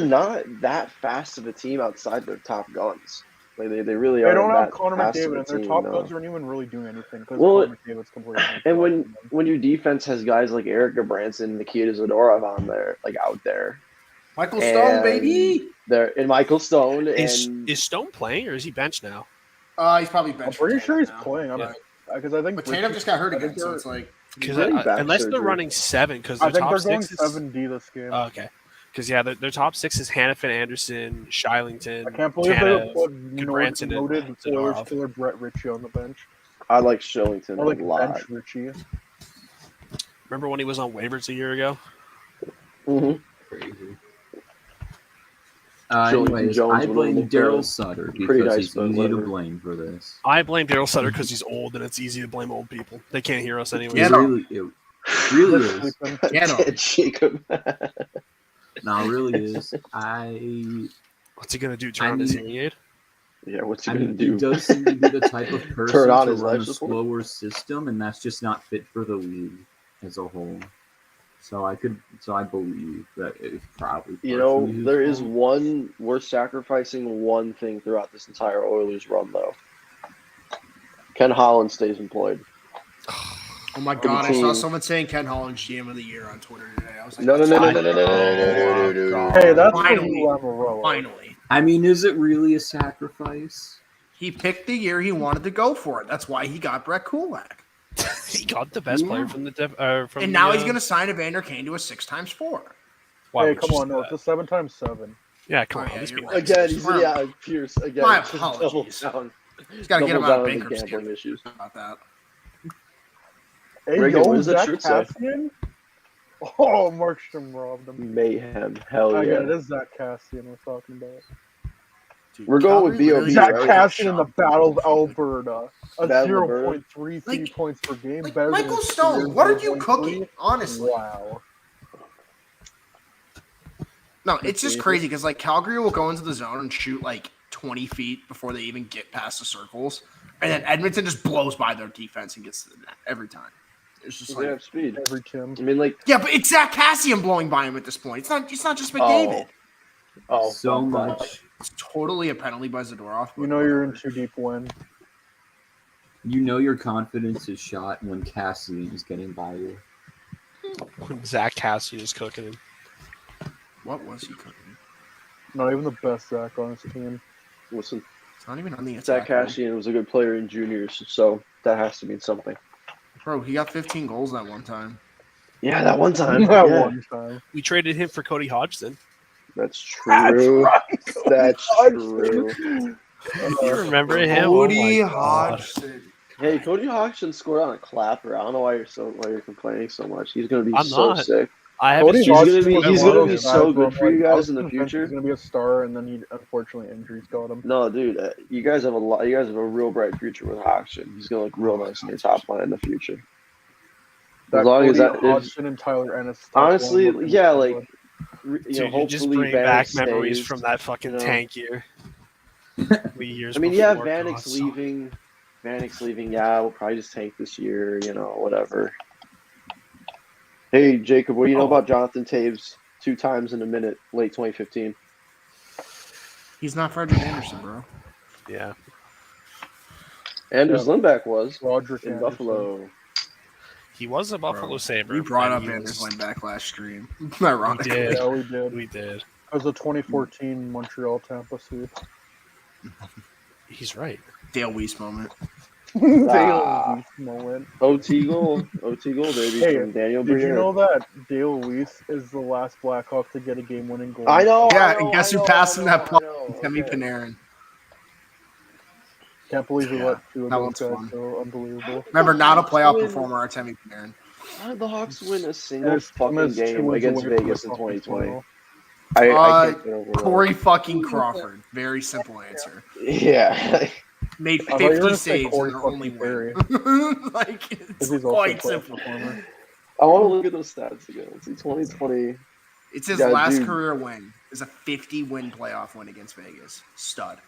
Speaker 6: not that fast of a team outside their top guns. Like they really
Speaker 1: They
Speaker 6: aren't
Speaker 1: don't have
Speaker 6: that
Speaker 1: Connor
Speaker 6: fast
Speaker 1: McDavid,
Speaker 6: of a
Speaker 1: and their
Speaker 6: team.
Speaker 1: top
Speaker 6: No.
Speaker 1: guns aren't even really doing anything because
Speaker 6: Well,
Speaker 1: Connor McDavid's completely
Speaker 6: And
Speaker 1: neutralizing them.
Speaker 6: when your defense has guys like Eric Branson, Nikita Zadorov on there, like out there,
Speaker 2: Michael Stone, baby.
Speaker 6: They're and Michael Stone
Speaker 4: Is
Speaker 6: and
Speaker 4: Stone playing or is he benched now?
Speaker 2: He's probably
Speaker 1: I'm
Speaker 2: benched.
Speaker 1: pretty
Speaker 2: for
Speaker 1: sure he's
Speaker 2: Tatum now.
Speaker 1: playing.
Speaker 2: But,
Speaker 1: Because I think
Speaker 2: but Tatum just got hurt
Speaker 1: I think
Speaker 2: again, so
Speaker 1: they're-
Speaker 2: it's like
Speaker 4: Because
Speaker 6: Really back
Speaker 4: unless they're
Speaker 6: surgery.
Speaker 4: running 7, because
Speaker 1: I
Speaker 4: their
Speaker 1: think
Speaker 4: top
Speaker 1: they're going
Speaker 4: 6 is
Speaker 1: 7D this game.
Speaker 4: okay. Because yeah, their top 6 is Hannafin, Anderson, Shilington.
Speaker 1: I can't believe
Speaker 4: Tanev,
Speaker 1: they put
Speaker 4: Goodbranson, and
Speaker 1: noted Oilers
Speaker 4: Zadorov.
Speaker 1: killer Brett Ritchie on the bench.
Speaker 6: I like Shillington
Speaker 1: I like
Speaker 6: a lot.
Speaker 1: bench Ritchie.
Speaker 4: Remember when he was on waivers a year ago?
Speaker 6: Mm-hmm.
Speaker 5: Crazy.
Speaker 6: Shillington
Speaker 5: Anyways,
Speaker 6: Jones
Speaker 5: I
Speaker 6: would
Speaker 5: blame
Speaker 6: look
Speaker 5: Daryl
Speaker 6: pretty
Speaker 5: Sutter
Speaker 6: nice,
Speaker 5: because he's
Speaker 6: but
Speaker 5: easy to
Speaker 6: whatever.
Speaker 5: blame for this.
Speaker 4: I blame Daryl Sutter because he's old and it's easy to blame old people. They can't hear us anyway.
Speaker 2: Get
Speaker 5: It
Speaker 2: him.
Speaker 5: really is.
Speaker 2: Get him.
Speaker 6: Jacob.
Speaker 5: No, it really is.
Speaker 4: What's he gonna do? Turn on his hearing aid?
Speaker 6: Yeah, what's he
Speaker 5: I
Speaker 6: gonna
Speaker 5: mean, he
Speaker 6: do?
Speaker 5: does seem to be the type of person
Speaker 6: Turn on
Speaker 5: to
Speaker 6: his
Speaker 5: run a
Speaker 6: life support?
Speaker 5: slower system, and that's just not fit for the league as a whole. So I believe that it's probably
Speaker 6: You know,
Speaker 5: partially his
Speaker 6: there is
Speaker 5: fault.
Speaker 6: one. We're sacrificing one thing throughout this entire Oilers run, though. Ken Holland stays employed.
Speaker 2: oh my god, I saw someone saying Ken Holland's GM of the year on Twitter today. I was like,
Speaker 6: No.
Speaker 1: Hey, that's for
Speaker 2: Finally.
Speaker 1: you, Lamorello.
Speaker 2: finally.
Speaker 5: I mean, is it really a sacrifice?
Speaker 2: He picked the year he wanted to go for it. That's why he got Brett Kulak.
Speaker 4: He got the best player from the from
Speaker 2: And now
Speaker 4: the,
Speaker 2: he's going to sign Evander Kane to a 6x4.
Speaker 4: why
Speaker 1: Hey,
Speaker 4: would
Speaker 1: come
Speaker 4: you
Speaker 1: on,
Speaker 4: say
Speaker 1: no,
Speaker 4: that?
Speaker 1: it's a 7x7.
Speaker 4: Yeah, come
Speaker 2: Oh,
Speaker 4: on.
Speaker 2: yeah,
Speaker 4: let's
Speaker 2: you're
Speaker 4: be
Speaker 2: right.
Speaker 4: honest.
Speaker 6: Again, Pierce again.
Speaker 2: My
Speaker 6: just
Speaker 2: apologies.
Speaker 6: double down.
Speaker 2: He's got to get him
Speaker 6: Double
Speaker 2: out of
Speaker 6: down on the
Speaker 2: bankruptcy
Speaker 6: gambling issues.
Speaker 2: about that.
Speaker 1: Hey,
Speaker 6: Reagan, what
Speaker 1: yo,
Speaker 6: does that
Speaker 1: Zach
Speaker 6: shirt say?
Speaker 1: Cassian? Oh, Markstrom robbed him.
Speaker 6: Mayhem. Hell
Speaker 1: I
Speaker 6: yeah.
Speaker 1: get it. It is Zach Cassian we're talking about.
Speaker 2: Dude,
Speaker 6: We're going with
Speaker 2: Calgary
Speaker 6: B.O.B.,
Speaker 2: really
Speaker 1: Zach
Speaker 6: right?
Speaker 1: Cassian in the
Speaker 2: shoved
Speaker 1: Battle of
Speaker 2: Buffalo.
Speaker 1: Alberta. A
Speaker 6: Battle of Alberta?
Speaker 1: 0.33
Speaker 2: Like-
Speaker 1: points per game.
Speaker 2: Like
Speaker 1: Better
Speaker 2: Michael
Speaker 1: than his
Speaker 2: Stone,
Speaker 1: career
Speaker 2: what are you
Speaker 1: 0.3.
Speaker 2: cooking? Honestly.
Speaker 1: Wow.
Speaker 2: No, it's just crazy because like Calgary will go into the zone and shoot like 20 feet before they even get past the circles, and then Edmonton just blows by their defense and gets to the net every time. It's just
Speaker 6: They
Speaker 2: like,
Speaker 6: have speed.
Speaker 1: Every Tim.
Speaker 6: I mean, like,
Speaker 2: yeah, but it's Zach Cassian blowing by him at this point. It's not just McDavid.
Speaker 5: So
Speaker 6: fuck that.
Speaker 5: much.
Speaker 2: It's totally a penalty by Zadorov.
Speaker 1: You know you're in too deep when.
Speaker 5: You know your confidence is shot when Cassian is getting by you.
Speaker 4: When Zach Cassian is cooking him.
Speaker 2: What was he cooking?
Speaker 1: Not even the best Zach on his team.
Speaker 6: Listen,
Speaker 2: It's not even on the
Speaker 6: Zach
Speaker 2: attack.
Speaker 6: Cassian was a good player in juniors, so that has to mean something.
Speaker 2: Bro, he got 15 goals that one time.
Speaker 6: Yeah, that one time.
Speaker 1: That
Speaker 6: yeah.
Speaker 1: one time.
Speaker 4: We traded him for Cody Hodgson.
Speaker 6: That's true. That's true.
Speaker 4: You remember him?
Speaker 2: Cody
Speaker 4: Oh my God.
Speaker 2: Hodgson.
Speaker 6: Hey, Cody Hodgson scored on a clapper. I don't know why you're complaining so much. He's gonna be
Speaker 4: I'm
Speaker 6: so
Speaker 4: not.
Speaker 6: sick.
Speaker 4: I have
Speaker 1: Cody
Speaker 6: He's
Speaker 1: Hodgson
Speaker 6: gonna be-
Speaker 1: was
Speaker 6: he's
Speaker 1: one of
Speaker 6: gonna be
Speaker 1: those
Speaker 6: so
Speaker 1: guys
Speaker 6: good
Speaker 1: where
Speaker 6: for you
Speaker 1: I'm like,
Speaker 6: guys
Speaker 1: I was
Speaker 6: in the
Speaker 1: convinced
Speaker 6: future.
Speaker 1: He's gonna be a star, and then he unfortunately injuries got him.
Speaker 6: No, dude, you guys have a lot. You guys have a real bright future with Hodgson. He's gonna look real nice in your top line in the future.
Speaker 1: That
Speaker 6: As long as
Speaker 1: Cody
Speaker 6: that is-
Speaker 1: Hodgson and Tyler Ennis. top
Speaker 6: Honestly,
Speaker 1: line looking
Speaker 6: yeah,
Speaker 1: so
Speaker 6: like
Speaker 1: good.
Speaker 6: you
Speaker 4: Dude,
Speaker 6: know,
Speaker 4: you just
Speaker 6: hopefully
Speaker 4: bring back
Speaker 6: Vanek
Speaker 4: memories
Speaker 6: stays,
Speaker 4: from that fucking
Speaker 6: you know.
Speaker 4: tank year. The years
Speaker 6: I mean, yeah,
Speaker 4: before.
Speaker 6: Vanek's
Speaker 4: God, so-
Speaker 6: leaving. Vanek's leaving. Yeah, we'll probably just tank this year. You know, whatever. Hey, Jacob, what do you know about Jonathan Taves 2 times in a minute, late 2015?
Speaker 2: He's not Frederick Anderson, bro.
Speaker 4: Yeah.
Speaker 6: Anders Lindback was
Speaker 1: Roderick
Speaker 6: in
Speaker 1: Anderson.
Speaker 6: Buffalo.
Speaker 4: He was a Buffalo
Speaker 2: Bro,
Speaker 4: Sabre.
Speaker 2: We brought
Speaker 4: and
Speaker 2: up
Speaker 4: he
Speaker 2: Anders
Speaker 4: was-
Speaker 2: Lindback last stream.
Speaker 4: We
Speaker 2: Ironically.
Speaker 4: did.
Speaker 1: Yeah, we did.
Speaker 4: We did.
Speaker 1: It was a 2014 Montreal Tampa sweep.
Speaker 4: He's right.
Speaker 2: Dale Weiss moment.
Speaker 6: Ah.
Speaker 1: Dale Weiss moment.
Speaker 6: OT goal, baby,
Speaker 1: Hey,
Speaker 6: from Daniel
Speaker 1: Did you
Speaker 6: Briere.
Speaker 1: know that Dale Weiss is the last Blackhawk to get a game-winning goal?
Speaker 6: I know.
Speaker 2: Yeah,
Speaker 6: I know,
Speaker 2: and guess
Speaker 6: I
Speaker 2: who
Speaker 6: know,
Speaker 2: passed
Speaker 6: I
Speaker 2: him
Speaker 6: know,
Speaker 2: that
Speaker 6: I
Speaker 2: puck?
Speaker 6: know.
Speaker 2: Temi
Speaker 6: Okay.
Speaker 2: Panarin.
Speaker 1: Can't believe we
Speaker 2: Yeah,
Speaker 1: let two of
Speaker 2: that
Speaker 1: those
Speaker 2: one's
Speaker 1: guys
Speaker 2: fun.
Speaker 1: go. Unbelievable.
Speaker 2: Remember, not a playoff
Speaker 6: Win.
Speaker 2: performer, Artemi Panarin.
Speaker 6: How did the Hawks win a
Speaker 1: And
Speaker 6: single
Speaker 1: his team
Speaker 6: fucking
Speaker 1: is 2
Speaker 6: game
Speaker 1: wins
Speaker 6: against
Speaker 1: away from
Speaker 6: Vegas
Speaker 1: the
Speaker 6: in
Speaker 1: conference
Speaker 6: 2020?
Speaker 1: final.
Speaker 6: I can't get over
Speaker 2: Corey fucking Crawford. Very simple answer.
Speaker 6: that. Yeah.
Speaker 2: Made
Speaker 1: I thought you were
Speaker 2: 50
Speaker 1: gonna say
Speaker 2: saves
Speaker 1: Corey
Speaker 2: in their only
Speaker 1: fucking Perry.
Speaker 2: win. Like, it's
Speaker 1: He's also a
Speaker 2: quite
Speaker 1: playoff
Speaker 2: simple.
Speaker 1: performer.
Speaker 6: I want to look at those stats again. Let's see, 2020.
Speaker 2: It's his
Speaker 6: Yeah,
Speaker 2: last
Speaker 6: dude.
Speaker 2: career win. Is a 50-win playoff win against Vegas. Stud.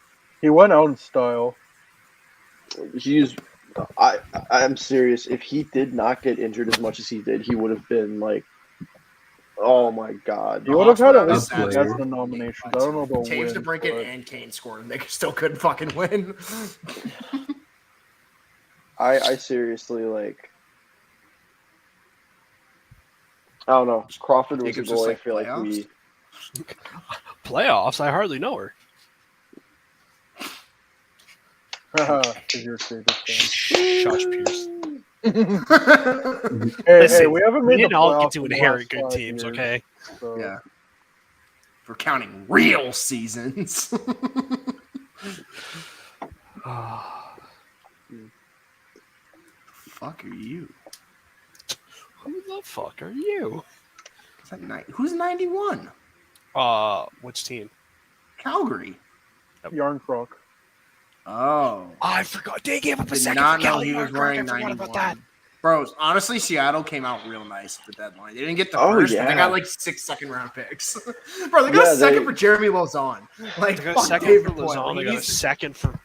Speaker 1: He went out in style.
Speaker 6: I'm serious. If he did not get injured as much as he did, he would have been like, oh my god.
Speaker 1: He would have had at
Speaker 2: Hawks
Speaker 1: least
Speaker 5: would have
Speaker 1: two
Speaker 5: had
Speaker 1: Heisman nominations. I don't know about
Speaker 2: Taves,
Speaker 1: wins,
Speaker 2: DeBrincat,
Speaker 1: but
Speaker 2: and Kane scored, and they still couldn't fucking win.
Speaker 6: I seriously like. I don't know. Crawford was a
Speaker 2: Jacobs just,
Speaker 6: goalie. I
Speaker 2: like,
Speaker 6: feel like
Speaker 2: playoffs?
Speaker 6: we.
Speaker 4: Playoffs? I hardly know her.
Speaker 1: because you're a Sabres
Speaker 4: Shush, Pierce.
Speaker 1: Hey,
Speaker 4: Listen,
Speaker 1: we haven't
Speaker 4: We
Speaker 1: made the
Speaker 4: didn't all
Speaker 1: playoffs
Speaker 4: get to
Speaker 1: in the
Speaker 4: inherit
Speaker 1: last
Speaker 4: good
Speaker 1: 5
Speaker 4: teams,
Speaker 1: years,
Speaker 4: okay?
Speaker 1: so-
Speaker 2: Yeah. We're counting real seasons. Fuck are you?
Speaker 4: Who the fuck are you?
Speaker 2: Is that who's 91?
Speaker 4: Which team?
Speaker 2: Calgary.
Speaker 1: Yarncroc.
Speaker 2: Oh.
Speaker 4: I forgot. They gave up a
Speaker 2: Did
Speaker 4: second
Speaker 2: not
Speaker 4: for
Speaker 2: know
Speaker 4: Kelly
Speaker 2: he was
Speaker 4: Yarncroc.
Speaker 2: wearing
Speaker 4: I forgot
Speaker 2: 91.
Speaker 4: about that.
Speaker 2: Bro, honestly, Seattle came out real nice at the deadline. They didn't get the
Speaker 6: Oh,
Speaker 2: first, but
Speaker 6: yeah.
Speaker 2: they got like 6 second-round picks. Bro, they got a second for Jeremy Lauzon. Like,
Speaker 4: They got a
Speaker 2: fuck
Speaker 4: second
Speaker 2: David
Speaker 4: for
Speaker 2: Poile.
Speaker 4: Lazon. They got a
Speaker 2: He's-
Speaker 4: second for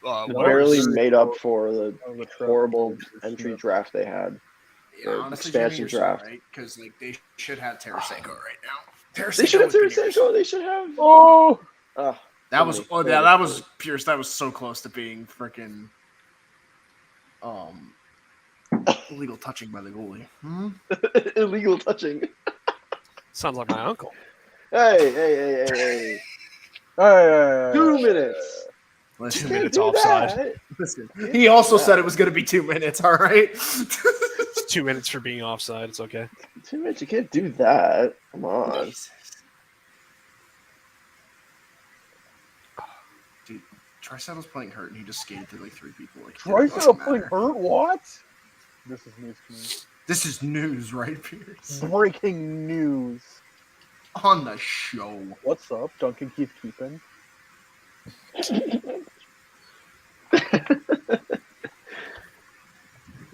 Speaker 6: Barely
Speaker 1: Whatever.
Speaker 6: made up for the
Speaker 1: Of the Trevor
Speaker 6: horrible
Speaker 1: Smith.
Speaker 6: entry draft they had.
Speaker 2: Yeah,
Speaker 6: Or
Speaker 2: honestly,
Speaker 6: expansion
Speaker 2: Jimmy, you're so
Speaker 6: draft.
Speaker 2: right, because like they should have Tarasenko right now.
Speaker 6: They should have
Speaker 2: with Beniers.
Speaker 6: Tarasenko. They should have.
Speaker 1: Oh!
Speaker 2: That was
Speaker 6: so many
Speaker 2: that was Pierce. That was so close to being freaking illegal touching by the goalie. Hmm?
Speaker 6: illegal touching.
Speaker 4: Sounds like my uncle.
Speaker 6: Hey.
Speaker 1: Hey,
Speaker 6: 2 minutes.
Speaker 2: Listen,
Speaker 6: You can't
Speaker 4: minutes
Speaker 6: do
Speaker 4: offside.
Speaker 6: that.
Speaker 2: listen. He also said it was going to be 2 minutes. All right.
Speaker 4: It's 2 minutes for being offside. It's okay.
Speaker 6: 2 minutes. You can't do that. Come on.
Speaker 2: Jesus. Dude, Trisaddle's playing hurt, and he just skated through like 3 people. Like, it
Speaker 1: Trice
Speaker 2: doesn't
Speaker 1: out playing
Speaker 2: matter.
Speaker 1: hurt? What? This is news to me.
Speaker 2: This is news, right, Pierce?
Speaker 1: Breaking news.
Speaker 2: On the show.
Speaker 1: What's up? Duncan Keith keeping.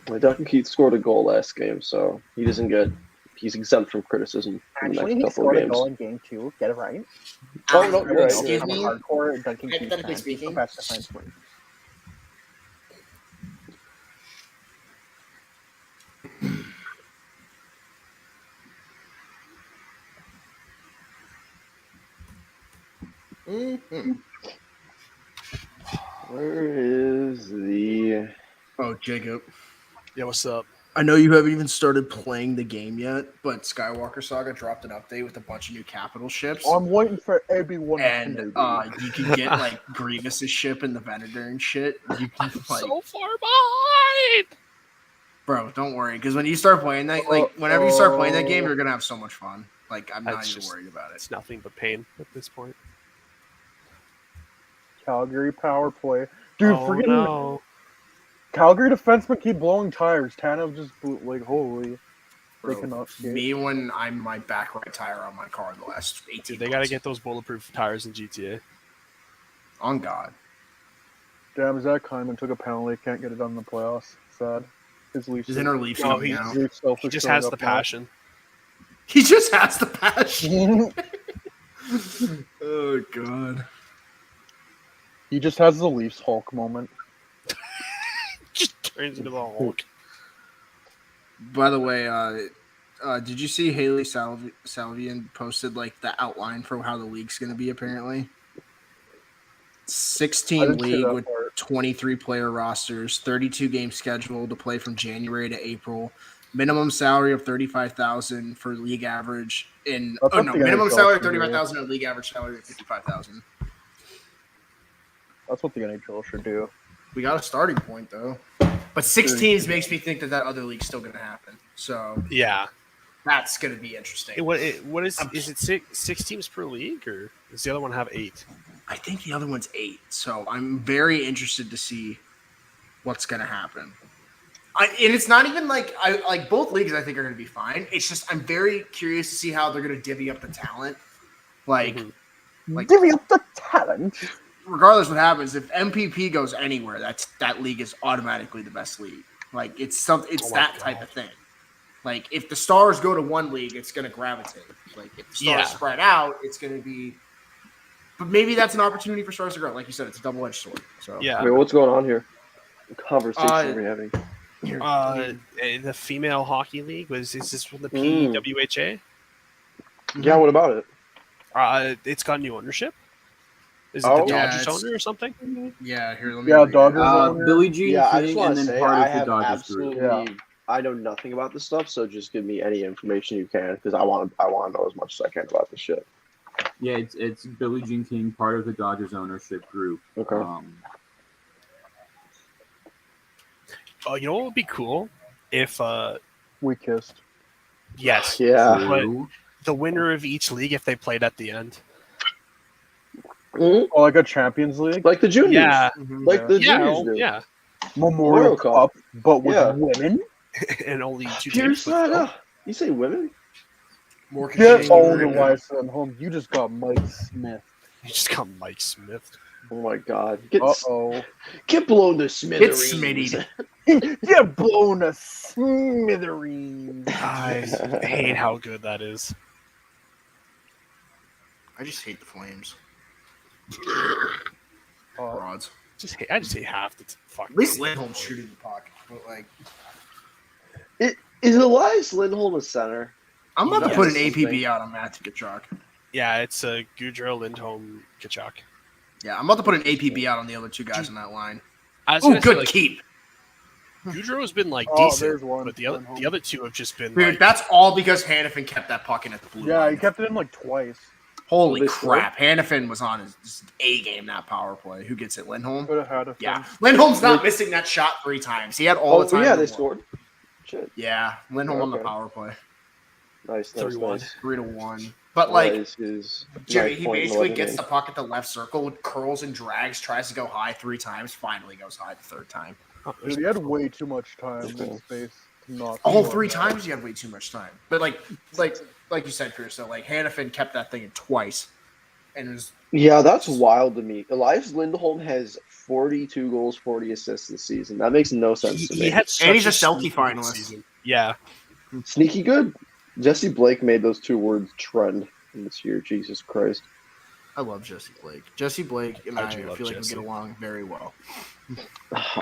Speaker 6: Well, Duncan Keith scored a goal last game, so he's exempt from criticism in the
Speaker 1: Actually,
Speaker 6: next
Speaker 1: he
Speaker 6: couple
Speaker 1: scored
Speaker 6: of
Speaker 1: a goal
Speaker 6: games.
Speaker 1: in game 2. Get it right.
Speaker 6: Oh, no, you're right.
Speaker 2: Excuse
Speaker 1: I'm a
Speaker 2: me?
Speaker 1: hardcore Duncan Keith
Speaker 2: Hypothetically
Speaker 1: fan.
Speaker 2: speaking.
Speaker 1: The best defenseman.
Speaker 2: Mm-hmm.
Speaker 6: Where is the?
Speaker 2: Oh, Jacob.
Speaker 4: Yeah, what's up?
Speaker 2: I know you haven't even started playing the game yet, but Skywalker Saga dropped an update with a bunch of new capital ships.
Speaker 1: I'm waiting for everyone
Speaker 2: And
Speaker 1: to
Speaker 2: you can get like Grievous's ship and the Venator and shit. You can like,
Speaker 4: So far behind.
Speaker 2: bro, don't worry, because when you start playing that, like whenever you start playing that game, you're gonna have so much fun. Like I'm not
Speaker 4: That's
Speaker 2: even
Speaker 4: just-
Speaker 2: worried about it.
Speaker 4: It's nothing but pain at this point.
Speaker 1: Calgary power play. Dude,
Speaker 4: Oh,
Speaker 1: freaking
Speaker 4: no.
Speaker 1: Calgary defensemen keep blowing tires. Tanev just like, holy. They
Speaker 2: Bro,
Speaker 1: cannot skate.
Speaker 2: me when I'm my back right tire on my car the last 18
Speaker 4: Dude, they got to
Speaker 2: months.
Speaker 4: get those bulletproof tires in GTA.
Speaker 2: On God.
Speaker 1: Damn, Zach Hyman took a penalty. Can't get it done in the playoffs. Sad. His Leafs.
Speaker 2: His inner Leafs
Speaker 4: Oh,
Speaker 2: coming
Speaker 4: he's-
Speaker 2: out.
Speaker 4: He just has the passion.
Speaker 2: He just has the passion. Oh God.
Speaker 1: He just has the Leafs Hulk moment.
Speaker 4: Just turns into the Hulk.
Speaker 2: By the way, did you see Haley Salvian posted like the outline for how the league's going to be? Apparently,
Speaker 1: I
Speaker 2: 16
Speaker 1: didn't see
Speaker 2: league
Speaker 1: that
Speaker 2: with
Speaker 1: part.
Speaker 2: 23 player rosters, 32 game schedule to play from January to April. Minimum salary of 35,000 for league average.
Speaker 1: That's what the
Speaker 2: Minimum
Speaker 1: NHL
Speaker 2: salary of
Speaker 1: should do.
Speaker 2: 35,000 and league average salary of 55,000.
Speaker 1: That's what the NHL should do.
Speaker 2: We got a starting point though, but 6 teams makes me think that other league's still going to happen. So
Speaker 4: Yeah.
Speaker 2: that's going to be interesting.
Speaker 4: What is it? Six teams per league, or does the other one have 8?
Speaker 2: I think the other one's 8. So I'm very interested to see what's going to happen. And it's not even like both leagues I think are going to be fine. It's just I'm very curious to see how they're going to divvy up the talent Like,
Speaker 4: Mhm.
Speaker 1: Give me up the talent.
Speaker 2: regardless what happens, if MPP goes anywhere, that league is automatically the best league. Like, it's
Speaker 4: Oh my
Speaker 2: that type
Speaker 4: God.
Speaker 2: of thing. Like, if the stars go to one league, it's going to gravitate. Like, if the stars spread out, it's going to be. But maybe that's an opportunity for stars to grow. Like you said, it's a double-edged sword. So
Speaker 4: Yeah.
Speaker 6: Wait, what's going on here? What conversation are we having?
Speaker 2: Here,
Speaker 4: The female hockey league is this from the
Speaker 6: Mm.
Speaker 4: PWHA?
Speaker 6: Yeah, what about it?
Speaker 4: It's got new ownership. Is it
Speaker 6: Oh.
Speaker 4: the
Speaker 2: Yeah,
Speaker 4: Dodgers
Speaker 2: it's-
Speaker 4: owner or something?
Speaker 2: yeah, here, let me.
Speaker 1: Yeah,
Speaker 2: read it.
Speaker 1: Dodgers owner.
Speaker 5: Billie Jean
Speaker 6: Yeah, I just
Speaker 5: King,
Speaker 6: want
Speaker 5: and
Speaker 6: to
Speaker 5: then
Speaker 6: say
Speaker 5: part
Speaker 6: I
Speaker 5: of the
Speaker 6: have
Speaker 5: Dodgers group.
Speaker 6: absolutely. I know nothing about this stuff, so just give me any information you can because I want to know as much as I can about this shit.
Speaker 5: Yeah, it's Billie Jean King, part of the Dodgers ownership group.
Speaker 6: Okay.
Speaker 4: Oh, you know what would be cool if
Speaker 1: We kissed.
Speaker 4: yes,
Speaker 6: Yeah.
Speaker 5: True.
Speaker 4: the winner of each league if they played at the end.
Speaker 6: Mhm.
Speaker 1: Oh, like a Champions League?
Speaker 6: Like the juniors.
Speaker 4: Yeah,
Speaker 2: Mhm.
Speaker 6: Like the
Speaker 4: yeah,
Speaker 6: juniors do.
Speaker 4: yeah,
Speaker 1: Memorial
Speaker 6: World Cup.
Speaker 1: Cup, but with
Speaker 6: Yeah.
Speaker 1: women?
Speaker 4: and only two
Speaker 6: Pure
Speaker 4: teams. But still.
Speaker 6: saga. You say women?
Speaker 2: More
Speaker 1: Get
Speaker 2: confusion
Speaker 1: owned
Speaker 2: right
Speaker 1: and
Speaker 2: now.
Speaker 1: Elias at home. You just got Mike Smith.
Speaker 4: You just got Mike Smith.
Speaker 6: Oh my God.
Speaker 1: Uh-oh.
Speaker 6: Get blown to
Speaker 2: It's
Speaker 6: smithereens.
Speaker 2: Smitty.
Speaker 1: Get blown to smithereens.
Speaker 4: I hate how good that is.
Speaker 2: I just hate the Flames.
Speaker 1: Uh,
Speaker 2: Broads.
Speaker 4: I just hate half the fucking.
Speaker 2: At least Lindholm's shooting the puck, but like,
Speaker 6: Is Elias Lindholm a center?
Speaker 2: I'm about to
Speaker 4: Yes.
Speaker 2: put an APB out on Matthew Kachuk.
Speaker 4: Yeah, it's Goudreau, Lindholm, Kachuk.
Speaker 2: Yeah, I'm about to put an APB out on the other two guys in that line.
Speaker 4: I was
Speaker 2: Ooh,
Speaker 4: gonna say,
Speaker 2: good
Speaker 4: like,
Speaker 2: keep.
Speaker 4: Goudreau has been like
Speaker 1: Oh,
Speaker 4: decent,
Speaker 1: there's one.
Speaker 4: but the other two have just been
Speaker 2: Dude,
Speaker 4: like.
Speaker 2: that's all because Hannafin kept that puck in at the blue
Speaker 1: yeah,
Speaker 2: line.
Speaker 1: he kept it in like twice.
Speaker 2: Holy
Speaker 6: They
Speaker 2: crap. Hannafin was on his A game, that power play. Who gets it? Lindholm?
Speaker 1: Could have had a
Speaker 2: Yeah.
Speaker 1: finish.
Speaker 2: Lindholm's not missing that shot 3 times. He had all the time.
Speaker 6: yeah,
Speaker 2: in the
Speaker 6: they
Speaker 2: world.
Speaker 6: scored. Shit.
Speaker 2: Yeah, Lindholm on the
Speaker 6: Okay.
Speaker 2: power play.
Speaker 6: Nice,
Speaker 4: 3-1.
Speaker 2: 3-1. But like,
Speaker 6: Elias is
Speaker 2: Jimmy,
Speaker 6: ninth
Speaker 2: he
Speaker 6: point in
Speaker 2: basically
Speaker 6: 11
Speaker 2: gets
Speaker 6: games.
Speaker 2: the puck at the left circle, curls and drags, tries to go high 3 times, finally goes high the 3rd time.
Speaker 1: Dude, he had way too much time
Speaker 6: Okay.
Speaker 1: in space to not.
Speaker 2: All
Speaker 1: score
Speaker 2: 3
Speaker 1: that.
Speaker 2: times, you had way too much time. But like you said, Pierce, so like Hannafin kept that thing in twice, and it was
Speaker 6: Yeah, that's wild to me. Elias Lindholm has 42 goals, 40 assists this season. That makes no sense to me.
Speaker 4: He had
Speaker 2: And he's
Speaker 4: such
Speaker 2: a Selke
Speaker 4: sneaky good
Speaker 2: finalist.
Speaker 4: season. Yeah,
Speaker 6: Sneaky good. Jesse Blake made those 2 words trend this year. Jesus Christ.
Speaker 2: I love Jesse Blake. Jesse Blake and
Speaker 4: I
Speaker 2: I
Speaker 4: do
Speaker 2: feel
Speaker 4: love
Speaker 2: like
Speaker 4: Jesse.
Speaker 2: we get along very well.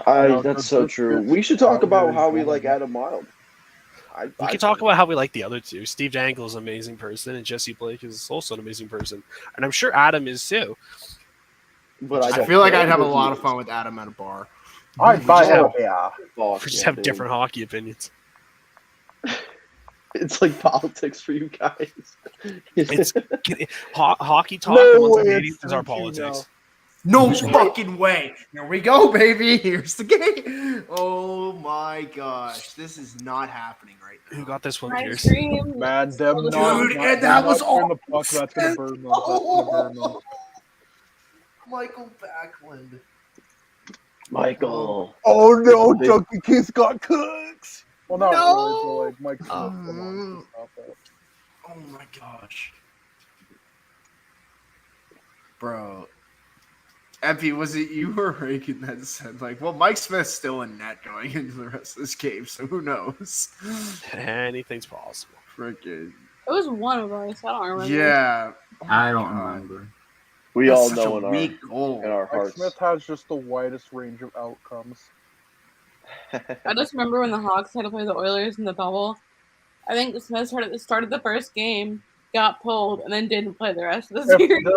Speaker 6: That's so true. We should talk about how we like Adam Wild.
Speaker 4: we can talk about how we like the other two. Steve Dangle is an amazing person, and Jesse Blake is also an amazing person, and I'm sure Adam is too.
Speaker 6: But
Speaker 2: I
Speaker 6: don't
Speaker 2: feel like
Speaker 6: care
Speaker 2: I'd have a
Speaker 6: because
Speaker 2: lot
Speaker 6: he
Speaker 2: of fun with Adam at a bar.
Speaker 1: I'd buy
Speaker 6: Oh.
Speaker 1: it. Yeah.
Speaker 6: Fuck,
Speaker 4: We just
Speaker 6: yeah,
Speaker 4: have
Speaker 6: dude.
Speaker 4: different hockey opinions.
Speaker 6: It's like politics for you guys.
Speaker 4: It's hockey talk
Speaker 1: No
Speaker 4: amongst
Speaker 1: way,
Speaker 4: Canadians
Speaker 1: it's
Speaker 4: is our
Speaker 1: 3-2
Speaker 4: politics.
Speaker 2: No fucking way. Here we go, baby. Here's the game. Oh my gosh. This is not happening right now.
Speaker 4: Who got this one,
Speaker 3: My
Speaker 4: Pierce?
Speaker 3: dream.
Speaker 1: Man, them
Speaker 3: Dude,
Speaker 1: not,
Speaker 2: and
Speaker 1: them
Speaker 2: that
Speaker 1: not
Speaker 2: was
Speaker 1: turn
Speaker 2: all-
Speaker 1: the puck. That's gonna burn them. That's gonna burn them.
Speaker 2: Michael Backlund.
Speaker 6: Michael.
Speaker 1: Oh no,
Speaker 6: Big-
Speaker 1: Junkie Keith's got cooks. Well, not
Speaker 2: No.
Speaker 1: really, but like Mike Smith. Come on,
Speaker 2: Um,
Speaker 1: stop that.
Speaker 2: Oh my gosh. Bro. Epi, was it you or Reagan that said, like, well, Mike Smith's still in net going into the rest of this game, so who knows?
Speaker 4: Anything's possible.
Speaker 2: Freaking.
Speaker 3: It was one of us. I don't remember.
Speaker 2: Yeah. Oh my
Speaker 5: I don't
Speaker 2: God.
Speaker 5: remember.
Speaker 6: We
Speaker 2: That's
Speaker 6: all
Speaker 2: such
Speaker 6: know
Speaker 2: a
Speaker 6: in our
Speaker 2: weak goal.
Speaker 1: Mike
Speaker 6: hearts.
Speaker 1: Smith has just the widest range of outcomes.
Speaker 3: I just remember when the Hawks had to play the Oilers in the bubble. I think Smith started the first game, got pulled, and then didn't play the rest of the series.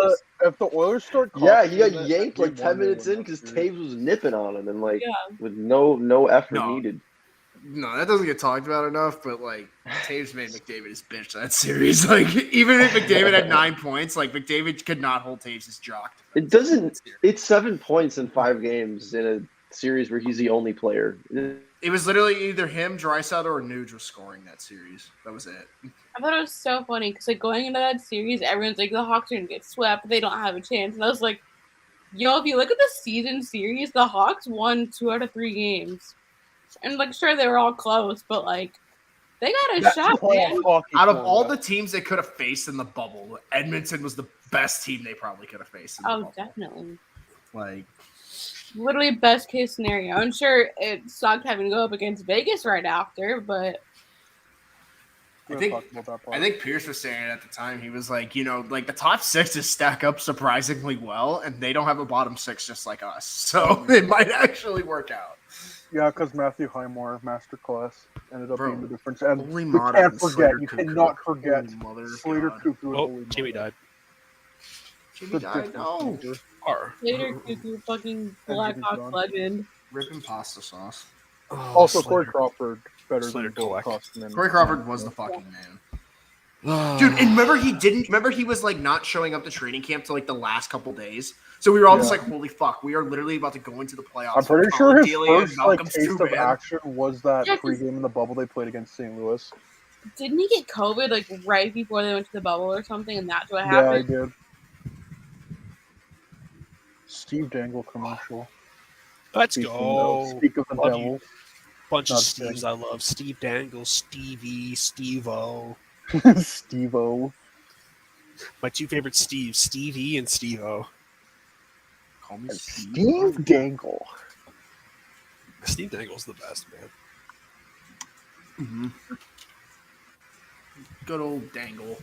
Speaker 1: If the Oilers start,
Speaker 6: Yeah, he got
Speaker 1: costing it,
Speaker 6: yanked like
Speaker 1: game
Speaker 6: 10
Speaker 1: one, they
Speaker 6: minutes
Speaker 1: win
Speaker 6: in
Speaker 1: that
Speaker 6: because
Speaker 1: series.
Speaker 6: Taves was nipping on him and like
Speaker 3: Yeah.
Speaker 6: with no effort
Speaker 2: No.
Speaker 6: needed.
Speaker 2: No, that doesn't get talked about enough, but like Taves made McDavid his bitch that series. Like, even if McDavid had 9 points, like McDavid could not hold Taves' jock.
Speaker 6: It doesn't. It's 7 points in 5 games in a series where he's the only player.
Speaker 2: It was literally either him, Draisaitl, or Nuge was scoring that series. That was it.
Speaker 3: I thought it was so funny because like going into that series, everyone's like the Hawks are gonna get swept, they don't have a chance, and I was like, yo, if you look at the season series, the Hawks won 2 out of 3 games, and like sure they were all close, but like They got a
Speaker 1: That's
Speaker 3: shot,
Speaker 1: playoff
Speaker 3: man.
Speaker 1: hockey
Speaker 2: Out of
Speaker 1: for
Speaker 2: all
Speaker 1: ya.
Speaker 2: the teams they could have faced in the bubble, Edmonton was the best team they probably could have faced in the
Speaker 3: Oh,
Speaker 2: bubble.
Speaker 3: definitely.
Speaker 2: Like,
Speaker 3: Literally best case scenario. I'm sure it sucked having to go up against Vegas right after, but
Speaker 1: We
Speaker 2: I
Speaker 1: don't
Speaker 2: think
Speaker 1: talk about that part.
Speaker 2: I think Pierce was saying it at the time. He was like, like the top six is stack up surprisingly well, and they don't have a bottom six just like us, so it might actually work out.
Speaker 1: Yeah, because Matthew Highmore, masterclass, ended up
Speaker 2: Bro,
Speaker 1: being the difference. And
Speaker 2: Holy
Speaker 1: we
Speaker 2: Mata
Speaker 1: can't
Speaker 2: and
Speaker 1: forget,
Speaker 2: Slater
Speaker 1: you
Speaker 2: Cuckoo.
Speaker 1: cannot forget
Speaker 2: Holy mother of
Speaker 1: Slater
Speaker 2: God.
Speaker 1: Cuckoo and
Speaker 4: Oh,
Speaker 1: Holy
Speaker 4: Jimmy
Speaker 1: Mata.
Speaker 4: died.
Speaker 2: Jimmy
Speaker 1: The
Speaker 2: died.
Speaker 1: difference
Speaker 2: No.
Speaker 1: maker.
Speaker 3: Later, Cuckoo, fucking Blackhawks
Speaker 1: gone.
Speaker 3: legend.
Speaker 2: Ripping pasta sauce.
Speaker 4: Oh,
Speaker 1: Also, Corey
Speaker 4: Slater.
Speaker 1: Crawford better
Speaker 4: Slater
Speaker 1: than both
Speaker 4: Kolek.
Speaker 1: Costin and
Speaker 2: Corey Crawford was the fucking man. Dude, and remember he was like not showing up to training camp till like the last couple days. So we were all just
Speaker 1: Yeah.
Speaker 2: like, holy fuck, we are literally about to go into the playoffs.
Speaker 1: I'm pretty
Speaker 2: with
Speaker 1: sure
Speaker 2: Colin
Speaker 1: his
Speaker 2: Delia and
Speaker 1: first
Speaker 2: Malcolm
Speaker 1: taste of
Speaker 2: Subban.
Speaker 1: action was that
Speaker 3: Yeah, 'cause-
Speaker 1: pregame in the bubble they played against St. Louis.
Speaker 3: Didn't he get COVID like right before they went to the bubble or something, and that's what
Speaker 1: Yeah, I
Speaker 3: happened?
Speaker 1: did. Steve Dangle commercial.
Speaker 4: Let's go.
Speaker 1: Speak of the
Speaker 4: Love you.
Speaker 1: devil.
Speaker 4: Bunch of
Speaker 1: Not
Speaker 4: Steves I love. Steve Dangle, Stevie, Steve-O.
Speaker 1: Steve-O.
Speaker 4: My two favorite Steves, Stevie and Steve-O.
Speaker 2: Call me
Speaker 1: And
Speaker 2: Steve.
Speaker 1: Steve Dangle.
Speaker 4: Steve Dangle's the best, man.
Speaker 2: Good old Dangle.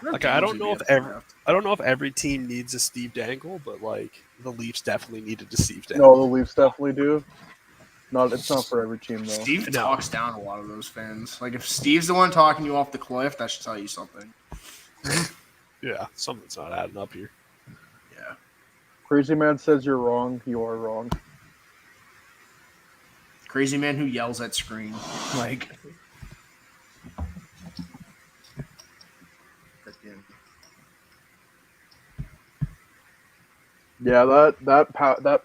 Speaker 4: Like I don't know if every team needs a Steve Dangle, but like the Leafs definitely needed a Steve Dangle.
Speaker 1: No, the Leafs definitely do. It's not for every team though.
Speaker 2: Steve
Speaker 4: No.
Speaker 2: talks down a lot of those fans. Like if Steve's the one talking you off the cliff, that should tell you something.
Speaker 4: Yeah, something's not adding up here.
Speaker 2: Yeah.
Speaker 1: Crazy Man says you're wrong. You are wrong.
Speaker 2: Crazy man who yells at screen. Like
Speaker 1: Yeah, that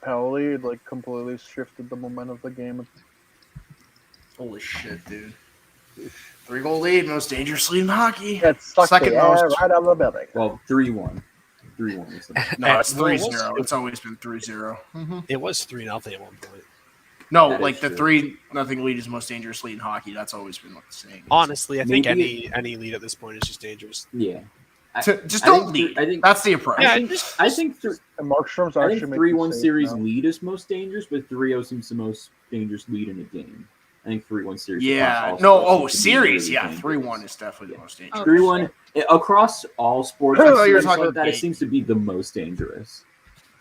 Speaker 1: penalty like completely shifted the momentum of the game.
Speaker 2: holy shit, dude. 3-goal lead, most dangerous lead in hockey.
Speaker 1: It sucked
Speaker 2: Second
Speaker 1: the air
Speaker 2: most.
Speaker 1: right out of the building.
Speaker 5: Well, 3-1. 3-1 was the
Speaker 2: No, it's
Speaker 4: Well, it
Speaker 2: 3-0.
Speaker 4: was-
Speaker 2: It's always been 3-0.
Speaker 4: It was 3-0 at one point.
Speaker 2: No,
Speaker 5: That
Speaker 2: like
Speaker 5: is
Speaker 2: the
Speaker 5: true.
Speaker 2: 3-0 lead is most dangerous lead in hockey. That's always been what the saying is.
Speaker 4: Honestly, I think
Speaker 5: Maybe-
Speaker 4: any lead at this point is just dangerous.
Speaker 5: Yeah.
Speaker 2: Just
Speaker 5: I
Speaker 2: don't
Speaker 5: think-
Speaker 2: lead.
Speaker 5: I think-
Speaker 2: That's the approach.
Speaker 4: Yeah,
Speaker 5: I think
Speaker 1: And Markstrom's
Speaker 5: I
Speaker 1: actually
Speaker 5: think
Speaker 1: making
Speaker 5: 3-1
Speaker 1: saves
Speaker 5: series
Speaker 1: now.
Speaker 5: lead is most dangerous, but 3-0 seems the most dangerous lead in a game. I think 3-1 series.
Speaker 2: Yeah.
Speaker 5: across
Speaker 2: No,
Speaker 5: all sports seems to be
Speaker 2: series.
Speaker 5: really
Speaker 2: Yeah,
Speaker 5: dangerous.
Speaker 2: 3-1 is definitely the most dangerous.
Speaker 3: Oh,
Speaker 5: 3-1 across all sports.
Speaker 2: I thought you were
Speaker 5: series
Speaker 2: talking
Speaker 5: like that. It
Speaker 2: game.
Speaker 5: seems to be the most dangerous.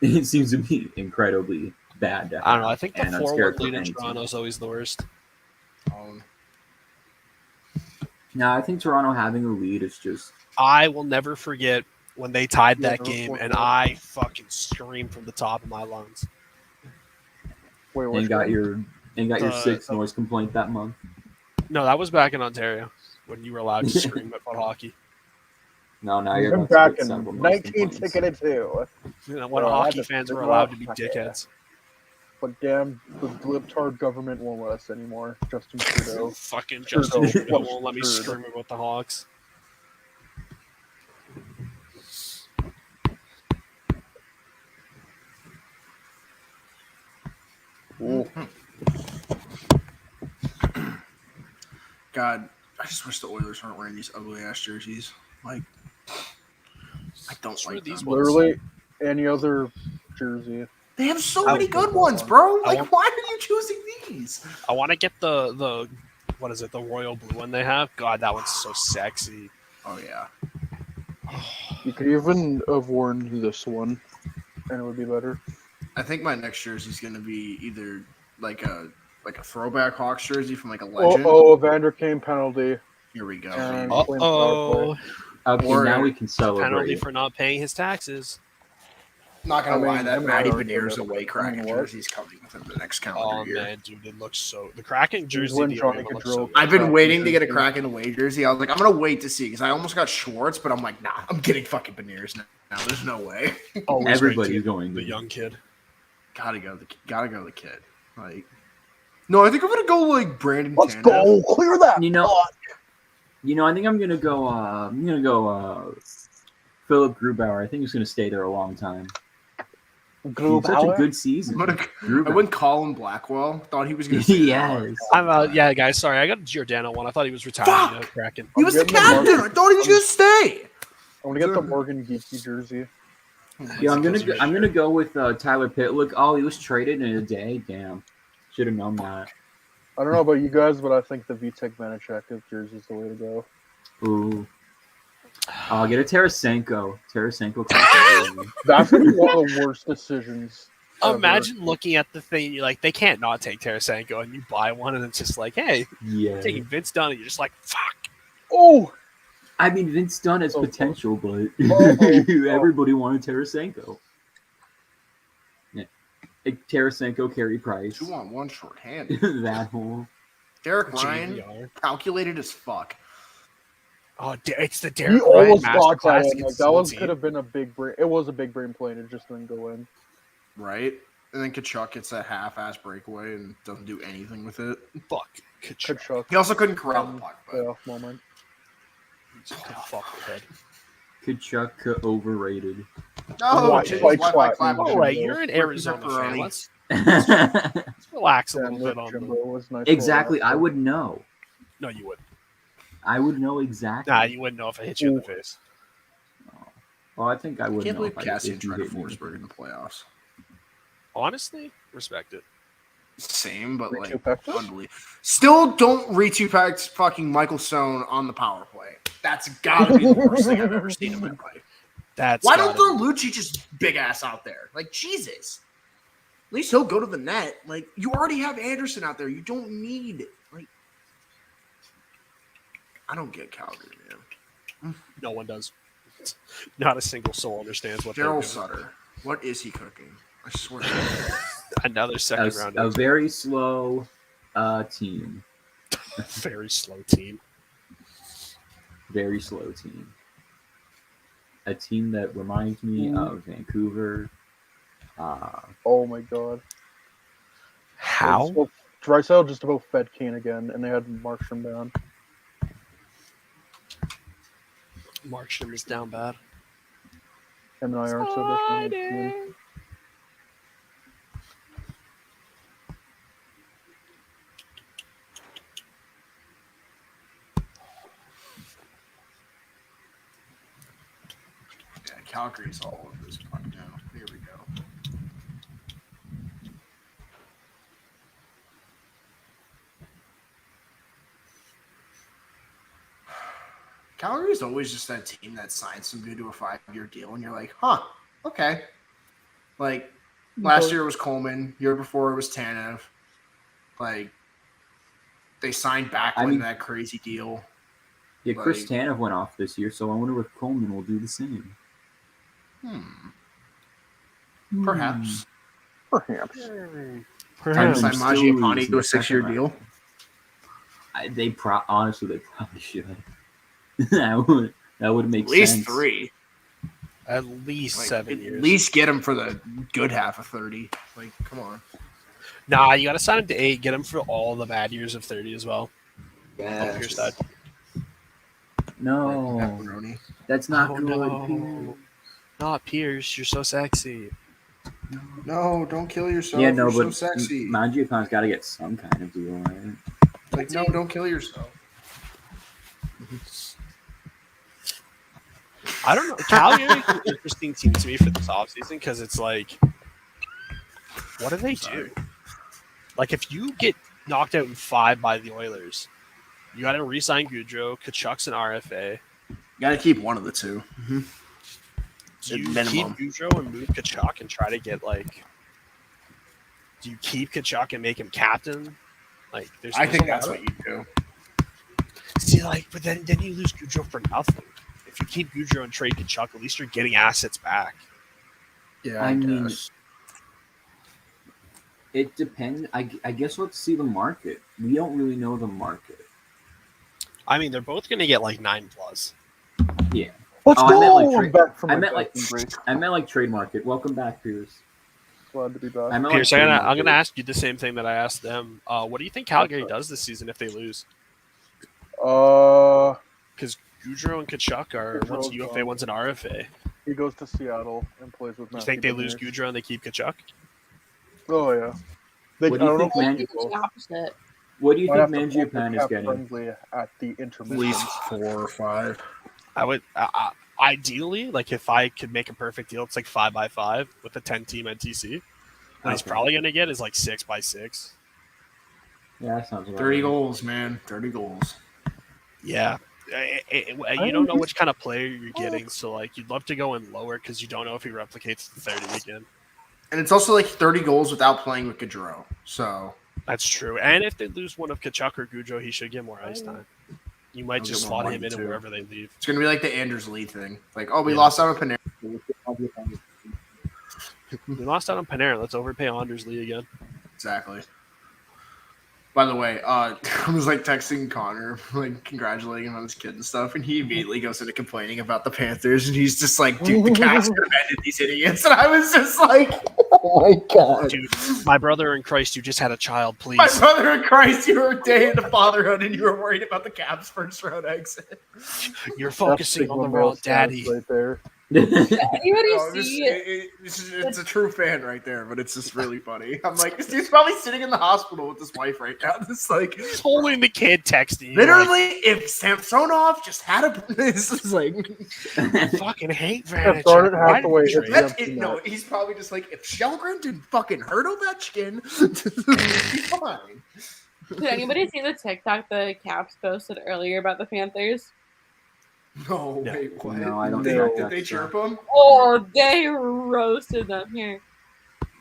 Speaker 5: It seems to be incredibly bad. To
Speaker 4: I don't know.
Speaker 5: have,
Speaker 4: I think the
Speaker 5: and I'm
Speaker 4: 4-1
Speaker 5: scared for
Speaker 4: lead in
Speaker 5: any team.
Speaker 4: Toronto is always the worst.
Speaker 5: No, I think Toronto having a lead is just
Speaker 4: I will never forget when they tied
Speaker 1: Yeah,
Speaker 4: that
Speaker 1: there was
Speaker 4: game,
Speaker 1: one
Speaker 4: and
Speaker 1: goal.
Speaker 4: I fucking screamed from the top of my lungs.
Speaker 1: Wait,
Speaker 5: and
Speaker 1: which
Speaker 5: got
Speaker 1: one?
Speaker 5: your sixth
Speaker 4: the-
Speaker 5: noise complaint that month.
Speaker 4: No, that was back in Ontario when you were allowed to scream about hockey.
Speaker 5: No, now you're
Speaker 1: I'm
Speaker 5: about to
Speaker 1: back
Speaker 5: get
Speaker 1: in
Speaker 5: several noise
Speaker 1: 19
Speaker 5: complaints.
Speaker 1: ticketed too.
Speaker 4: You know, when
Speaker 1: Bro, I
Speaker 4: hockey
Speaker 1: just-
Speaker 4: fans were
Speaker 1: oh,
Speaker 4: allowed to be
Speaker 1: fuck yeah.
Speaker 4: dickheads.
Speaker 1: But damn, the libtard government won't let us anymore. Justin Trudeau.
Speaker 4: Fucking
Speaker 1: Trudeau.
Speaker 4: Justin Trudeau won't let me
Speaker 1: Trudeau.
Speaker 4: scream about the Hawks.
Speaker 1: Ooh.
Speaker 2: God, I just wish the Oilers weren't wearing these ugly ass jerseys. Like, I don't
Speaker 4: Sure,
Speaker 2: like
Speaker 4: these
Speaker 2: them.
Speaker 4: ones-
Speaker 1: Literally any other jersey.
Speaker 2: They have so
Speaker 4: I
Speaker 2: many
Speaker 1: would
Speaker 2: good
Speaker 1: go
Speaker 2: ones,
Speaker 1: on.
Speaker 2: bro.
Speaker 4: I
Speaker 2: Like,
Speaker 4: want-
Speaker 2: why are you choosing these?
Speaker 4: I want to get the what is it? The royal blue one they have. God, that one's so sexy.
Speaker 2: Oh yeah.
Speaker 1: You could even have worn this one, and it would be better.
Speaker 2: I think my next jersey is gonna be either like a throwback Hawks jersey from like a
Speaker 1: Oh,
Speaker 2: legend.
Speaker 1: Vander Kane penalty.
Speaker 2: Here we go.
Speaker 1: And-
Speaker 2: baby.
Speaker 4: Uh-oh.
Speaker 5: Okay,
Speaker 2: Or
Speaker 5: now we can
Speaker 4: Penalty
Speaker 5: celebrate.
Speaker 4: for not paying his taxes.
Speaker 2: Not gonna
Speaker 1: I mean,
Speaker 2: lie, that
Speaker 1: I'm
Speaker 2: Matty
Speaker 1: not
Speaker 2: Beniers
Speaker 1: gonna-
Speaker 2: away
Speaker 1: I
Speaker 2: Kraken
Speaker 1: mean, what?
Speaker 2: jersey is coming within the next calendar
Speaker 4: Oh
Speaker 2: year.
Speaker 4: man, dude, it looks so. The Kraken jersey.
Speaker 1: when
Speaker 4: The
Speaker 1: Johnny
Speaker 4: away one looks
Speaker 1: Gaudreau-
Speaker 4: so good.
Speaker 2: I've been
Speaker 1: Kraken
Speaker 2: waiting to get a
Speaker 1: jersey.
Speaker 2: Kraken away jersey. I was like, I'm gonna wait to see because I almost got Schwartz, but I'm like, nah, I'm getting fucking Beniers now. There's no way.
Speaker 4: Always
Speaker 5: Everybody's
Speaker 4: great,
Speaker 5: going
Speaker 4: the
Speaker 5: to.
Speaker 4: young kid.
Speaker 2: gotta go the kid. Like, no, I think I'm gonna go like Brandon.
Speaker 1: Let's
Speaker 2: Tanev.
Speaker 1: go! Clear that!
Speaker 5: You know-
Speaker 1: fuck.
Speaker 5: I think I'm gonna go. Philip Grubauer. I think he's gonna stay there a long time. He's such a good season.
Speaker 2: I wouldn't call him Blackwell. Thought he was going to.
Speaker 5: Yes.
Speaker 4: Yeah, guys. Sorry, I got a Giordano one. I thought he was retiring.
Speaker 2: Fuck!
Speaker 4: Kraken.
Speaker 2: He was the captain. I thought he was going to stay.
Speaker 1: I'm gonna get the Morgan Geeky jersey.
Speaker 5: Yeah, I'm gonna go with Tyler Pitlick. Oh, he was traded in a day. Damn, should have known that.
Speaker 1: I don't know about you guys, but I think the Vitek Vanacek jersey is the way to go.
Speaker 5: Ooh. I'll get a Tarasenko.
Speaker 1: That's gonna be one of the worst decisions.
Speaker 4: Imagine looking at the thing, you're like, they can't not take Tarasenko, and you buy one, and it's just like, hey,
Speaker 5: yeah,
Speaker 4: taking Vince Dunn, and you're just like, fuck.
Speaker 1: Oh,
Speaker 5: I mean, Vince Dunn has potential, but everybody wanted Tarasenko. Yeah, Tarasenko, Carey Price.
Speaker 2: 2-on-1 shorthanded.
Speaker 5: That whole
Speaker 2: Derek Ryan, calculated as fuck.
Speaker 4: Oh, it's the Derek
Speaker 1: Ryan
Speaker 4: almost
Speaker 1: masterclass. Like, that one could have been a big brain. It was a big brain play, and it just didn't go in.
Speaker 2: Right? And then Kachuk gets that half-ass breakaway and doesn't do anything with it.
Speaker 4: Fuck Kachuk.
Speaker 2: He also couldn't corral the puck.
Speaker 1: Playoff moment.
Speaker 5: Kachuk overrated.
Speaker 2: No,
Speaker 4: all right, you're in Arizona fan. Let's relax a little bit on
Speaker 1: nice.
Speaker 5: Exactly, I would know.
Speaker 4: No, you wouldn't.
Speaker 5: I would know exactly.
Speaker 4: Nah, you wouldn't know if I hit you in the face.
Speaker 5: Well, I think I would.
Speaker 2: Can't believe Cassian tried to Forsberg in the playoffs.
Speaker 4: Honestly, respect it.
Speaker 2: Same, but like unbelievable. Still don't retupact fucking Michael Stone on the power play. That's gotta be the worst thing I've ever seen in my life. Why don't throw Lucic's big ass out there? Like, Jesus. At least he'll go to the net. Like, you already have Anderson out there. You don't need like. I don't get Calgary, man.
Speaker 4: No one does. Not a single soul understands what
Speaker 2: Daryl Sutter. What is he cooking? I swear.
Speaker 4: Another second round.
Speaker 5: A very slow team.
Speaker 4: Very slow team.
Speaker 5: Very slow team. A team that reminds me of Vancouver.
Speaker 1: Oh my god.
Speaker 4: How?
Speaker 1: Drysdale just about fed Kane again, and they had Markstrom down.
Speaker 4: Markstrom is down bad.
Speaker 1: Him and I are so different.
Speaker 2: Calgary's all over this puck now. Here we go. Calgary's always just that team that signs some dude to a 5-year deal, and you're like, huh, okay. Like, last year it was Coleman. Year before it was Tanev. Like, they signed Backlund that crazy deal.
Speaker 5: Yeah, Chris Tanev went off this year, so I wonder if Coleman will do the same.
Speaker 2: Perhaps.
Speaker 1: Perhaps.
Speaker 2: Time to sign Mangiapane to a 6-year deal.
Speaker 5: Honestly, they probably should. that would make sense.
Speaker 2: At least 3.
Speaker 4: At least 7 years.
Speaker 2: At least get him for the good half of 30. Like, come on.
Speaker 4: Nah, you got to sign him to 8. Get him for all the bad years of 30 as well.
Speaker 6: Yes.
Speaker 5: No, that's not good.
Speaker 4: No. Not Pierce. You're so sexy.
Speaker 2: No, don't kill yourself.
Speaker 5: Yeah, no,
Speaker 2: You're
Speaker 5: but
Speaker 2: so sexy.
Speaker 5: Mangiapane's got to get some kind of deal, right?
Speaker 2: Like, no, don't kill yourself.
Speaker 4: I don't know. Calgary is an interesting team to me for this offseason because it's like, what do they do? Like, if you get knocked out in 5 by the Oilers, you got to re-sign Goudreau. Kachuk's an RFA.
Speaker 2: You got to keep one of the two.
Speaker 4: Do you keep Goudreau and move Kachuk and try to get, like... Do you keep Kachuk and make him captain? Like,
Speaker 2: I think that's what you do.
Speaker 4: See, like, but then you lose Goudreau for nothing. If you keep Goudreau and trade Kachuk, at least you're getting assets back.
Speaker 2: Yeah,
Speaker 5: I mean, it depends. I guess let's see the market. We don't really know the market.
Speaker 4: I mean, they're both going to get, like, 9+.
Speaker 5: Yeah.
Speaker 1: Let's go!
Speaker 5: I meant like trade market. Welcome back, Pierce.
Speaker 1: Glad to be back.
Speaker 4: Pierce, I'm going to ask you the same thing that I asked them. What do you think Calgary does this season if they lose?
Speaker 1: Because
Speaker 4: Goudreau and Kachuk are one's UFA, one's an RFA.
Speaker 1: He goes to Seattle and plays with
Speaker 4: You
Speaker 1: Matthew
Speaker 4: think they lose
Speaker 1: Beniers.
Speaker 4: Goudreau and they keep Kachuk?
Speaker 1: Oh yeah.
Speaker 5: What do you think,
Speaker 3: I
Speaker 5: man?
Speaker 3: think it's the opposite.
Speaker 5: What do you
Speaker 1: Might
Speaker 5: think
Speaker 1: have to pull
Speaker 5: Mangiapane
Speaker 1: the
Speaker 5: is
Speaker 1: cap
Speaker 5: getting?
Speaker 1: friendly at the
Speaker 2: At
Speaker 1: intermission.
Speaker 2: least 4 or 5.
Speaker 4: I would ideally, like, if I could make a perfect deal, it's like 5x5 with a 10-team NTC. What he's
Speaker 5: Okay.
Speaker 4: probably going to get is like 6x6.
Speaker 5: Yeah, that sounds about
Speaker 2: 30
Speaker 5: right.
Speaker 2: goals, man. 30 goals.
Speaker 4: Yeah. You don't know which kind of player you're getting, so like you'd love to go in lower because you don't know if he replicates the 30 again.
Speaker 2: And it's also like 30 goals without playing with Gaudreau. So
Speaker 4: That's true. And if they lose one of Kachuk or Goudreau, he should get more ice time. You might
Speaker 2: He'll
Speaker 4: just
Speaker 2: get more
Speaker 4: slot him
Speaker 2: money,
Speaker 4: in
Speaker 2: too.
Speaker 4: wherever they leave.
Speaker 2: it's going to be like the Anders Lee thing. Like, oh, we
Speaker 4: Yeah.
Speaker 2: lost out on Panarin.
Speaker 4: We lost out on Panarin. Let's overpay Anders Lee again.
Speaker 2: Exactly. By the way, I was like texting Connor, like congratulating him on his kid and stuff, and he immediately goes into complaining about the Panthers, and he's just like, dude, the Caps could have ended these idiots. And I was just like, oh my god.
Speaker 4: Dude, my brother in Christ, you just had a child, please.
Speaker 2: My brother in Christ, you were a day into fatherhood and you were worried about the Caps first round exit.
Speaker 4: You're focusing
Speaker 1: That's
Speaker 4: on the
Speaker 1: Sigma
Speaker 4: wrong
Speaker 1: male stance
Speaker 4: daddy.
Speaker 1: right there.
Speaker 3: Anybody
Speaker 2: No,
Speaker 3: see
Speaker 2: it's a true fan right there, but it's just really funny. I'm like, this dude's probably sitting in the hospital with his wife right now. It's like,
Speaker 4: He's holding the kid texting.
Speaker 2: literally, if Samsonov just had a, this is like,
Speaker 4: I fucking hate
Speaker 1: Yeah,
Speaker 4: Vanacek.
Speaker 1: started
Speaker 4: Why
Speaker 1: half the
Speaker 4: did
Speaker 1: way
Speaker 4: you
Speaker 1: hit
Speaker 4: trade?
Speaker 1: the
Speaker 2: that's
Speaker 1: empty
Speaker 2: it. No,
Speaker 1: net.
Speaker 2: he's probably just like, if Shelgren didn't fucking hurt Ovechkin, he's fine.
Speaker 3: Did anybody see the TikTok the Caps posted earlier about the Panthers?
Speaker 2: No,
Speaker 4: No.
Speaker 2: wait, what?
Speaker 5: No, I don't
Speaker 1: think
Speaker 2: Did
Speaker 5: that's
Speaker 2: they chirp him?
Speaker 3: Oh, they roasted them here,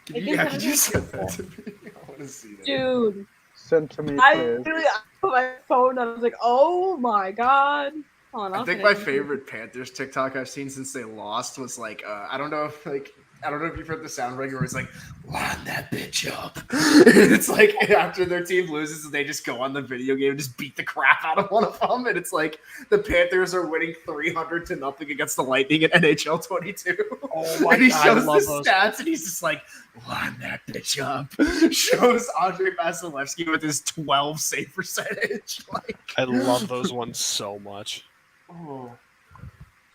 Speaker 2: Could
Speaker 3: I
Speaker 2: you
Speaker 3: can
Speaker 2: send
Speaker 3: kinda
Speaker 2: that to me? I want to see that.
Speaker 3: dude.
Speaker 1: Send to me,
Speaker 3: I
Speaker 1: please.
Speaker 3: literally put my phone on. I was like, oh my god. Hold on,
Speaker 2: I
Speaker 3: I'll
Speaker 2: think
Speaker 3: send
Speaker 2: my
Speaker 3: it to you.
Speaker 2: favorite Panthers TikTok I've seen since they lost was like, I don't know if you've heard the sound ring where it's like, line that bitch up. It's like after their team loses, they just go on the video game and just beat the crap out of one of them. And it's like the Panthers are winning 300-0 against the Lightning in NHL 22.
Speaker 4: Oh my
Speaker 2: And he
Speaker 4: God, I
Speaker 2: shows
Speaker 4: love
Speaker 2: the
Speaker 4: those.
Speaker 2: stats and he's just like, line that bitch up. Shows Andre Vasilevsky with his 12 save percentage. Like,
Speaker 4: I love those ones so much.
Speaker 2: oh.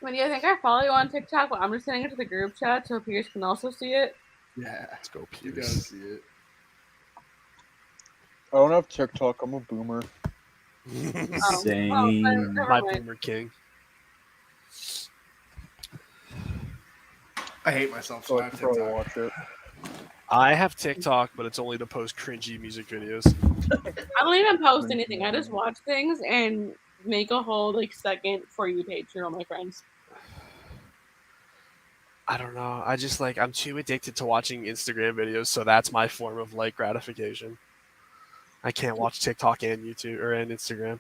Speaker 3: When do you think I follow you on TikTok? Well, I'm just sending it to the group chat so Pierce can also see it.
Speaker 2: Yeah,
Speaker 4: Let's go,
Speaker 2: you gotta
Speaker 4: Pierce.
Speaker 2: see it.
Speaker 1: I don't have TikTok. I'm a boomer.
Speaker 5: Same.
Speaker 3: never
Speaker 4: My
Speaker 3: mind.
Speaker 4: boomer king.
Speaker 2: I hate myself,
Speaker 1: So
Speaker 2: so I
Speaker 1: I
Speaker 2: have
Speaker 1: could probably
Speaker 2: TikTok.
Speaker 1: watch it.
Speaker 4: I have TikTok, but it's only to post cringy music videos.
Speaker 3: I don't even post anything. I just watch things and make a whole like second For You page for all my friends.
Speaker 4: I don't know. I just like I'm too addicted to watching Instagram videos, so that's my form of like gratification. I can't watch TikTok and YouTube or and Instagram.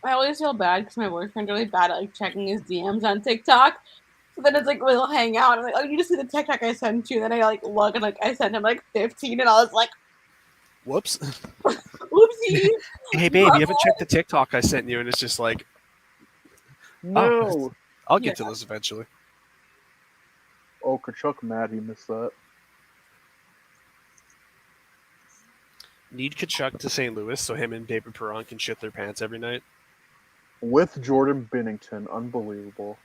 Speaker 3: I always feel bad because my boyfriend's really bad at like checking his DMs on TikTok. So then it's like we'll hang out and I'm like, oh, you just see the TikTok I sent you. And then I like look and like I sent him like 15 and I was like,
Speaker 4: Whoops.
Speaker 3: oopsie.
Speaker 4: Hey babe, you haven't checked the TikTok I sent you, and it's just like
Speaker 1: No.
Speaker 4: I'll get to this eventually.
Speaker 1: Oh, Kachuk mad he missed that.
Speaker 4: Need Kachuk to St. Louis so him and David Perron can shit their pants every night.
Speaker 1: With Jordan Binnington. Unbelievable.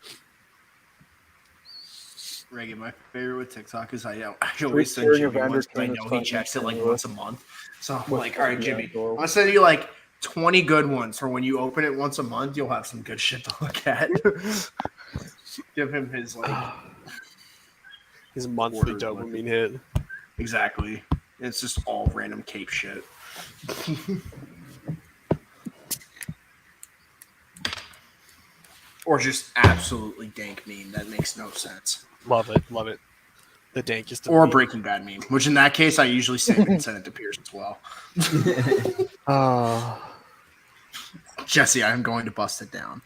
Speaker 2: Reagan, my favorite with TikTok is I always send
Speaker 1: Hearing
Speaker 2: Jimmy
Speaker 1: of
Speaker 2: ones, but I
Speaker 1: Anderson
Speaker 2: know
Speaker 1: is
Speaker 2: he
Speaker 1: fun.
Speaker 2: checks it like once a month. So I'm
Speaker 1: With
Speaker 2: like, all right,
Speaker 1: the
Speaker 2: Jimmy,
Speaker 1: outdoor.
Speaker 2: I'm gonna send you like 20 good ones for when you open it once a month, you'll have some good shit to look at. Give him his like
Speaker 4: His monthly
Speaker 2: Ordered
Speaker 4: dopamine hit.
Speaker 2: exactly. It's just all random cape shit. Or just absolutely dank meme that makes no sense.
Speaker 4: Love it, love it. The dankest of
Speaker 2: Or a
Speaker 4: memes.
Speaker 2: Breaking Bad meme, which in that case I usually save it and send it to Pierce as well. Jesse, I'm going to bust it down.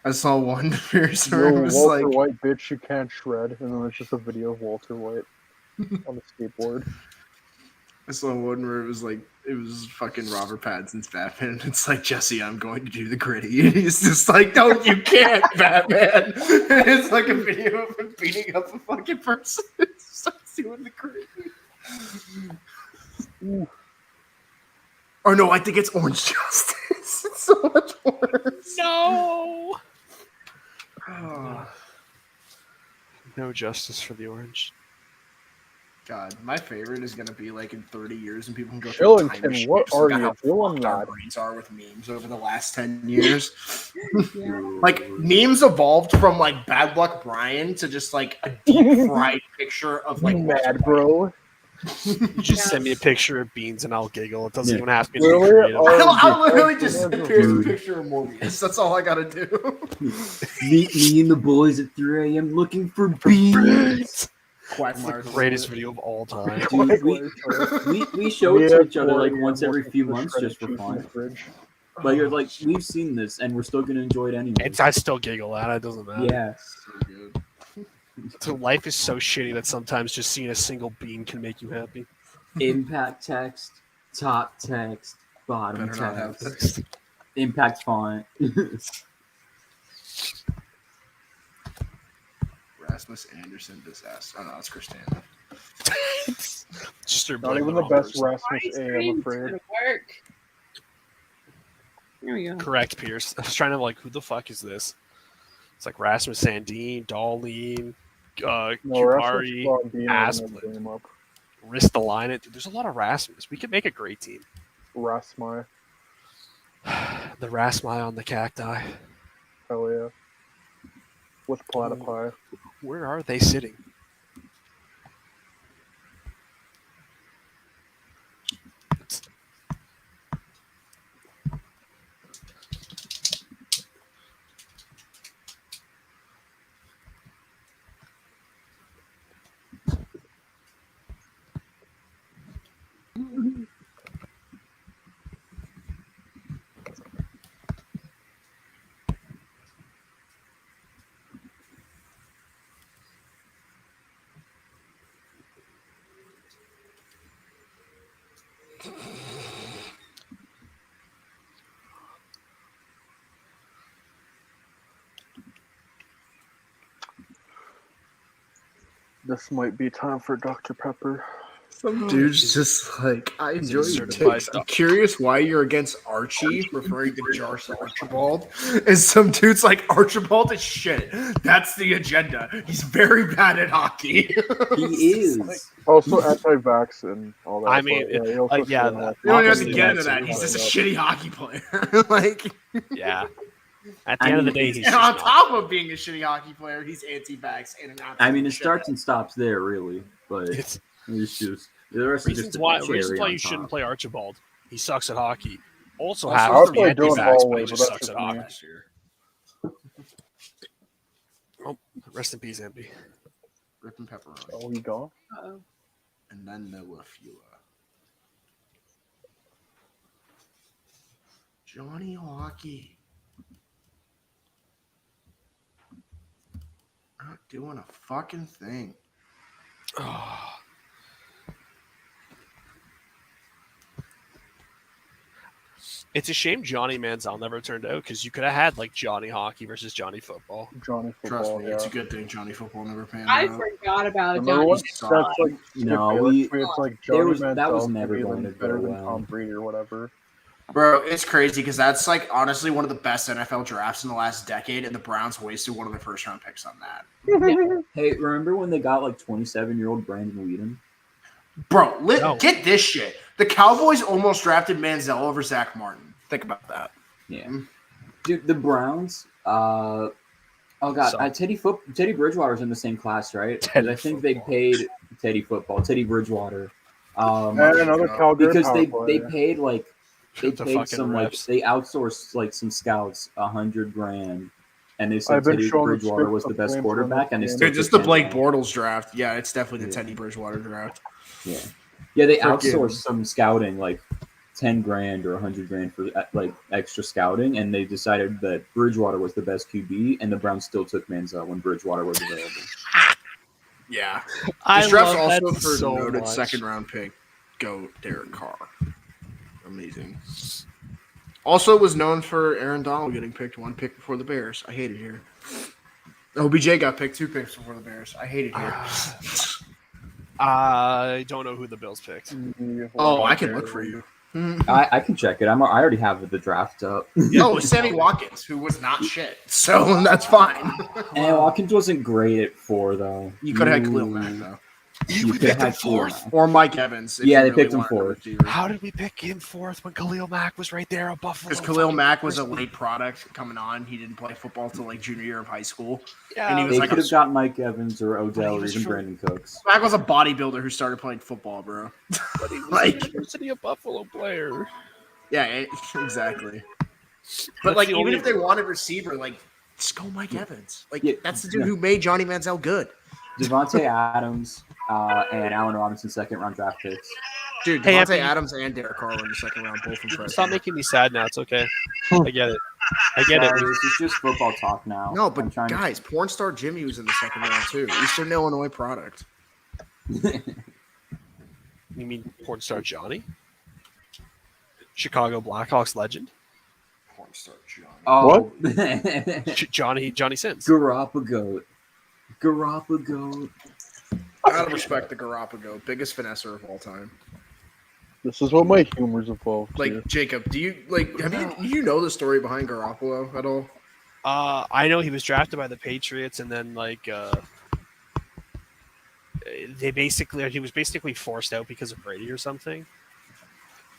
Speaker 2: I saw one Pierce where
Speaker 1: Yo,
Speaker 2: it was
Speaker 1: Walter
Speaker 2: like,
Speaker 1: White bitch you can't shred, and then it's just a video of Walter White on the skateboard.
Speaker 2: I saw one where it was fucking Robert Pattinson's Batman. It's like, Jesse, I'm going to do the gritty. And he's just like, no, you can't, Batman. And it's like a video of him beating up a fucking person. It's starts doing the gritty.
Speaker 1: Ooh.
Speaker 2: Or no, I think it's Orange Justice. It's so much worse.
Speaker 4: No. No justice for the orange.
Speaker 2: God, my favorite is gonna be like in 30 years, and people can go through a time
Speaker 1: Shillington,
Speaker 2: machine.
Speaker 1: what
Speaker 2: just look
Speaker 1: are
Speaker 2: at
Speaker 1: you
Speaker 2: how
Speaker 1: doing,
Speaker 2: fucked our
Speaker 1: lad?
Speaker 2: brains are with memes over the last 10 years.
Speaker 3: Yeah.
Speaker 2: Like memes evolved from like Bad Luck Brian to just like a deep fried picture of like
Speaker 1: You
Speaker 2: Walter
Speaker 1: mad,
Speaker 2: White.
Speaker 1: bro?
Speaker 4: You just send me a picture of beans and I'll giggle. It doesn't
Speaker 5: Yeah.
Speaker 4: even ask me to be
Speaker 1: Really?
Speaker 4: creative.
Speaker 1: Oh,
Speaker 2: I'll literally just
Speaker 1: Dude.
Speaker 2: send Pierce a picture of Morbius. That's all I gotta do.
Speaker 5: Meet me and the boys at 3 a.m. looking for beans.
Speaker 2: Quagmire's
Speaker 4: The greatest video of all time.
Speaker 5: Dude, we show it to each other like once every few months just for fun. But you're like, we've seen this and we're still gonna enjoy it anyway.
Speaker 4: I still giggle at it. It doesn't matter.
Speaker 5: Yeah.
Speaker 2: So good.
Speaker 4: So life is so shitty that sometimes just seeing a single bean can make you happy.
Speaker 5: Impact text, top text, bottom
Speaker 2: Better not have
Speaker 5: text, impact font.
Speaker 2: Rasmus Anderson disaster. Oh no, it's Christina.
Speaker 4: Just
Speaker 1: Not even the best Rasmus A, I'm afraid.
Speaker 3: Work. There we go.
Speaker 4: Correct, Pierce. I was trying to who the fuck is this? It's like Rasmus Sandin, Darlene,
Speaker 1: No, Rasmus
Speaker 4: Kupari,
Speaker 1: Blondino
Speaker 4: Asplund.
Speaker 1: game up.
Speaker 4: Ristolainen. Dude, there's a lot of Rasmus. We could make a great team.
Speaker 1: Rasmi.
Speaker 4: The Rasmi on the cacti.
Speaker 1: Hell yeah. With platypi.
Speaker 4: Where are they sitting?
Speaker 1: This might be time for Dr. Pepper.
Speaker 2: Some dude's just like, I enjoy your
Speaker 4: certified
Speaker 2: takes. I'm
Speaker 4: doctor.
Speaker 2: curious why you're against Archie, referring to Jarvis Archibald. And some dude's like, Archibald is shit. That's the agenda. He's very bad at hockey.
Speaker 5: He is.
Speaker 1: Also anti-vax and all that.
Speaker 4: I mean,
Speaker 1: but, he also
Speaker 4: yeah,
Speaker 1: said,
Speaker 2: You don't even have to
Speaker 4: Obviously,
Speaker 2: get into
Speaker 4: that's
Speaker 2: that. He's
Speaker 4: it.
Speaker 2: just a shitty hockey player. Like,
Speaker 4: Yeah. At the end of the day, he's
Speaker 2: and
Speaker 4: just
Speaker 2: on
Speaker 4: not.
Speaker 2: top of being a shitty hockey player, he's anti-vax and an absolute
Speaker 5: I mean, it
Speaker 2: shithead.
Speaker 5: starts and stops there, really. But
Speaker 4: It's
Speaker 5: it's just the rest is
Speaker 4: reasons
Speaker 5: just a
Speaker 4: why
Speaker 5: cherry on
Speaker 4: you shouldn't
Speaker 5: top.
Speaker 4: play Archibald. He sucks at hockey. Also
Speaker 2: Also,
Speaker 4: happens to be
Speaker 1: I'll play Dylan
Speaker 4: anti-vax, but he
Speaker 1: Holloway,
Speaker 4: just
Speaker 1: but
Speaker 4: sucks
Speaker 1: that's
Speaker 4: at
Speaker 1: just me.
Speaker 4: hockey. Oh, rest in peace, Empty.
Speaker 2: Rip and pepperoni.
Speaker 1: Oh, he gone?
Speaker 3: Uh-oh.
Speaker 2: And then Noah Fula. Johnny Hockey. Not doing a fucking thing.
Speaker 4: It's a shame Johnny Manziel never turned out because you could have had Johnny Hockey versus Johnny Football.
Speaker 1: Johnny
Speaker 2: Trust
Speaker 1: Football,
Speaker 2: me,
Speaker 1: yeah.
Speaker 2: it's a good thing Johnny Football never panned
Speaker 3: I
Speaker 2: out.
Speaker 3: forgot about
Speaker 1: Remember
Speaker 3: Johnny.
Speaker 1: what?
Speaker 2: Football.
Speaker 1: That's like
Speaker 5: No,
Speaker 1: Skip
Speaker 5: we-
Speaker 1: Bayless, where it's like
Speaker 5: there
Speaker 1: Johnny
Speaker 5: was- that was
Speaker 1: Manziel
Speaker 5: never
Speaker 1: could be
Speaker 5: going to
Speaker 1: better
Speaker 5: go
Speaker 1: than
Speaker 5: well.
Speaker 1: Tom Brady or whatever.
Speaker 2: Bro, it's crazy because that's honestly one of the best NFL drafts in the last decade, and the Browns wasted one of their first round picks on that.
Speaker 5: Hey, remember when they got 27-year-old Brandon Whedon?
Speaker 2: Bro,
Speaker 4: No.
Speaker 2: get this shit. The Cowboys almost drafted Manziel over Zach Martin. Think about that.
Speaker 5: Yeah. Dude, the Browns, oh god,
Speaker 4: So-
Speaker 5: Teddy Bridgewater's in the same class, right? 'Cause
Speaker 4: Teddy
Speaker 5: I think they
Speaker 4: Football.
Speaker 5: paid Teddy Bridgewater.
Speaker 1: And another Calgary
Speaker 5: Because they
Speaker 1: power
Speaker 5: they
Speaker 1: player.
Speaker 5: paid they
Speaker 4: The
Speaker 5: paid
Speaker 4: fucking
Speaker 5: some
Speaker 4: reps.
Speaker 5: they outsourced some scouts $100,000, and they said
Speaker 1: I've been
Speaker 5: Teddy
Speaker 1: shown the
Speaker 5: Bridgewater
Speaker 1: script
Speaker 5: was the
Speaker 1: of
Speaker 5: best
Speaker 1: games
Speaker 5: quarterback, and they
Speaker 1: on
Speaker 5: still
Speaker 2: Dude,
Speaker 5: took
Speaker 2: just the Blake
Speaker 5: Manziel.
Speaker 2: Bortles draft. Yeah, it's definitely the
Speaker 5: Yeah.
Speaker 2: Teddy Bridgewater draft.
Speaker 5: Yeah, they
Speaker 2: Freaking-
Speaker 5: outsourced some scouting, $10,000 or $100,000 for extra scouting, and they decided that Bridgewater was the best QB, and the Browns still took Manziel when Bridgewater was available.
Speaker 2: Yeah.
Speaker 4: I
Speaker 2: This draft's
Speaker 4: love
Speaker 2: also
Speaker 4: that
Speaker 2: for
Speaker 4: so
Speaker 2: noted
Speaker 4: much.
Speaker 2: second round pick. Go Derek Carr. Amazing. Also was known for Aaron Donald getting picked one pick before the Bears. I hate it here. OBJ got picked 2 picks before the Bears. I hate it here.
Speaker 4: I don't know who the Bills picked.
Speaker 2: Oh, I can look for you.
Speaker 5: I can check it. I already have the draft up.
Speaker 2: Oh, Sammy Watkins, who was not shit. So that's fine.
Speaker 5: And Watkins wasn't great at 4, though.
Speaker 2: You could have had Khalil Mack, though.
Speaker 5: You could have had Khalil Mack.
Speaker 2: Or Mike Evans.
Speaker 5: Yeah, they picked him 4th.
Speaker 4: How did we pick him 4th when Khalil Mack was right there at Buffalo?
Speaker 2: Because Khalil Mack was a late product coming on. He didn't play football till like junior year of high school.
Speaker 4: Yeah,
Speaker 2: and he was
Speaker 5: They
Speaker 2: like
Speaker 5: could have gotten Mike Evans or Odell or even
Speaker 4: short.
Speaker 5: Brandon Cooks.
Speaker 2: Mack was a bodybuilder who started playing football, bro.
Speaker 4: But he was
Speaker 2: Like-
Speaker 4: a University of Buffalo player.
Speaker 2: Yeah, exactly.
Speaker 4: That's
Speaker 2: But like,
Speaker 4: the
Speaker 2: even
Speaker 4: only-
Speaker 2: if they wanted receiver, like, just go Mike Evans. Like,
Speaker 5: Yeah,
Speaker 2: that's the dude
Speaker 5: yeah.
Speaker 2: who made Johnny Manziel good.
Speaker 5: Devontae Adams and Allen Robinson 2nd-round draft picks.
Speaker 2: Dude,
Speaker 4: Hey,
Speaker 2: Devontae
Speaker 4: Anthony-
Speaker 2: Adams and Derek Carr in the second round, both from
Speaker 4: Stop
Speaker 2: Fresno.
Speaker 4: making me sad now. It's okay. I get it. I get
Speaker 5: Sorry,
Speaker 4: it.
Speaker 5: this is just football talk now.
Speaker 2: No,
Speaker 5: I'm
Speaker 2: but
Speaker 5: trying
Speaker 2: guys, porn star Jimmy was in the second round too. Eastern Illinois product.
Speaker 5: to...
Speaker 4: You mean porn star Johnny? Chicago Blackhawks legend?
Speaker 2: Porn star Johnny.
Speaker 5: Oh,
Speaker 4: Johnny Sins.
Speaker 5: Garoppolo.
Speaker 2: Gotta respect the Garoppolo, biggest finesser of all time.
Speaker 1: This is what my humor's evolved
Speaker 2: Like
Speaker 1: to.
Speaker 2: Jacob, do you know the story behind Garoppolo at all?
Speaker 4: I know he was drafted by the Patriots, and then he was basically forced out because of Brady or something.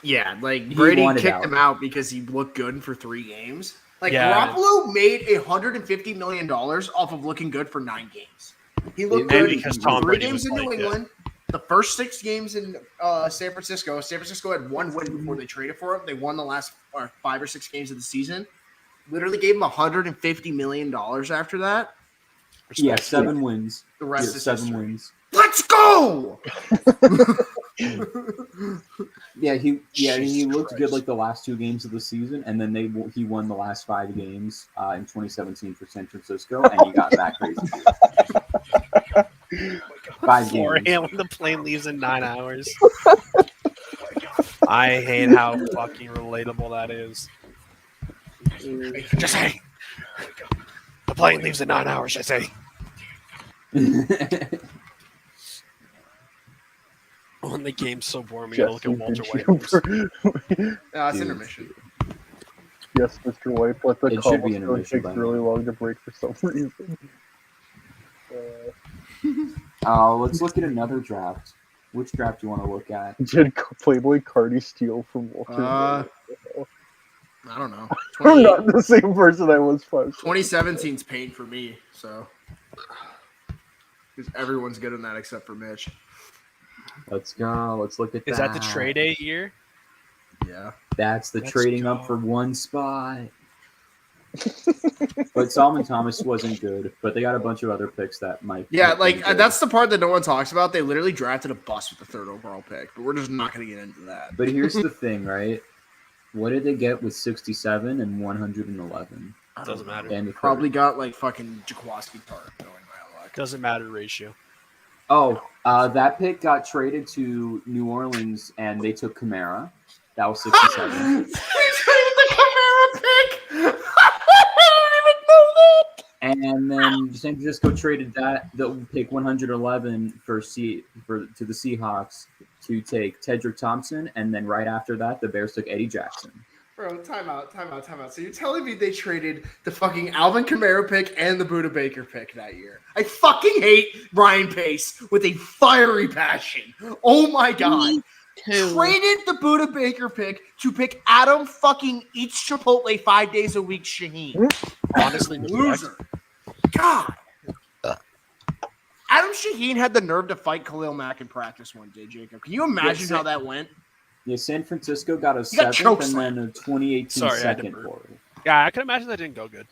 Speaker 2: Yeah, like
Speaker 5: He
Speaker 2: Brady
Speaker 5: wanted
Speaker 2: kicked
Speaker 5: out.
Speaker 2: him out because he looked good for 3 games. Like
Speaker 4: Yeah.
Speaker 2: Garoppolo made $150 million off of looking good for 9 games. He looked
Speaker 5: And
Speaker 2: good
Speaker 4: because
Speaker 2: for
Speaker 4: Tom
Speaker 2: 3
Speaker 4: Brady
Speaker 2: games
Speaker 4: was
Speaker 2: in New
Speaker 4: like,
Speaker 2: England. The first 6 games in San Francisco. San Francisco had 1 win before they traded for him. They won the last 5 or 6 games of the season. Literally gave him $150 million after that.
Speaker 5: Yeah, 7 wins.
Speaker 2: The rest
Speaker 5: Yeah,
Speaker 2: is
Speaker 5: 7
Speaker 2: history.
Speaker 5: wins.
Speaker 2: Let's go!
Speaker 5: Yeah, he
Speaker 4: Jesus
Speaker 5: looked
Speaker 4: Christ.
Speaker 5: good like the last 2 games of the season, and then he won the last 5 games in 2017 for San Francisco, and he got that crazy. 5
Speaker 4: 4
Speaker 5: games.
Speaker 4: a.m. when the plane leaves in 9 hours. I hate how fucking relatable that is. Just say. The plane leaves in 9 hours, I say. When the game's so boring, we gotta look at Walter White.
Speaker 2: It's intermission.
Speaker 1: Yes, Mr. White, but the
Speaker 5: It should be
Speaker 1: cobblestone
Speaker 5: intermission
Speaker 1: takes
Speaker 5: by now.
Speaker 1: really long to break for some reason.
Speaker 5: Let's look at another draft. Which draft do you want to look at?
Speaker 1: Did Playboy Cardi steal from Walter White?
Speaker 2: I don't know.
Speaker 1: I'm not the same person I was 5.
Speaker 2: 2017's paid for me, so because everyone's good in that except for Mitch.
Speaker 5: Let's go. Let's look at that.
Speaker 4: Is that the trade A year?
Speaker 2: Yeah.
Speaker 5: That's the
Speaker 4: Let's
Speaker 5: trading
Speaker 4: go.
Speaker 5: up for 1 spot. But Solomon Thomas wasn't good, but they got a bunch of other picks that might.
Speaker 2: Yeah,
Speaker 5: might
Speaker 2: like
Speaker 5: be good.
Speaker 2: that's the part that no one talks about. They literally drafted a bust with the 3rd overall pick, but we're just not going to get into that.
Speaker 5: But here's the thing, right? What did they get with 67 and 111?
Speaker 4: Doesn't matter.
Speaker 5: And the
Speaker 2: Probably got like fucking Jaquaski Tart going my luck.
Speaker 4: Doesn't matter ratio.
Speaker 5: Oh, that pick got traded to New Orleans, and they took Kamara. That was 67.
Speaker 2: They traded the Kamara pick. I didn't even know that.
Speaker 5: And then San Francisco traded the pick 111 to the Seahawks to take Tedrick Thompson, and then right after that, the Bears took Eddie Jackson.
Speaker 2: Bro, time out. So you're telling me they traded the fucking Alvin Kamara pick and the Buda Baker pick that year? I fucking hate Ryan Pace with a fiery passion. Oh my god. Traded the Buda Baker pick to pick Adam fucking eats Chipotle 5 days a week Shaheen.
Speaker 4: Honestly,
Speaker 2: Loser. God. Adam Shaheen had the nerve to fight Khalil Mack in practice one day, Jacob. Can you imagine
Speaker 5: Yes,
Speaker 2: how that went?
Speaker 5: Yeah, San Francisco got a
Speaker 2: got
Speaker 5: 7th and
Speaker 2: chokeslammed.
Speaker 5: then a 2018
Speaker 4: Sorry, I had to
Speaker 5: second
Speaker 4: burp.
Speaker 5: for it.
Speaker 4: Yeah, I can imagine that didn't go good.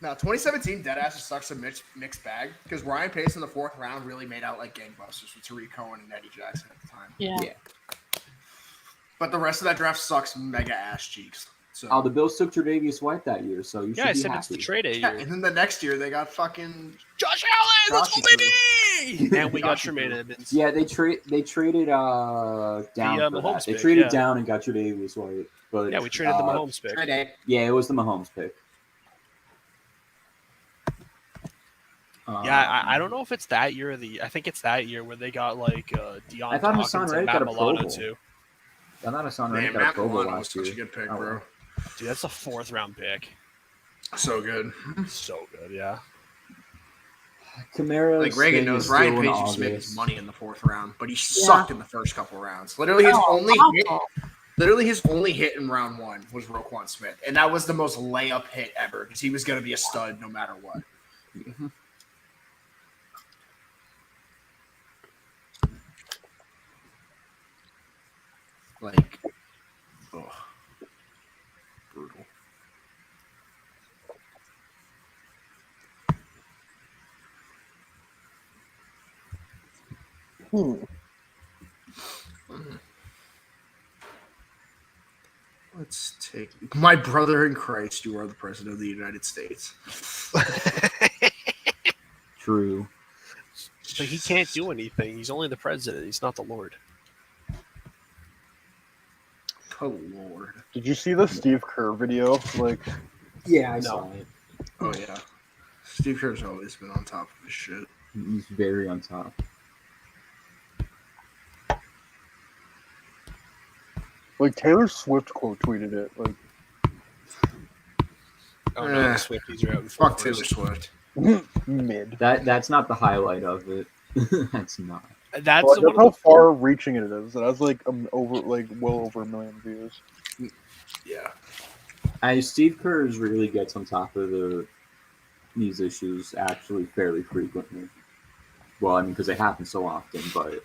Speaker 2: Now, 2017 deadass just sucks a mixed bag because Ryan Pace in the 4th round really made out like gangbusters with Tariq Cohen and Eddie Jackson at the time.
Speaker 3: Yeah.
Speaker 5: Yeah.
Speaker 2: But the rest of that draft sucks mega ass cheeks. So
Speaker 5: Oh, the Bills took Tre'Davious White that year, so you
Speaker 4: Yeah, I
Speaker 5: should be
Speaker 4: said it's the
Speaker 5: happy.
Speaker 4: trade A
Speaker 2: yeah,
Speaker 4: year.
Speaker 2: and then the next year they got fucking
Speaker 4: Josh Allen, let's go,
Speaker 2: Joshy
Speaker 4: baby! And we got
Speaker 2: Joshy
Speaker 4: Tremaine
Speaker 2: Drew.
Speaker 4: Evans.
Speaker 5: Yeah, they traded down
Speaker 4: The,
Speaker 5: for
Speaker 4: Mahomes
Speaker 5: that. They
Speaker 4: pick,
Speaker 5: traded
Speaker 4: yeah.
Speaker 5: down and got Tre'Davious White. But
Speaker 4: Yeah, we traded the Mahomes pick.
Speaker 2: trade.
Speaker 5: Yeah, it was the Mahomes pick.
Speaker 4: I don't know if it's that year or I think it's that year where they got like Deion
Speaker 5: I thought
Speaker 4: Dawkins
Speaker 5: Hassan
Speaker 4: and
Speaker 5: Reddick
Speaker 4: Matt
Speaker 5: got a Pro
Speaker 4: Milano
Speaker 5: Bowl.
Speaker 4: too.
Speaker 5: I thought Hassan Reddick
Speaker 2: Man,
Speaker 5: got a
Speaker 2: Matt
Speaker 5: Pro Bowl
Speaker 2: Milano was
Speaker 5: last
Speaker 2: such
Speaker 5: year.
Speaker 2: a good pick,
Speaker 5: Oh,
Speaker 2: bro.
Speaker 5: well.
Speaker 4: Dude, that's a 4th round pick.
Speaker 2: So good.
Speaker 4: So good, yeah.
Speaker 5: Kamara's
Speaker 2: Like Reagan
Speaker 5: thing
Speaker 2: knows,
Speaker 5: is
Speaker 2: Ryan
Speaker 5: still in
Speaker 2: Pace used to make his
Speaker 5: August.
Speaker 2: money in the 4th round, but he sucked in the first couple rounds. Literally, his only hit in round 1 was Roquan Smith, and that was the most layup hit ever because he was going to be a stud no matter what. Like, ugh, brutal. Let's take my brother in Christ. You are the president of the United States.
Speaker 5: True.
Speaker 4: But he can't do anything. He's only the president. He's not the Lord.
Speaker 2: Oh Lord.
Speaker 1: Did you see the Steve Kerr video? Like,
Speaker 5: Yeah, I saw it.
Speaker 2: Oh yeah. Steve Kerr's always been on top of his shit.
Speaker 5: He's very on top.
Speaker 1: Taylor Swift quote tweeted it. Like,
Speaker 4: Oh no, the Swifties are out in
Speaker 2: Fuck
Speaker 4: full
Speaker 2: Taylor
Speaker 4: force.
Speaker 2: Swift.
Speaker 1: mid.
Speaker 5: That's not the highlight of it. That's not.
Speaker 4: That's
Speaker 1: Well,
Speaker 4: one
Speaker 1: that's
Speaker 4: of
Speaker 1: how
Speaker 4: the,
Speaker 1: far-reaching it is. It has well over 1 million views.
Speaker 2: Yeah.
Speaker 5: Steve Kerr really gets on top of these issues actually fairly frequently. Well, I mean, because they happen so often, but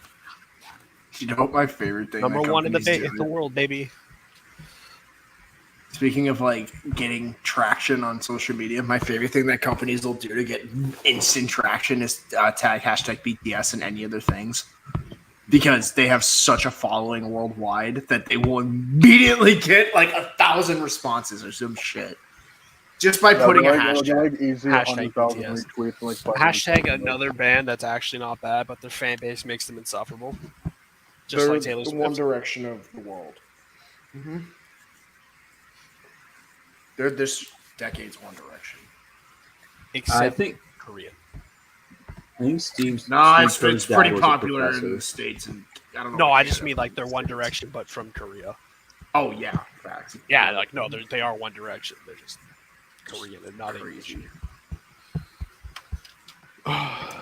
Speaker 2: You know what my favorite thing?
Speaker 4: number
Speaker 2: that
Speaker 4: one in the
Speaker 2: companies do?
Speaker 4: world, baby.
Speaker 2: Speaking of like getting traction on social media, my favorite thing that companies will do to get instant traction is tag hashtag BTS and any other things, because they have such a following worldwide that they will immediately get like 1,000 responses or some shit just by putting a hashtag.
Speaker 1: Easy
Speaker 4: Hashtag
Speaker 1: 100,000
Speaker 4: BTS.
Speaker 1: retweets. And, 500,000
Speaker 4: Hashtag
Speaker 1: likes.
Speaker 4: another band that's actually not bad, but their fan base makes them insufferable. Just
Speaker 2: They're
Speaker 4: like Taylor
Speaker 2: the
Speaker 4: Swift.
Speaker 2: One Direction of the world. Mm-hmm. They're this decade's One Direction.
Speaker 4: Except
Speaker 5: I think
Speaker 4: Korea.
Speaker 5: Steve's.
Speaker 2: Nah,
Speaker 5: Steve
Speaker 2: it's
Speaker 5: Kerr's dad
Speaker 2: pretty
Speaker 5: was a
Speaker 2: popular in
Speaker 5: professor.
Speaker 2: the States, and I don't know.
Speaker 4: No,
Speaker 2: what
Speaker 4: I just
Speaker 2: Canada
Speaker 4: mean like
Speaker 2: is
Speaker 4: they're
Speaker 2: in the
Speaker 4: One
Speaker 2: States.
Speaker 4: Direction, but from Korea.
Speaker 2: Oh yeah, facts.
Speaker 4: Yeah, like no, they are One Direction. They're just Korean and not English.
Speaker 2: Crazy.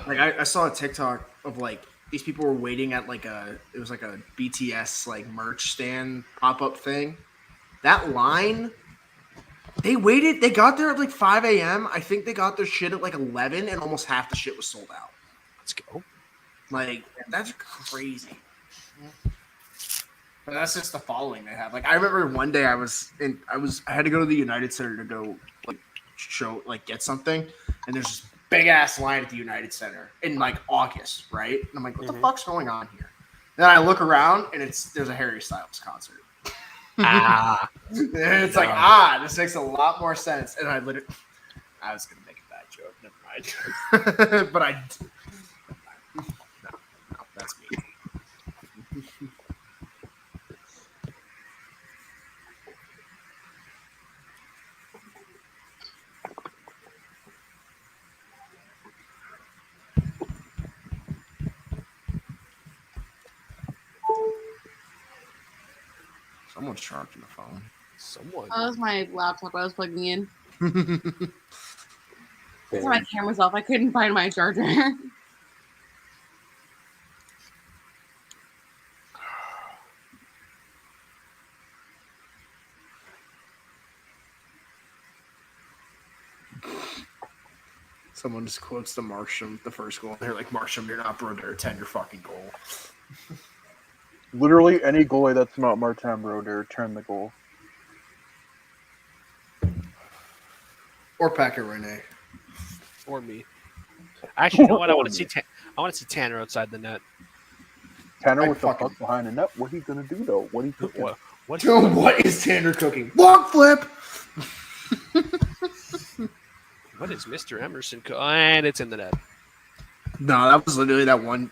Speaker 2: Like I saw a TikTok of like these people were waiting at it was like a BTS like merch stand pop-up thing. That line, they waited, they got there at like 5 a.m. I think they got their shit at like 11 and almost half the shit was sold out.
Speaker 4: Let's go.
Speaker 2: Like, that's crazy. But that's just the following they have. Like I remember one day I had to go to the United Center to go get something, and there's this big ass line at the United Center in like August, right? And I'm like, what the fuck's going on here? Then I look around and there's a Harry Styles concert.
Speaker 4: Ah.
Speaker 2: And it's like, this makes a lot more sense. And I was gonna make a bad joke, never mind. But no, that's me. Someone's charging the phone.
Speaker 4: Someone.
Speaker 3: That was my laptop I was plugging in.
Speaker 5: Fair.
Speaker 3: My camera's off. I couldn't find my charger.
Speaker 2: Someone just quotes the Marsham, the first goal. They're like, Marsham, you're not Brodeur, 10 your fucking goal.
Speaker 1: Literally any goalie that's not Martin Brodeur turn the goal.
Speaker 2: Or Packet Rene.
Speaker 4: Or me. Actually, you know what? I want to see Tanner outside the net.
Speaker 1: Tanner with the puck behind the net. What are you gonna do though? What are you cooking?
Speaker 2: What is Tanner cooking? Walk flip.
Speaker 4: What is Mr. Emerson? And it's in the net.
Speaker 2: No, that was literally that one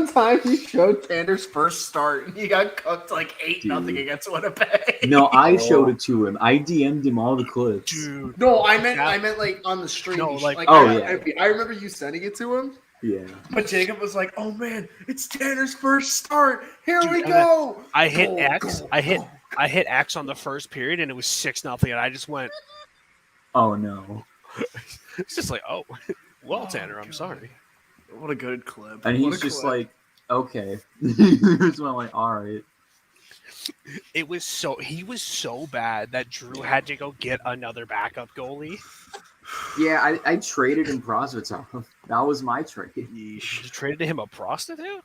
Speaker 2: time he showed Tanner's first start and he got cooked like 8-0 against Winnipeg.
Speaker 5: No, I showed it to him. I DM'd him all the clips.
Speaker 4: Dude.
Speaker 2: No, I meant like on the stream.
Speaker 4: No, like-
Speaker 2: I remember you sending it to him.
Speaker 5: Yeah.
Speaker 2: But Jacob was like, "Oh man, it's Tanner's first start. Here
Speaker 4: Dude,
Speaker 2: we go."
Speaker 4: I hit
Speaker 2: Go,
Speaker 4: X.
Speaker 2: go,
Speaker 4: I hit
Speaker 2: go.
Speaker 4: X on the first period, and it was 6-0, and I just went.
Speaker 5: Oh no.
Speaker 4: It's just like, oh, well,
Speaker 2: Oh,
Speaker 4: Tanner, I'm
Speaker 2: God.
Speaker 4: sorry.
Speaker 2: What a good clip.
Speaker 5: And
Speaker 2: What
Speaker 5: he's
Speaker 2: a
Speaker 5: just
Speaker 2: clip.
Speaker 5: like, okay. He just went like, all right.
Speaker 4: He was so bad that Drew had to go get another backup goalie.
Speaker 5: Yeah, I traded him Prosvetov. That was my trade.
Speaker 4: You traded him a prostitute?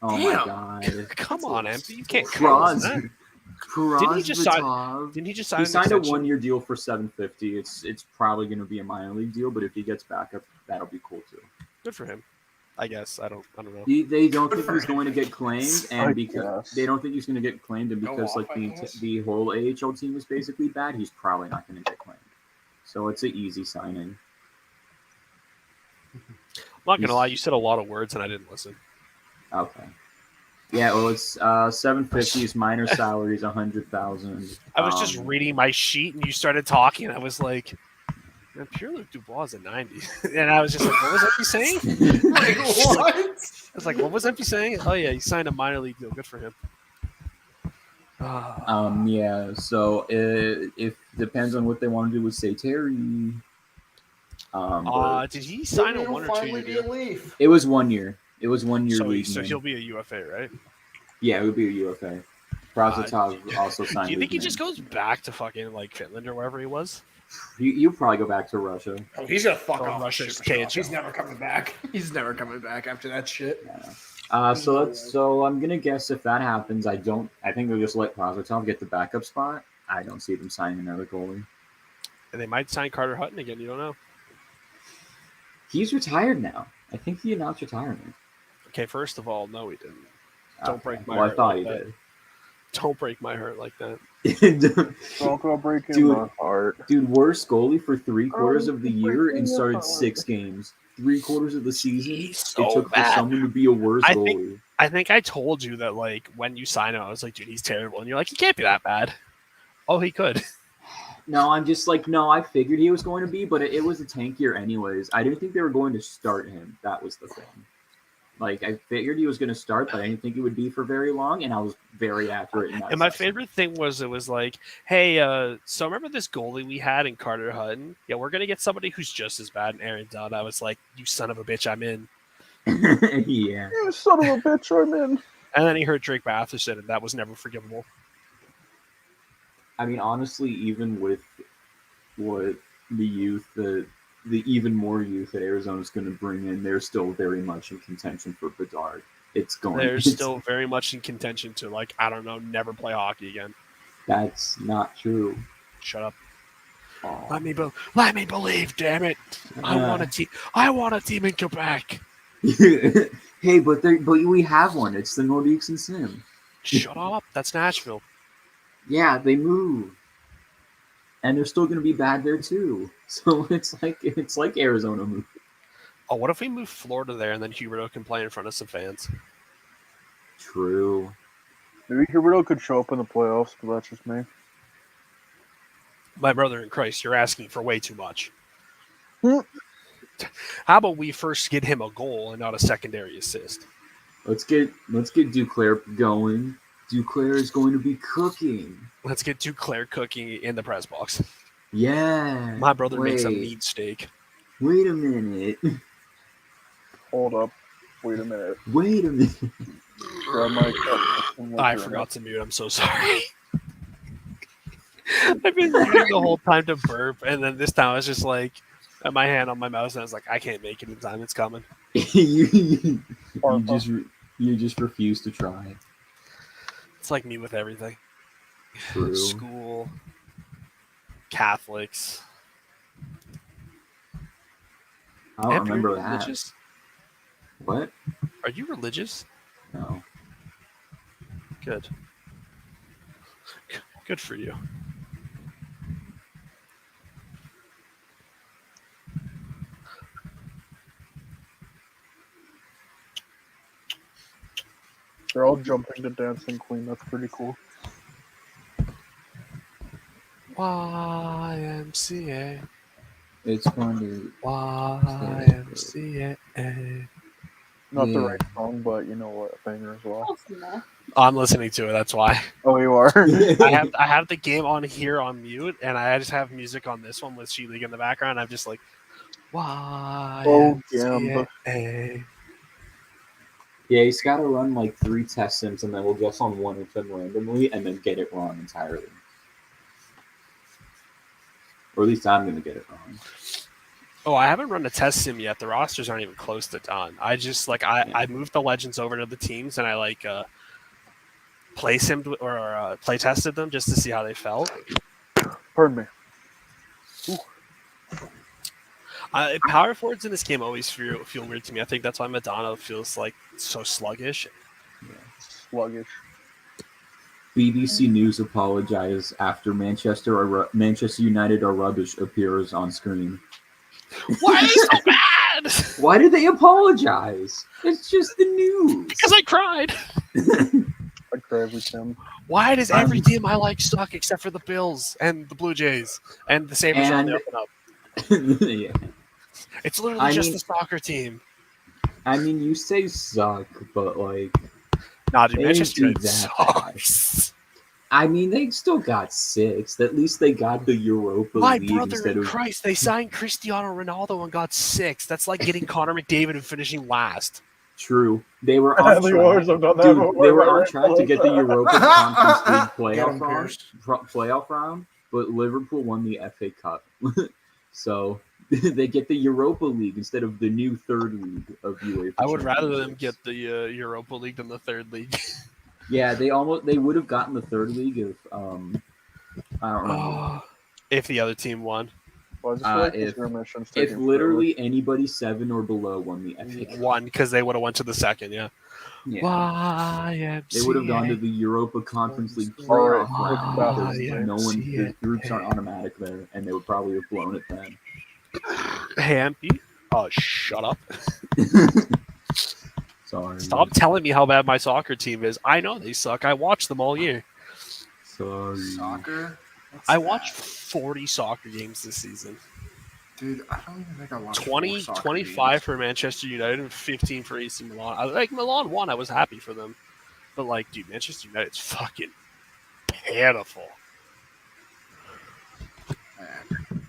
Speaker 5: Oh
Speaker 2: Damn.
Speaker 5: my god.
Speaker 4: Come on, MP, you can't call that. Didn't he just sign?
Speaker 5: Prosvetov.
Speaker 4: Didn't he just sign?
Speaker 5: He
Speaker 4: an
Speaker 5: signed a
Speaker 4: extension?
Speaker 5: 1-year deal for $750. It's probably going to be a minor league deal, but if he gets backup, that'll be cool too.
Speaker 4: Good for him. I guess I don't know.
Speaker 5: They don't
Speaker 2: Good
Speaker 5: think
Speaker 2: for
Speaker 5: he's
Speaker 2: him.
Speaker 5: going to get claimed,
Speaker 1: I
Speaker 5: and because
Speaker 1: guess.
Speaker 5: they don't think he's going to get claimed, and
Speaker 2: Go
Speaker 5: because
Speaker 2: off,
Speaker 5: like
Speaker 2: I guess.
Speaker 5: the whole AHL team is basically bad, he's probably not going to get claimed. So it's an easy signing.
Speaker 4: I'm not gonna lie, you said a lot of words and I didn't listen.
Speaker 5: Okay. Yeah, well, it's $750. Minor salary is $100,000.
Speaker 4: I was just reading my sheet and you started talking. I was like, man, Pierre-Luc Dubois is a 90. And I was just like, what was MP saying?
Speaker 2: Like what?
Speaker 4: I was like, what was MP saying? Oh yeah, he signed a minor league deal. Good for him.
Speaker 5: Yeah. So if depends on what they want to do with say Terry. But
Speaker 4: Did he sign a
Speaker 2: Maybe
Speaker 4: 1
Speaker 2: he'll
Speaker 4: or 2
Speaker 2: finally
Speaker 4: year
Speaker 2: be a
Speaker 4: deal?
Speaker 2: Leaf.
Speaker 5: it was 1 year. It was 1 year league.
Speaker 4: So
Speaker 5: man.
Speaker 4: he'll be a UFA, right?
Speaker 5: Yeah, it would be a UFA. Prosvetov also signed.
Speaker 4: Do you think he
Speaker 5: league
Speaker 4: just
Speaker 5: man.
Speaker 4: goes back to fucking like Finland or wherever he was?
Speaker 5: You'll probably go back to Russia.
Speaker 2: Oh, he's gonna fuck
Speaker 4: Oh,
Speaker 2: off.
Speaker 4: Russia's
Speaker 2: Superstar.
Speaker 4: KHL.
Speaker 2: He's never coming back. He's never coming back after that shit.
Speaker 5: Yeah. So I'm gonna guess if that happens, I think they'll just let Prosvetov get the backup spot. I don't see them signing another goalie.
Speaker 4: And they might sign Carter Hutton again. You don't know.
Speaker 5: He's retired now. I think he announced retirement.
Speaker 4: Okay, first of all, no, he didn't. Don't break my
Speaker 5: Well, I
Speaker 4: heart
Speaker 5: thought
Speaker 4: like
Speaker 5: he
Speaker 4: that. Don't break my heart like that.
Speaker 5: did.
Speaker 1: Don't go breaking
Speaker 5: Dude.
Speaker 1: my heart.
Speaker 5: Dude, worst goalie for 3/4 of the year and
Speaker 1: breaking
Speaker 5: started
Speaker 1: your heart.
Speaker 5: 6 games. 3/4 of the season.
Speaker 4: He's
Speaker 5: It
Speaker 4: so
Speaker 5: took for
Speaker 4: bad.
Speaker 5: someone to be a worse
Speaker 4: I
Speaker 5: goalie.
Speaker 4: think I told you that like when you sign him, I was like, dude, he's terrible, and you're like, he can't be that bad. Oh, he could.
Speaker 5: No, I'm just like, no, I figured he was going to be, but it was a tank year anyways. I didn't think they were going to start him. That was the thing. Like, I figured he was going to start, but I didn't think it would be for very long, and I was very accurate in that.
Speaker 4: And my
Speaker 5: assessment.
Speaker 4: favorite thing was it was like, hey, so remember this goalie we had in Carter Hutton? Yeah, we're gonna get somebody who's just as bad in Aaron Dunn. I was like, you son of a bitch, I'm in.
Speaker 5: Yeah.
Speaker 1: You son of a bitch, I'm in.
Speaker 4: And then he hurt Drake Batherson, and that was never forgivable.
Speaker 5: I mean, honestly, even with what the youth, the even more youth that Arizona's going to bring in, they're still very much in contention for Bedard.
Speaker 4: They're still very much in contention to, like, I don't know, never play hockey again.
Speaker 5: That's not true.
Speaker 4: Shut up.
Speaker 5: Oh.
Speaker 4: Let me believe, damn it. I want a team in Quebec.
Speaker 5: Hey, but we have one. It's the Nordiques and Sim.
Speaker 4: Shut up. That's Nashville.
Speaker 5: Yeah, they move, and they're still going to be bad there too. So it's like Arizona moved.
Speaker 4: Oh, what if we move Florida there and then Huberto can play in front of some fans?
Speaker 5: True.
Speaker 1: Maybe Huberto could show up in the playoffs, but that's just me.
Speaker 4: My brother in Christ, you're asking for way too much.
Speaker 1: Hmm.
Speaker 4: How about we first get him a goal and not a secondary assist?
Speaker 5: Let's get Duclair going. Duclair is going to be cooking.
Speaker 4: Let's get Duclair cooking in the press box.
Speaker 5: Yeah.
Speaker 4: My brother makes a meat steak.
Speaker 5: Wait a minute.
Speaker 1: Hold up. Wait a minute.
Speaker 5: Wait a minute.
Speaker 1: Grab my cup.
Speaker 4: I forgot to mute. I'm so sorry. I've been muting the whole time to burp, and then this time I was just like, had my hand on my mouse, and I was like, I can't make it in time. It's coming.
Speaker 5: you just refuse to try.
Speaker 4: It's like me with everything.
Speaker 5: True.
Speaker 4: School, Catholics.
Speaker 5: I don't
Speaker 4: Amp,
Speaker 5: remember
Speaker 4: you're
Speaker 5: that.
Speaker 4: religious?
Speaker 5: What?
Speaker 4: Are you religious?
Speaker 5: No.
Speaker 4: Good. Good for you.
Speaker 1: They're all jumping to Dancing Queen. That's pretty cool.
Speaker 4: YMCA.
Speaker 5: It's going to.
Speaker 4: YMCA.
Speaker 1: Not the
Speaker 5: Yeah.
Speaker 1: right song, but you know what, a banger as well.
Speaker 3: Close enough.
Speaker 4: I'm listening to it. That's why
Speaker 1: Oh, you are.
Speaker 4: I have the game on here on mute, and I just have music on this one with She League in the background. I'm just like,
Speaker 1: Oh,
Speaker 4: YMCA.
Speaker 5: Yeah, he's got to run like 3 test sims, and then we'll guess on one of them randomly, and then get it wrong entirely. Or at least I'm going to get it wrong.
Speaker 4: Oh, I haven't run a test sim yet. The rosters aren't even close to done. I just I moved the legends over to the teams, and I play simmed or play tested them just to see how they felt.
Speaker 1: Pardon me.
Speaker 4: Power forwards in this game always feel weird to me. I think that's why Madonna feels like so sluggish.
Speaker 1: Sluggish.
Speaker 5: BBC News apologized after Manchester United are rubbish appears on screen.
Speaker 4: Why are they so bad?
Speaker 5: Why did they apologize? It's just the news.
Speaker 4: Because I cried.
Speaker 1: I cry every time.
Speaker 4: Why does every team I like suck except for the Bills and the Blue Jays and the Sabres are on the up and up?
Speaker 5: Yeah.
Speaker 4: It's literally just a soccer team.
Speaker 5: I mean, you say suck, but like,
Speaker 4: Nah, dude,
Speaker 5: they
Speaker 4: Manchester
Speaker 5: didn't do
Speaker 4: United
Speaker 5: that
Speaker 4: sucks.
Speaker 5: I mean, they still got 6. At least they got the Europa
Speaker 4: My
Speaker 5: League
Speaker 4: brother
Speaker 5: instead
Speaker 4: in
Speaker 5: of.
Speaker 4: Christ, they signed Cristiano Ronaldo and got 6. That's like getting Connor McDavid and finishing last.
Speaker 5: True, they were on
Speaker 1: The
Speaker 5: track.
Speaker 1: Oilers have done that
Speaker 5: Dude,
Speaker 1: before,
Speaker 5: they were on
Speaker 1: right?
Speaker 5: track to get the Europa Conference League
Speaker 2: Get 'em, Pierce.
Speaker 5: playoff round, but Liverpool won the FA Cup, so they get the Europa League instead of the new third league of UEFA.
Speaker 4: I would rather them
Speaker 5: Championships.
Speaker 4: get the Europa League than the third league.
Speaker 5: Yeah, they would have gotten the third league if I don't remember.
Speaker 4: If the other team won.
Speaker 1: Well, I just feel like
Speaker 5: if-
Speaker 1: this remission's
Speaker 5: If
Speaker 1: taking
Speaker 5: literally anybody 7 or below won the FA Cup,
Speaker 4: One, because they would have went to the second, yeah.
Speaker 5: yeah. They would have gone to the Europa Conference League
Speaker 1: Alright,
Speaker 5: playoff round because
Speaker 4: YMCA.
Speaker 5: no one, the groups aren't automatic there, and they would probably have blown it then.
Speaker 4: Hey, MP. Oh, shut up.
Speaker 5: Sorry.
Speaker 4: Stop telling me how bad my soccer team is. I know they suck. I watched them all year.
Speaker 5: Sorry.
Speaker 2: Soccer? What's
Speaker 4: I
Speaker 2: that?
Speaker 4: watched 40 soccer games this season.
Speaker 2: Dude, I don't even think I watched
Speaker 4: 20,
Speaker 2: 4 soccer
Speaker 4: 25
Speaker 2: games.
Speaker 4: for Manchester United and 15 for AC Milan. Milan won. I was happy for them. But, dude, Manchester United's fucking pitiful.
Speaker 2: Man.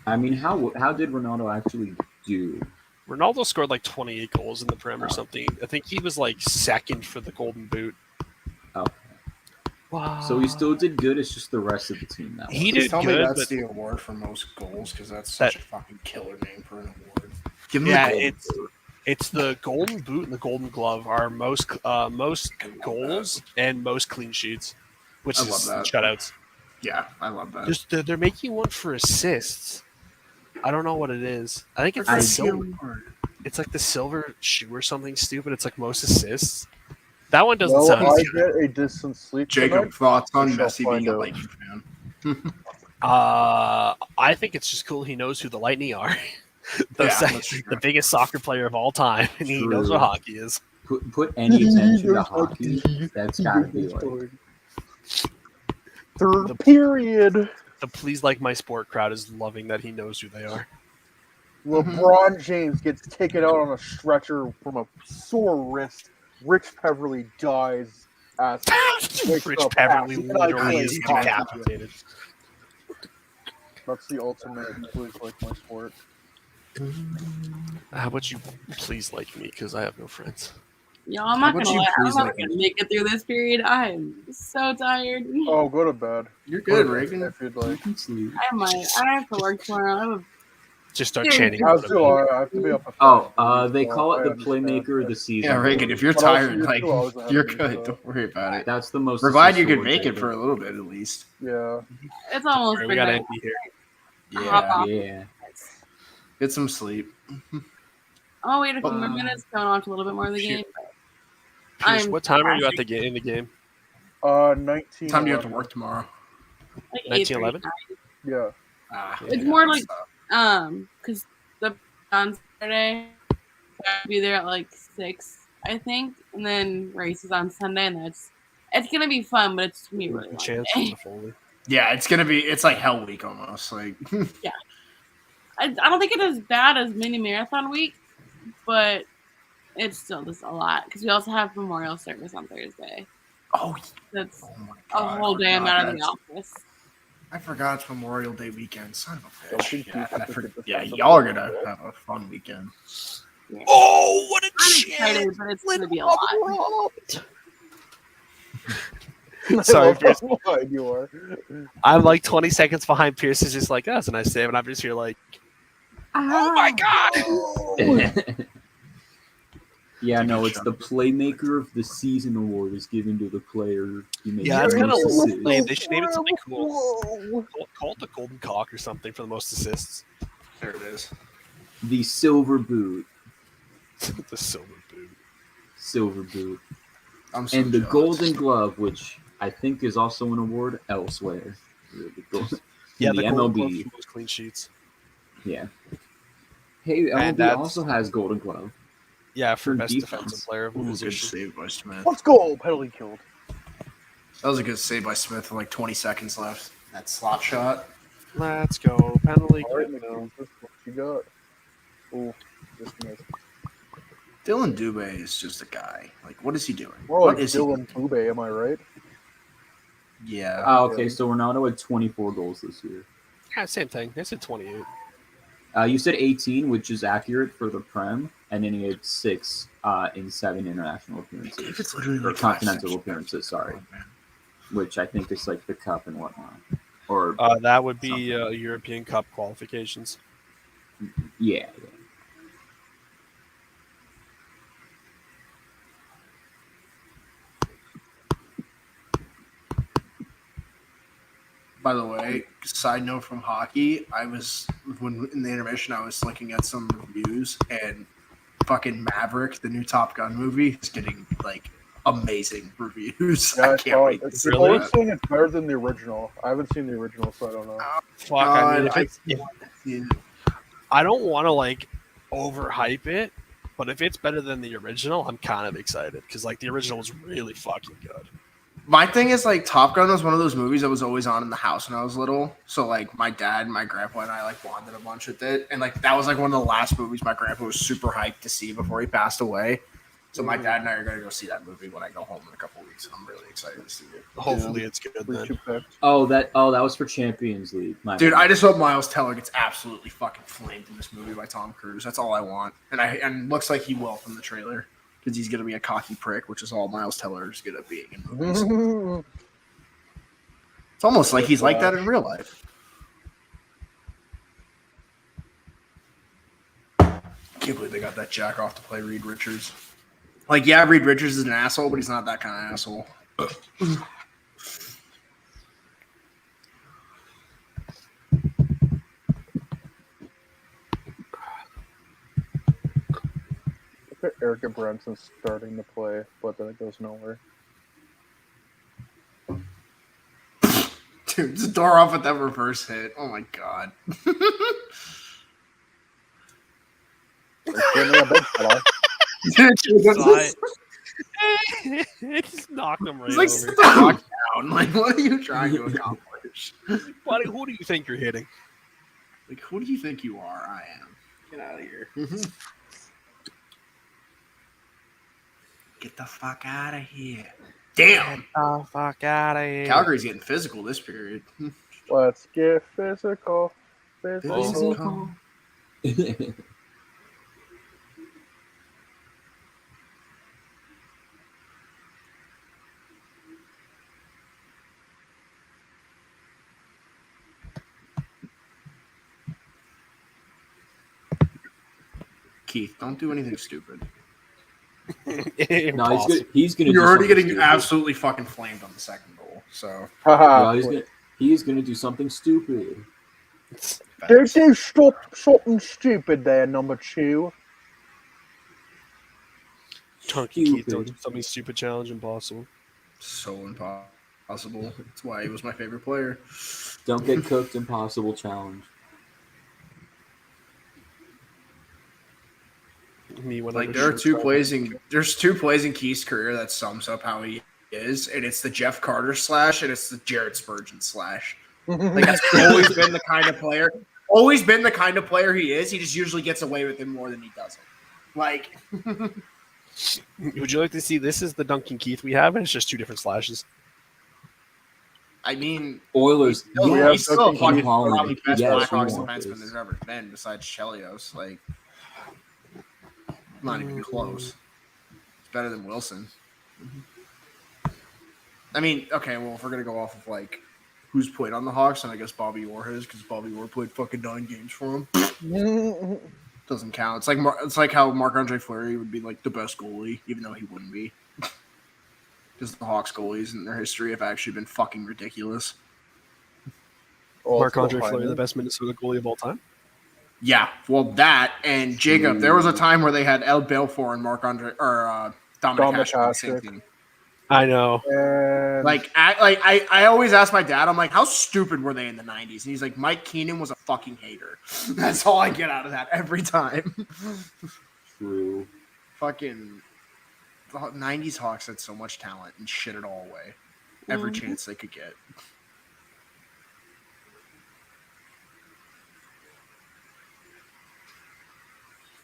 Speaker 5: I mean, how did Ronaldo actually do?
Speaker 4: Ronaldo scored 28 goals in the Prem or something. I think he was second for the Golden Boot.
Speaker 5: Okay.
Speaker 4: Wow.
Speaker 5: So he still did good. It's just the rest of the team that
Speaker 4: He
Speaker 5: was.
Speaker 4: did
Speaker 2: Tell me
Speaker 4: good,
Speaker 2: that's
Speaker 4: but
Speaker 2: the award for most goals because that's such a fucking killer name for an award. Give him
Speaker 4: yeah,
Speaker 2: the gold.
Speaker 4: it's the Golden Boot and the Golden Glove are most goals and most clean sheets, which
Speaker 2: I
Speaker 4: is
Speaker 2: love that.
Speaker 4: shutouts.
Speaker 2: Yeah, I love that.
Speaker 4: Just they're making one for assists. I don't know what it is. I think it's
Speaker 5: I
Speaker 4: the
Speaker 5: see.
Speaker 4: silver. It's like the silver shoe or something stupid. It's like most assists. That one doesn't
Speaker 1: Well,
Speaker 4: sound
Speaker 1: I
Speaker 4: easy.
Speaker 1: get a distant sleep
Speaker 2: Jacob,
Speaker 1: tonight.
Speaker 2: thoughts on
Speaker 1: We shall
Speaker 2: Messi being
Speaker 1: find
Speaker 2: a
Speaker 1: out.
Speaker 2: Lightning fan?
Speaker 4: I think it's just cool. He knows who the Lightning are.
Speaker 2: That's true.
Speaker 4: The biggest soccer player of all time, and he knows
Speaker 5: True.
Speaker 4: what hockey is.
Speaker 5: Put any attention to hockey. That's gotta be like.
Speaker 1: Third period.
Speaker 4: The Please Like My Sport crowd is loving that he knows who they are.
Speaker 1: LeBron James gets taken out on a stretcher from a sore wrist. Rich Peverly dies as wakes
Speaker 4: Rich
Speaker 1: up
Speaker 4: Peverly
Speaker 1: as-
Speaker 4: literally
Speaker 1: I
Speaker 4: is
Speaker 1: play hockey.
Speaker 4: decapitated.
Speaker 1: That's the ultimate Please Like My Sport.
Speaker 4: How about you please like me, because I have no friends.
Speaker 3: Y'all, I'm not
Speaker 2: How about
Speaker 3: gonna
Speaker 2: you
Speaker 3: lie. I'm
Speaker 2: please
Speaker 3: not
Speaker 2: like
Speaker 3: gonna make it through this period. I'm so tired.
Speaker 1: Oh, go to bed.
Speaker 2: You're good,
Speaker 1: Go to bed
Speaker 2: Reagan.
Speaker 1: If you'd
Speaker 5: You
Speaker 1: like.
Speaker 5: can sleep.
Speaker 3: I have to work tomorrow. I have a
Speaker 4: Just start
Speaker 3: Yeah,
Speaker 4: chanting.
Speaker 3: yeah.
Speaker 1: As do I. I have to be up at
Speaker 5: Oh,
Speaker 1: 5.
Speaker 5: they call
Speaker 1: I
Speaker 5: it the
Speaker 1: understand.
Speaker 5: playmaker of the season.
Speaker 2: Yeah, Reagan, if you're
Speaker 1: But also
Speaker 2: tired,
Speaker 1: you're 2 hours ahead
Speaker 2: you're
Speaker 1: of me,
Speaker 2: good.
Speaker 1: so-
Speaker 2: Don't worry about it.
Speaker 5: That's the most.
Speaker 2: We're glad you
Speaker 5: assist
Speaker 2: could make it
Speaker 5: award
Speaker 2: for a little bit at least.
Speaker 1: Yeah.
Speaker 3: It's almost
Speaker 4: We got
Speaker 3: midnight.
Speaker 4: empty here.
Speaker 3: Hop
Speaker 2: Yeah,
Speaker 3: off.
Speaker 5: Yeah.
Speaker 2: get some sleep.
Speaker 3: Oh, wait a few more minutes. Going on to a little bit more of the
Speaker 2: Shoot.
Speaker 3: game.
Speaker 4: Pierce,
Speaker 3: I'm
Speaker 4: what time are you at in the game?
Speaker 1: 19.
Speaker 2: What time do you have to work tomorrow?
Speaker 3: like
Speaker 4: 1911?
Speaker 3: 8:39.
Speaker 1: Yeah.
Speaker 3: It's more like because the on Saturday I have to be there at 6, I think, and then races on Sunday, and it's gonna be fun, but it's gonna be really long
Speaker 4: Chance
Speaker 3: day.
Speaker 4: for Foley.
Speaker 2: Yeah, it's like Hell Week almost. Like
Speaker 3: I don't think it's as bad as mini marathon week, but it's still just a lot because we also have memorial service on Thursday.
Speaker 2: oh
Speaker 3: That's
Speaker 2: my
Speaker 3: a
Speaker 2: god,
Speaker 3: whole day I'm out of the office.
Speaker 2: I forgot it's Memorial Day weekend. Son of a
Speaker 1: Don't
Speaker 2: bitch.
Speaker 1: think
Speaker 2: Yeah,
Speaker 1: people forget the
Speaker 2: yeah,
Speaker 1: sense of
Speaker 2: y'all are
Speaker 1: humor,
Speaker 2: gonna
Speaker 1: right?
Speaker 2: have a fun weekend.
Speaker 3: Yeah.
Speaker 4: Oh, what a
Speaker 3: I'm excited, but it's gonna be a lot.
Speaker 4: Sorry,
Speaker 1: I
Speaker 4: Pierce.
Speaker 1: love how wide you are.
Speaker 4: I'm like 20 seconds behind Pierce. Is just like, oh, that's a nice save, and I'm just here like, oh my god!
Speaker 5: Yeah, no,
Speaker 2: Good
Speaker 5: it's the Playmaker of the Season award is given to the player who makes
Speaker 4: Yeah, that's
Speaker 5: the
Speaker 4: kind of
Speaker 5: most
Speaker 4: low
Speaker 5: assists.
Speaker 4: name. They should name it something cool.
Speaker 1: Whoa.
Speaker 4: Call it the Golden Cock or something for the most assists.
Speaker 2: There it is.
Speaker 5: The Silver Boot.
Speaker 4: The silver boot.
Speaker 5: Silver Boot.
Speaker 2: I'm so
Speaker 5: And the
Speaker 2: jealous.
Speaker 5: Golden Glove, which I think is also an award elsewhere. The gold-
Speaker 4: Yeah,
Speaker 5: in the
Speaker 4: Golden Glove
Speaker 5: MLB.
Speaker 4: for most clean sheets.
Speaker 5: Yeah. Hey,
Speaker 4: And
Speaker 5: MLB
Speaker 4: that's-
Speaker 5: also has Golden Glove.
Speaker 4: Yeah, for
Speaker 5: For
Speaker 4: best
Speaker 5: defense.
Speaker 4: defensive player of the
Speaker 2: Ooh, good
Speaker 4: position.
Speaker 2: save by Smith.
Speaker 1: Let's go. Penalty killed.
Speaker 2: That was a good save by Smith with like 20 seconds left. That slot shot.
Speaker 4: Let's go. Penalty
Speaker 1: All right,
Speaker 4: kill.
Speaker 1: McKenzie, what you got? Oh, just missed.
Speaker 2: Dylan Dubé is just a guy. Like, what is he doing?
Speaker 1: More
Speaker 2: What
Speaker 1: like
Speaker 2: is
Speaker 1: Dylan
Speaker 2: he?
Speaker 1: Bube, am I right?
Speaker 2: Yeah.
Speaker 5: Okay, so Ronaldo had 24 goals this year.
Speaker 4: Yeah, same thing. They said 28.
Speaker 5: You said 18, which is accurate for the Prem, and then he had 6 in 7 international appearances.
Speaker 2: It's literally
Speaker 5: Or
Speaker 2: like
Speaker 5: continental
Speaker 2: 5 seconds.
Speaker 5: appearances, sorry.
Speaker 2: Oh, man.
Speaker 5: Which I think is like the cup and whatnot. Or
Speaker 4: That would be European Cup qualifications.
Speaker 5: yeah.
Speaker 2: By the way, side note from hockey, when in the intermission, I was looking at some reviews, and fucking Maverick, the new Top Gun movie, is getting like amazing reviews.
Speaker 1: Yeah,
Speaker 2: I can't
Speaker 1: saw
Speaker 2: wait.
Speaker 1: it.
Speaker 2: to see
Speaker 1: People are
Speaker 2: that.
Speaker 1: saying it's better than the original. I haven't seen the original, so I don't know.
Speaker 4: Fuck, I mean,
Speaker 2: God,
Speaker 4: if I don't want to like overhype it, but if it's better than the original, I'm kind of excited because like the original was really fucking good.
Speaker 2: My thing is like Top Gun was one of those movies that was always on in the house when I was little. So like my dad, my grandpa, and I like bonded a bunch with it, and like that was like one of the last movies my grandpa was super hyped to see before he passed away. So my dad and I are gonna go see that movie when I go home in a couple weeks. I'm really excited to see it.
Speaker 4: Hopefully, it's good
Speaker 1: Three,
Speaker 4: then.
Speaker 1: 2 picks.
Speaker 5: That was for Champions League. My
Speaker 2: Dude,
Speaker 5: bad.
Speaker 2: I just hope Miles Teller gets absolutely fucking flamed in this movie by Tom Cruise. That's all I want, and looks like he will from the trailer because he's gonna be a cocky prick, which is all Miles Teller is good at being in movies. It's almost like he's like that in real life. Can't believe they got that jack off to play Reed Richards. Like, yeah, Reed Richards is an asshole, but he's not that kind of asshole.
Speaker 1: Look at Erica Branson starting to play, but then it goes nowhere.
Speaker 2: Dude, just door off with that reverse hit. Oh my god.
Speaker 1: Give me a big fella.
Speaker 4: Just knock him right
Speaker 2: He's like,
Speaker 4: over.
Speaker 2: sit the fuck down. Like, what are you trying to accomplish?
Speaker 4: Buddy, who do you think you're hitting?
Speaker 2: Like, who do you think you are? I am. Get out of here. Get the fuck out of here. Damn.
Speaker 4: Oh, fuck out of here.
Speaker 2: Calgary's getting physical this period.
Speaker 1: Let's get physical. Physical.
Speaker 2: Keith, don't do anything stupid.
Speaker 5: No, he's gonna.
Speaker 2: You're
Speaker 5: do
Speaker 2: already
Speaker 5: something
Speaker 2: getting
Speaker 5: stupid.
Speaker 2: absolutely fucking flamed on the second goal. So
Speaker 1: Haha.
Speaker 5: No, he's gonna do something stupid.
Speaker 1: Don't do something stupid there, number 2.
Speaker 4: Chunky Keith, don't do something stupid, challenge impossible.
Speaker 2: so impossible. That's why he was my favorite player.
Speaker 5: Don't get cooked. Impossible challenge.
Speaker 4: me when
Speaker 2: Like there's two plays in Keith's career that sums up how he is, and it's the Jeff Carter slash and it's the Jared Spurgeon slash. Like that's always been the kind of player. Always been the kind of player he is. He just usually gets away with it more than he doesn't. Like,
Speaker 4: would you like to see? This is the Duncan Keith we have, and it's just two different slashes.
Speaker 2: I mean,
Speaker 5: Oilers.
Speaker 2: He's still fucking probably the best
Speaker 5: Yes,
Speaker 2: Blackhawks
Speaker 5: we want
Speaker 2: defenseman
Speaker 5: this.
Speaker 2: there's ever been besides Chelios. Like, not even close. It's better than Wilson. I mean, okay, well, if we're gonna go off of like who's played on the Hawks, and I guess Bobby Orr has because Bobby Orr played fucking 9 games for him. Doesn't count. It's like how Marc-Andre Fleury would be like the best goalie, even though he wouldn't be. Because the Hawks goalies in their history have actually been fucking ridiculous.
Speaker 4: Marc-Andre Fleury, the best Minnesota goalie of all time.
Speaker 2: Yeah, well, that and Jacob. There was a time where they had El Belfour and Marc-Andre or Dominic Hasek.
Speaker 4: I know.
Speaker 1: And
Speaker 2: I always ask my dad, I'm like, how stupid were they in the 90s? And he's like, Mike Keenan was a fucking hater. That's all I get out of that every time.
Speaker 5: True.
Speaker 2: Fucking the 90s Hawks had so much talent and shit it all away. Every chance they could get.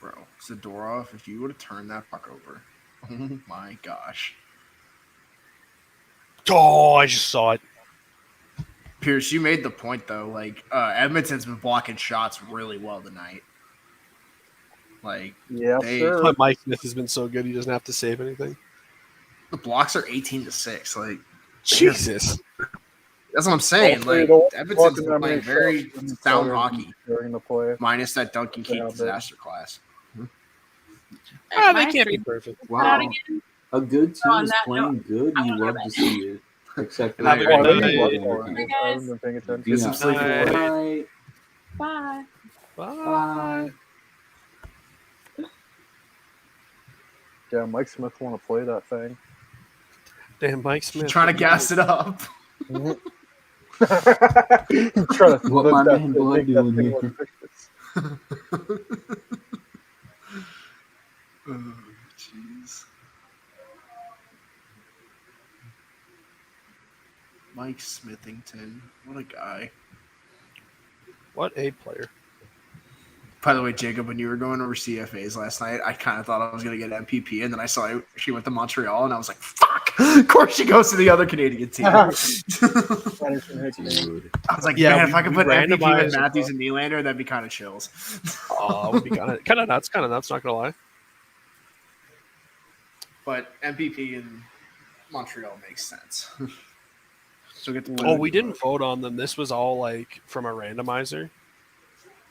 Speaker 2: Bro, Zadorov, if you would have turned that fuck over. Oh my gosh.
Speaker 4: Oh, I just saw it.
Speaker 2: Pierce, you made the point though. Like Edmonton's been blocking shots really well tonight. Like,
Speaker 1: yeah, sure.
Speaker 4: But Mike Smith has been so good; he doesn't have to save anything.
Speaker 2: The blocks are 18-6. Like,
Speaker 4: Jesus,
Speaker 2: that's what I'm saying. Like, Edmonton's been playing very sound hockey
Speaker 1: during the play.
Speaker 2: minus that Duncan Keith disaster class.
Speaker 4: they can't be perfect.
Speaker 5: Wow. A good team is playing good. You love to see it. Except for
Speaker 4: Have a good night.
Speaker 1: I haven't been paying attention.
Speaker 2: Get some sleep.
Speaker 5: Bye.
Speaker 3: Bye.
Speaker 5: Bye.
Speaker 1: Yeah, Mike Smith want to play that thing.
Speaker 4: Damn, Mike Smith
Speaker 2: Trying to gas it up.
Speaker 1: Trying to
Speaker 5: What my man boy doing here?
Speaker 2: Oh, jeez. Mike Smithington. What a guy.
Speaker 4: What a player.
Speaker 2: By the way, Jacob, when you were going over CFAs last night, I kind of thought I was going to get MPP, and then I saw she went to Montreal, and I was like, fuck! Of course she goes to the other Canadian team. I was like,
Speaker 4: Yeah,
Speaker 2: man, if I could put MPP
Speaker 4: randomized
Speaker 2: with Matthews and Nylander, that'd be kind of chills.
Speaker 4: Oh, it would be kind of nuts, not gonna lie.
Speaker 2: But MPP in Montreal makes sense. So get to
Speaker 4: Oh, we didn't vote on them. This was all like from a randomizer.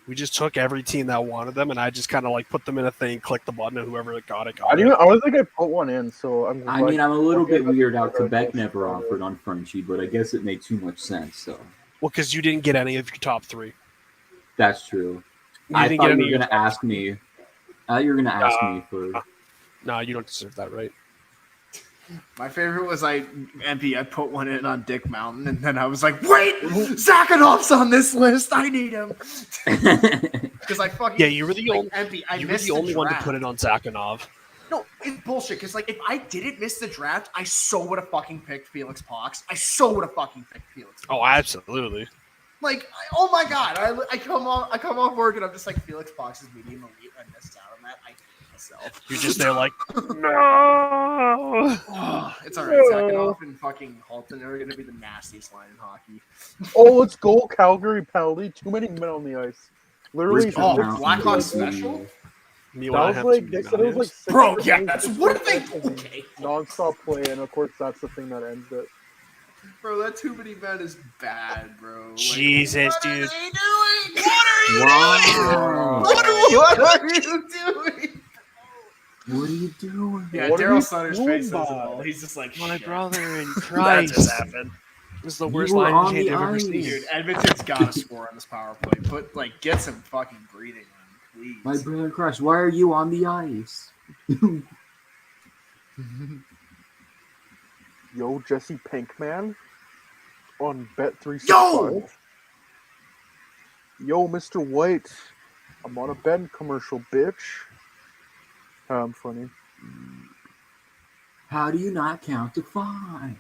Speaker 4: We just took every team that wanted them, and I just kind of like put them in a thing, click the button, and whoever got it, got
Speaker 1: I
Speaker 4: it.
Speaker 1: don't think I put one in, so I'm.
Speaker 5: I mean, I'm a little bit weird out. Quebec never offered on Frenchie, but I guess it made too much sense. So.
Speaker 4: Well, because you didn't get any of your top three.
Speaker 5: That's true.
Speaker 4: You
Speaker 5: I
Speaker 4: didn't
Speaker 5: thought
Speaker 4: get
Speaker 5: you
Speaker 4: any
Speaker 5: were
Speaker 4: of
Speaker 5: going to ask me. I thought you were going to ask me for.
Speaker 4: No, you don't deserve that, right?
Speaker 2: My favorite was I put one in on Dick Mountain, and then I was like, wait, Zakhanov's on this list. I need him. Because I fucking
Speaker 4: you were the only. You were the only one to put it on Zakhanov.
Speaker 2: No, it's bullshit. Because like, if I didn't miss the draft, I so would have fucking picked Felix Pox.
Speaker 4: Oh, absolutely.
Speaker 2: Like, oh my god, I come off work and I'm just like, Felix Pox is medium elite. I missed out on that. I hate myself.
Speaker 4: You're just there like, no.
Speaker 2: Oh, it's all right. Zakhanov and fucking Halton are going to be the nastiest line in hockey.
Speaker 1: Oh, let's go, Calgary penalty. Too many men on the ice. Literally,
Speaker 2: Blackhawk special?
Speaker 1: That was like, they said it was like 6
Speaker 2: Bro, yeah, that's what are they? Okay.
Speaker 1: Non-stop play, and of course, that's the thing that ends it.
Speaker 2: Bro, that too many men is bad, bro. Like,
Speaker 4: Jesus, dude.
Speaker 2: What are you doing?
Speaker 5: What are you doing?
Speaker 2: Yeah,
Speaker 1: What are
Speaker 2: Daryl
Speaker 1: you
Speaker 2: Sutter's
Speaker 1: doing,
Speaker 2: face says it
Speaker 1: Bob?
Speaker 2: all. He's just like,
Speaker 4: My
Speaker 2: shit.
Speaker 4: brother in
Speaker 2: That
Speaker 4: Christ.
Speaker 2: just happened.
Speaker 4: This is the
Speaker 5: You
Speaker 4: worst
Speaker 5: were
Speaker 4: line
Speaker 5: on
Speaker 4: change
Speaker 5: the
Speaker 4: I've ever
Speaker 5: ice.
Speaker 4: seen.
Speaker 2: Dude, Edmonton's got to score on this power play. Get some fucking breathing on him,
Speaker 5: My
Speaker 2: please.
Speaker 5: brother Crush, why are you on the ice?
Speaker 1: Yo, Jesse Pinkman on Bet365.
Speaker 2: Yo!
Speaker 1: Yo, Mr. White. I'm on a Ben commercial, bitch. I'm funny.
Speaker 5: How do you not count to 5?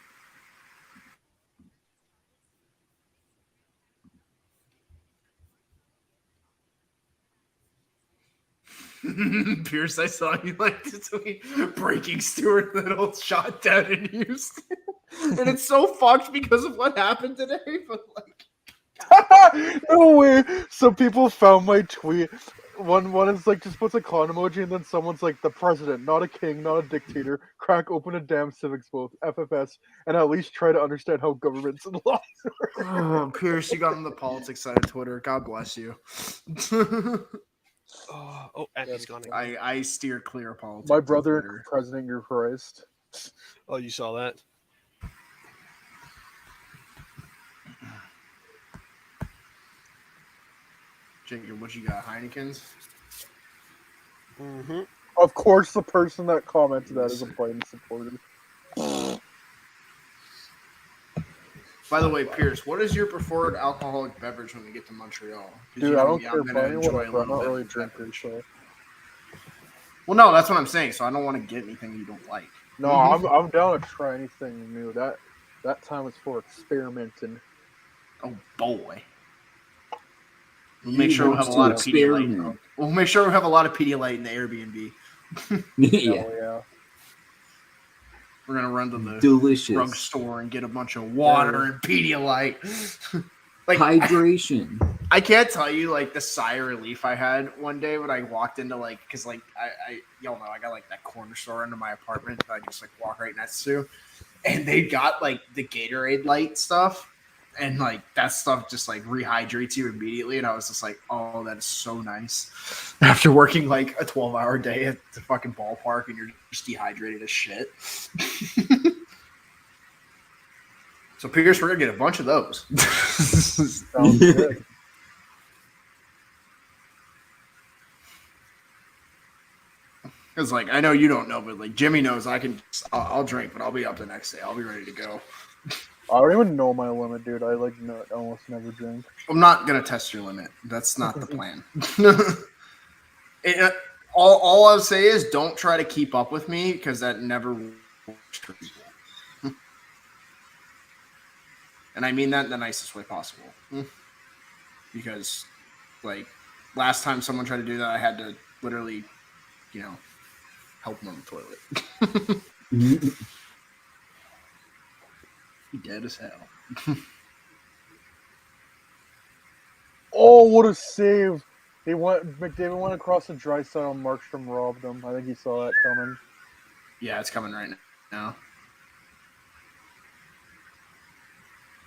Speaker 2: Pierce, I saw you like to tweet breaking Stuart Little shot dead in Houston. And it's so fucked because of what happened today, but like
Speaker 1: No way. Some people found my tweet. One is like just puts a clown emoji, and then someone's like, "The president, not a king, not a dictator. Crack open a damn civics book, FFS, and at least try to understand how governments and laws work."
Speaker 2: oh, Pierce, you got on the politics side of Twitter. God bless you.
Speaker 4: And he's gone.
Speaker 2: I steer clear of politics.
Speaker 1: My
Speaker 2: on
Speaker 1: brother,
Speaker 2: Twitter.
Speaker 1: President, you're Christ.
Speaker 4: Oh, you saw that?
Speaker 2: Jacob, what you got? Heineken's?
Speaker 4: Mm-hmm.
Speaker 1: Of course, the person that commented that is a Biden supporter.
Speaker 2: By the way, Pierce, what is your preferred alcoholic beverage when we get to Montreal?
Speaker 1: Dude, I don't care about it. Whatever. I'm not really a drinker, so.
Speaker 2: Well, no, that's what I'm saying. So I don't want to get anything you don't like.
Speaker 1: No, I'm down to try anything new. That time is for experimenting.
Speaker 2: Oh boy. We'll make sure we have a lot of Pedialyte. We'll make sure we have a lot of Pedialyte in the Airbnb.
Speaker 5: Yeah.
Speaker 1: Oh, yeah.
Speaker 2: We're gonna run to the
Speaker 5: Delicious
Speaker 2: drugstore and get a bunch of water and Pedialyte. Like
Speaker 5: hydration.
Speaker 2: I can't tell you like the sigh of relief I had one day when I walked into like because like I y'all know I got like that corner store under my apartment that I just like walk right next to, and they got like the Gatorade light stuff, and like that stuff just like rehydrates you immediately, and I was just like, oh, that is so nice. After working like a 12-hour day at the fucking ballpark and you're just dehydrated as shit. So Pierce, we're gonna get a bunch of those.
Speaker 1: Sounds good.
Speaker 2: Because like I know you don't know, but like Jimmy knows I'll drink, but I'll be up the next day. I'll be ready to go.
Speaker 1: I don't even know my limit, dude. I like almost never drink.
Speaker 2: I'm not gonna test your limit. That's not the plan. All I'll say is don't try to keep up with me because that never works for people. And I mean that in the nicest way possible. Because, like, last time someone tried to do that, I had to literally, help them on the toilet. Dead as hell.
Speaker 1: Oh, what a save! McDavid went across the dry side on Markstrom, robbed him. I think he saw that coming.
Speaker 2: Yeah, it's coming right now.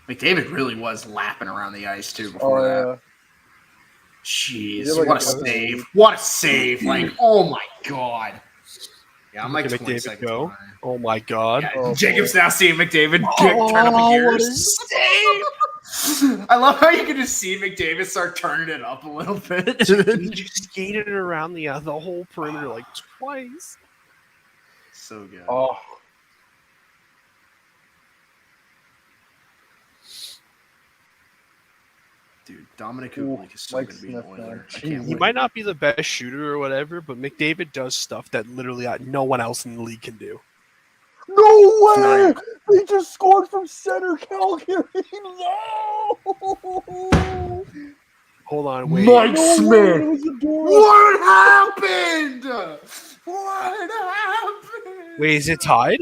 Speaker 2: McDavid really was lapping around the ice, too, before that. Jeez,
Speaker 1: like
Speaker 2: what a save. What a save. Like, oh, my God. Yeah, I'm like
Speaker 4: McDavid go. Oh, my God.
Speaker 2: Yeah, Jacob's now seeing McDavid turn up a gear. Save! I love how you can just see McDavid start turning it up a little bit.
Speaker 4: He just skated around the whole perimeter like twice.
Speaker 2: So good.
Speaker 1: Oh.
Speaker 2: Dude, Dominic Kubalik is so going to be an Oiler.
Speaker 4: He might not be the best shooter or whatever, but McDavid does stuff that literally no one else in the league can do.
Speaker 1: No way! He just scored from center, Calgary! No!
Speaker 4: Hold on, wait.
Speaker 2: Mike Smith! What happened? What happened?
Speaker 4: Wait, is it tied?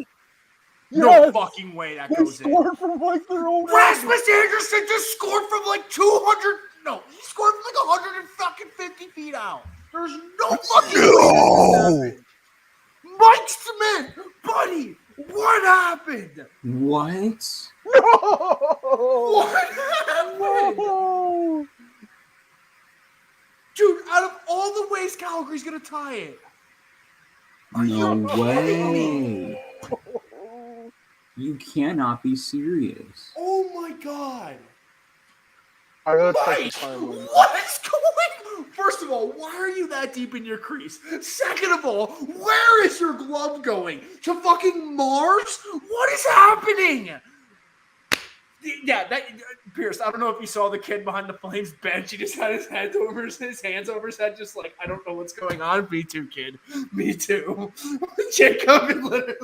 Speaker 2: No fucking way that goes in.
Speaker 1: They scored from like their own.
Speaker 2: Rasmus Anderson just scored from like 200. No, he scored from like 150 feet out. There's no fucking way. Mike Smith, buddy, what happened?
Speaker 5: What?
Speaker 1: No!
Speaker 2: What happened?
Speaker 1: No!
Speaker 2: Dude, out of all the ways Calgary's gonna tie it.
Speaker 5: No way. You cannot be serious.
Speaker 2: Oh my God.
Speaker 1: I gotta check
Speaker 2: Mike,
Speaker 1: the timeline.
Speaker 2: what is going on? First of all, why are you that deep in your crease? Second of all, where is your glove going? To fucking Mars? What is happening? Yeah, that Pierce. I don't know if you saw the kid behind the Flames bench. He just had his hands over his head, just like I don't know what's going on. Me too, kid. Me too. Jacob and literally.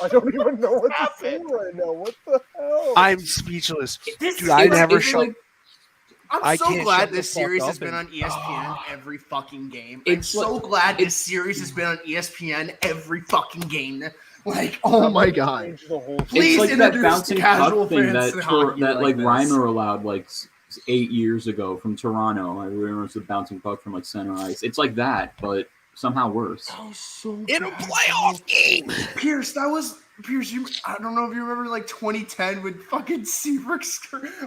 Speaker 1: I don't even know what to say right now. What the hell?
Speaker 4: I'm speechless. Dude, I never shut.
Speaker 2: I'm so glad this series has been on ESPN every fucking game. I'm so glad this series has been on ESPN every fucking game. Like, oh my god! Please
Speaker 5: it's like that bouncing
Speaker 2: casual
Speaker 5: puck thing
Speaker 2: fans
Speaker 5: that like Reimer allowed like 8 years ago from Toronto. I remember it's the bouncing puck from like center ice. It's like that, but somehow worse.
Speaker 2: That was so
Speaker 4: in a playoff game.
Speaker 2: Pierce, I don't know if you remember like 2010 when fucking Seabrook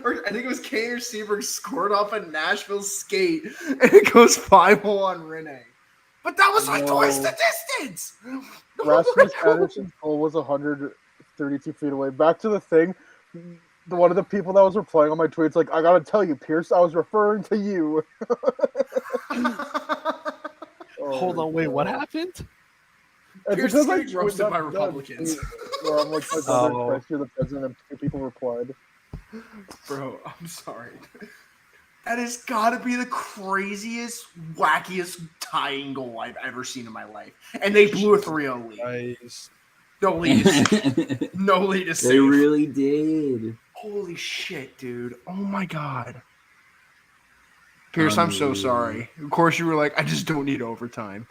Speaker 2: or I think it was Kane or Seabrook scored off a Nashville skate and it goes 5-0 on Rene. But that was like twice the distance.
Speaker 1: Rasmus Anderson's goal was 132 feet away. Back to the thing. One of the people that was replying on my tweets, like, I gotta tell you, Pierce, I was referring to you.
Speaker 4: Hold on, wait, what happened?
Speaker 1: It's
Speaker 2: Pierce
Speaker 1: because
Speaker 2: is
Speaker 1: I
Speaker 2: getting roasted by Republicans.
Speaker 1: Where I'm like, my brother Christ, you're the president, and 2 people replied.
Speaker 2: Bro, I'm sorry. That has got to be the craziest, wackiest tying goal I've ever seen in my life. And they blew a 3-0 lead.
Speaker 4: Nice.
Speaker 2: No lead. No lead is safe.
Speaker 5: They really did.
Speaker 2: Holy shit, dude. Oh my god. Pierce, I'm so sorry. Of course you were like, I just don't need overtime.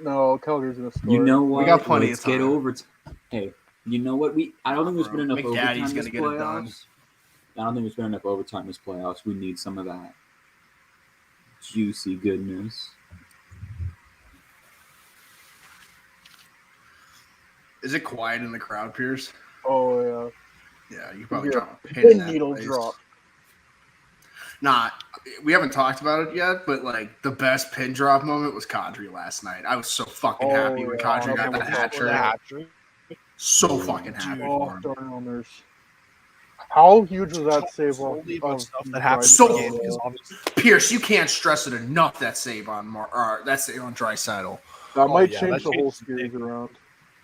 Speaker 1: No, Calgary's gonna score.
Speaker 5: You know what?
Speaker 2: We got plenty of time.
Speaker 5: Get overtime. Hey, you know what? I don't think there's been enough overtime
Speaker 2: McDaddy's
Speaker 5: this
Speaker 2: gonna get it done.
Speaker 5: playoffs. I don't think there's been enough overtime this playoffs. We need some of that juicy goodness.
Speaker 2: Is it quiet in the crowd, Pierce?
Speaker 1: Oh, yeah.
Speaker 2: Yeah, you probably
Speaker 1: Yeah.
Speaker 2: drop a pin in that
Speaker 1: Needle
Speaker 2: place.
Speaker 1: drop.
Speaker 2: We haven't talked about it yet, but like the best pin drop moment was Kadri last night. I was so fucking happy when Kadri got that hat trick. So fucking happy.
Speaker 1: Oh,
Speaker 2: for him.
Speaker 1: darn owners. How huge was that save off
Speaker 4: stuff that happened?
Speaker 2: So Pierce, you can't stress it enough. That save on Draisaitl.
Speaker 1: That might change the whole series around.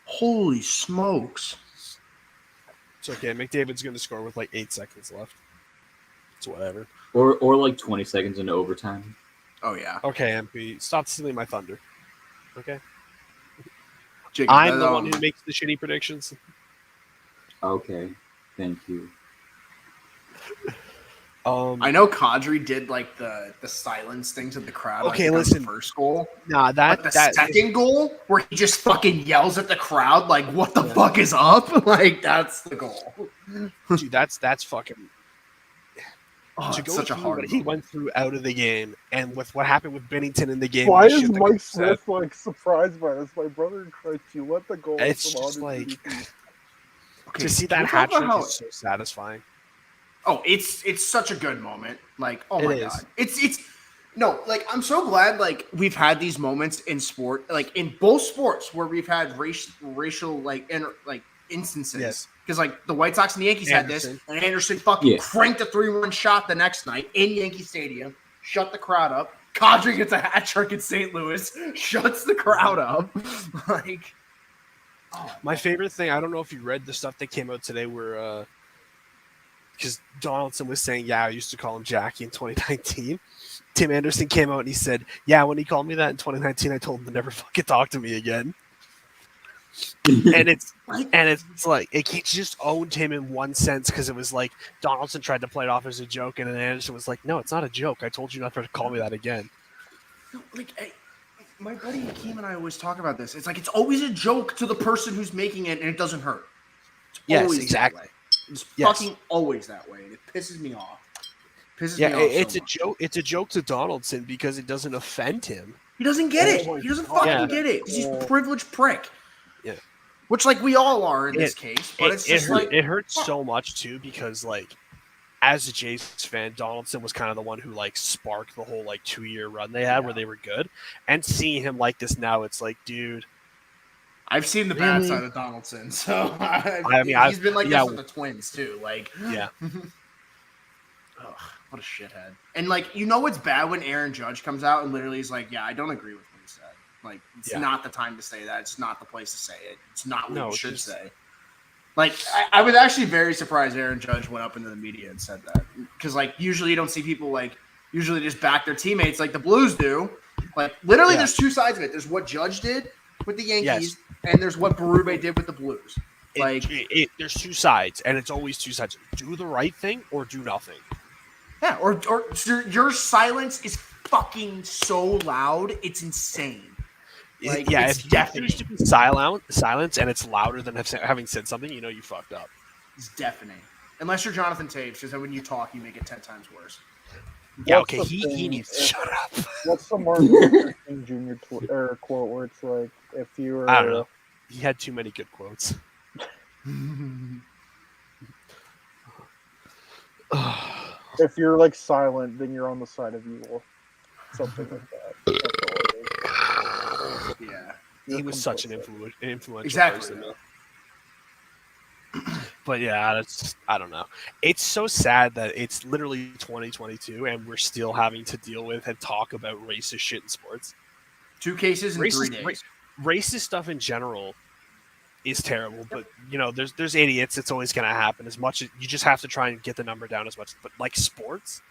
Speaker 2: Holy smokes!
Speaker 4: It's okay. McDavid's going to score with like 8 seconds left. It's whatever.
Speaker 5: Or like 20 seconds into overtime.
Speaker 2: Oh yeah.
Speaker 4: Okay, MP, stop stealing my thunder. Okay.
Speaker 2: Jacob,
Speaker 4: I'm the one who makes the shitty predictions.
Speaker 5: Okay, thank you.
Speaker 2: I know Kadri did like the silence thing to the crowd.
Speaker 4: Okay, listen.
Speaker 2: The first goal.
Speaker 4: Nah,
Speaker 2: but second goal where he just fucking yells at the crowd like, "What the fuck is up?" Like that's the goal.
Speaker 4: Dude, that's fucking.
Speaker 2: To go such a hard.
Speaker 4: What he went through out of the game, and with what happened with Bennington in the game.
Speaker 1: Why is Mike Smith like surprised by this? My brother in Christ, you let the goal.
Speaker 4: It's just like to see that hat trick is so satisfying.
Speaker 2: Oh, it's such a good moment. Like, oh my god, it's no, like I'm so glad like we've had these moments in sport, like in both sports where we've had racial like instances.
Speaker 4: Yes.
Speaker 2: Because like the White Sox and the Yankees had this, and Anderson fucking cranked a 3-1 shot the next night in Yankee Stadium, shut the crowd up. Kadri gets a hat trick in St. Louis, shuts the crowd up. Like,
Speaker 4: my favorite thing, I don't know if you read the stuff that came out today where because Donaldson was saying, yeah, I used to call him Jackie in 2019. Tim Anderson came out and he said, yeah, when he called me that in 2019, I told him to never fucking talk to me again. and it's like he just owned him in one sense because it was like Donaldson tried to play it off as a joke, and then Anderson was like, no, it's not a joke. I told you not to call me that again.
Speaker 2: No, like my buddy Hakeem and I always talk about this. It's like it's always a joke to the person who's making it, and it doesn't hurt.
Speaker 4: Yes, exactly.
Speaker 2: It's fucking always that way. It pisses me off.
Speaker 4: It's a joke. It's a joke to Donaldson because it doesn't offend him.
Speaker 2: He doesn't get it. He doesn't fucking get it. He's a privileged prick.
Speaker 4: Yeah.
Speaker 2: Which, like, we all are in this case. But it's just
Speaker 4: it hurts so much, too, because, like, as a Jays fan, Donaldson was kind of the one who, like, sparked the whole, like, 2-year run they had where they were good. And seeing him like this now, it's like, dude.
Speaker 2: I've seen the bad side of Donaldson. So, he's been like this with the Twins, too. Like,
Speaker 4: yeah.
Speaker 2: Ugh, what a shithead. And, like, you know what's bad when Aaron Judge comes out and literally is like, yeah, I don't agree with what he said. Like, it's not the time to say that. It's not the place to say it. It's not what you should say. Like, I was actually very surprised Aaron Judge went up into the media and said that. Because, like, usually you don't see people, like, usually just back their teammates like the Blues do. Like, literally, there's two sides of it. There's what Judge did with the Yankees, and there's what Berube did with the Blues. Like,
Speaker 4: there's two sides, and it's always two sides. Do the right thing or do nothing.
Speaker 2: Yeah, or your silence is fucking so loud, it's insane. Like,
Speaker 4: yeah,
Speaker 2: it's
Speaker 4: if
Speaker 2: deafening.
Speaker 4: you choose silence and it's louder than having said something, you know you fucked up.
Speaker 2: It's deafening. Unless you're Jonathan Taves, because then when you talk, you make it 10 times worse.
Speaker 4: Yeah,
Speaker 1: What's
Speaker 4: okay,
Speaker 1: the
Speaker 4: he
Speaker 1: thing
Speaker 4: needs to
Speaker 1: if-
Speaker 4: shut up.
Speaker 1: What's the Martin Luther King Jr. Quote where it's like, if you were,
Speaker 4: I don't know. He had too many good quotes.
Speaker 1: if you're like silent, then you're on the side of evil. Something like that. That's all it is.
Speaker 2: Yeah.
Speaker 1: You're
Speaker 4: He was such an
Speaker 1: complicit.
Speaker 4: influential
Speaker 2: Exactly.
Speaker 4: person. But yeah, that's I don't know. It's so sad that it's literally 2022 and we're still having to deal with and talk about racist shit in sports.
Speaker 2: 2 cases in 3 days.
Speaker 4: Racist stuff in general is terrible, but you know, there's idiots. It's always going to happen. As much as you just have to try and get the number down as much. But like sports,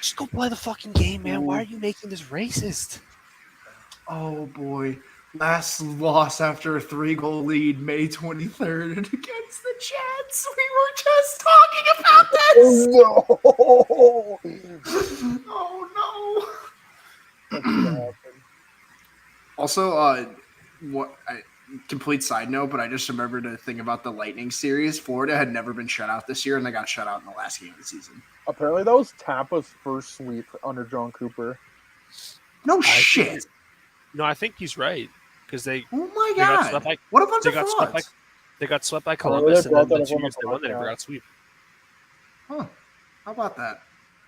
Speaker 4: just go play the fucking game, man. Why are you making this racist?
Speaker 2: Oh boy. Last loss after a 3-goal lead, May 23rd against the Jets. We were just talking about this.
Speaker 1: Oh
Speaker 2: Oh no.
Speaker 1: no! That's gonna happen.
Speaker 2: Also, complete side note, but I just remembered a thing about the Lightning series. Florida had never been shut out this year, and they got shut out in the last game of the season.
Speaker 1: Apparently, that was Tampa's first sweep under John Cooper.
Speaker 2: No shit.
Speaker 4: No, I think he's right because they.
Speaker 2: Oh my
Speaker 4: They got
Speaker 2: god.
Speaker 4: swept by-
Speaker 2: What a bunch
Speaker 4: They
Speaker 2: of
Speaker 4: got swept by.
Speaker 2: frauds.
Speaker 4: They got swept by
Speaker 1: Oh,
Speaker 4: Columbus,
Speaker 1: they
Speaker 4: and then
Speaker 1: brought
Speaker 4: the
Speaker 1: that
Speaker 4: 2
Speaker 1: up on
Speaker 4: years
Speaker 1: the
Speaker 4: they won, they never
Speaker 1: podcast.
Speaker 4: got sweep.
Speaker 2: Huh. How about that?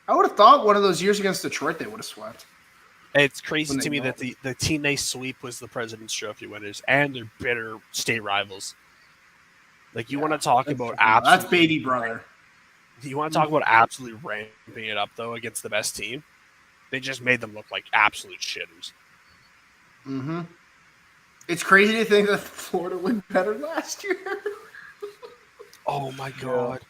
Speaker 2: I would have thought one of those years against Detroit they would have swept.
Speaker 4: It's crazy
Speaker 2: When
Speaker 4: to
Speaker 2: they
Speaker 4: me
Speaker 2: don't.
Speaker 4: that the team they sweep was the President's Trophy winners and their bitter state rivals. Like you want to talk about
Speaker 2: That's
Speaker 4: absolutely,
Speaker 2: baby brother.
Speaker 4: You want to talk about absolutely ramping it up though against the best team? They just made them look like absolute shitters.
Speaker 2: Mm-hmm. It's crazy to think that Florida went better last year.
Speaker 4: Oh my god.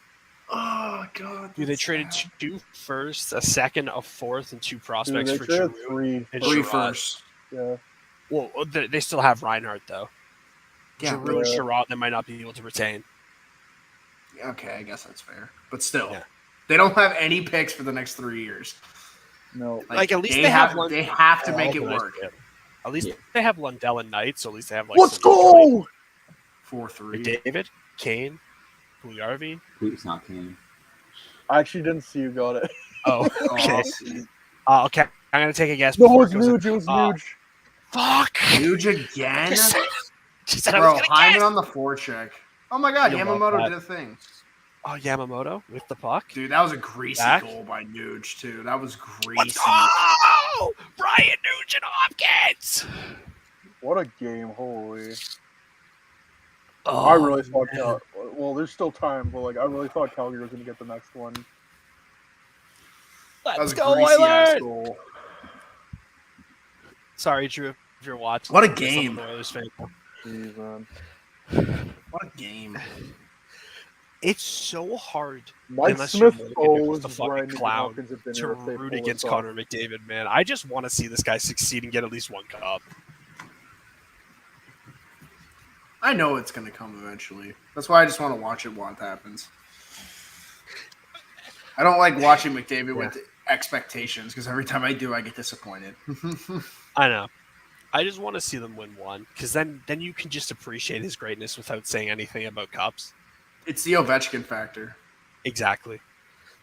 Speaker 2: Oh god.
Speaker 4: Dude, they
Speaker 2: that's
Speaker 4: traded
Speaker 2: sad.
Speaker 4: 2 firsts, a second, a fourth, and 2
Speaker 1: Dude,
Speaker 4: prospects
Speaker 1: they
Speaker 4: for
Speaker 1: traded
Speaker 4: Giroux.
Speaker 1: 3.
Speaker 4: and
Speaker 2: 3
Speaker 4: Sherrod.
Speaker 2: firsts.
Speaker 1: Yeah.
Speaker 4: Well, they still have Reinhardt though.
Speaker 2: Yeah,
Speaker 4: Giroux and
Speaker 1: yeah.
Speaker 4: Sherrod they might not be able to retain.
Speaker 2: Okay, I guess that's fair. But still,
Speaker 4: Yeah.
Speaker 2: they don't have any picks for the next 3 years.
Speaker 1: No.
Speaker 4: Like, at least
Speaker 2: they
Speaker 4: they have
Speaker 2: have
Speaker 4: Lund-
Speaker 2: they have to
Speaker 4: Oh,
Speaker 2: make it
Speaker 4: nice
Speaker 2: work.
Speaker 4: hit. At least
Speaker 5: Yeah.
Speaker 4: they have Lundell and Knight, so at least they have like
Speaker 1: Let's
Speaker 4: some-
Speaker 1: go!
Speaker 2: 4-3.
Speaker 4: David, Kane, Puljujarvi.
Speaker 5: It's not Kane.
Speaker 1: I actually didn't see you got it.
Speaker 4: Oh, okay. Okay, I'm gonna take a guess.
Speaker 1: No, it
Speaker 4: before
Speaker 1: was
Speaker 4: it goes in.
Speaker 1: Nuge. It was
Speaker 4: Oh.
Speaker 1: Nuge.
Speaker 4: Fuck.
Speaker 2: Nuge again?
Speaker 4: She said I
Speaker 2: Bro,
Speaker 4: was gonna
Speaker 2: Hyman
Speaker 4: guess.
Speaker 2: on the forecheck. Oh my god,
Speaker 4: You love
Speaker 2: Yamamoto
Speaker 4: that.
Speaker 2: did a thing.
Speaker 4: Oh, Yamamoto with the puck.
Speaker 2: Dude, that was a greasy
Speaker 4: Back.
Speaker 2: goal by Nuge, too. That was
Speaker 4: Let's
Speaker 2: greasy.
Speaker 4: go, Brian Nugent Hopkins.
Speaker 1: What a game. Holy.
Speaker 4: Oh,
Speaker 1: I really thought
Speaker 4: man.
Speaker 1: well, there's still time, but like I really thought Calgary was gonna get the next one.
Speaker 2: That was
Speaker 4: Let's
Speaker 2: a
Speaker 4: go,
Speaker 2: greasy-ass
Speaker 4: Oilers.
Speaker 2: goal.
Speaker 4: Sorry, Drew, if you're watching.
Speaker 2: What a
Speaker 4: There's some
Speaker 2: game.
Speaker 4: Oilers fans.
Speaker 1: Jeez, man.
Speaker 2: What a game.
Speaker 4: It's so hard
Speaker 1: Mike
Speaker 4: unless you're
Speaker 1: Smith
Speaker 4: Morgan,
Speaker 1: owes
Speaker 4: the fucking
Speaker 1: Brian
Speaker 4: clown,
Speaker 1: Hopkins a dinner
Speaker 4: to
Speaker 1: if they
Speaker 4: root
Speaker 1: pull
Speaker 4: against
Speaker 1: this off.
Speaker 4: Connor McDavid, man. I just want to see this guy succeed and get at least one cup.
Speaker 2: I know it's going to come eventually. That's why I just want to watch it while it happens. I don't like watching McDavid with expectations because every time I do, I get disappointed.
Speaker 4: I know. I just want to see them win one because then you can just appreciate his greatness without saying anything about cups.
Speaker 2: It's the Ovechkin factor.
Speaker 4: Exactly.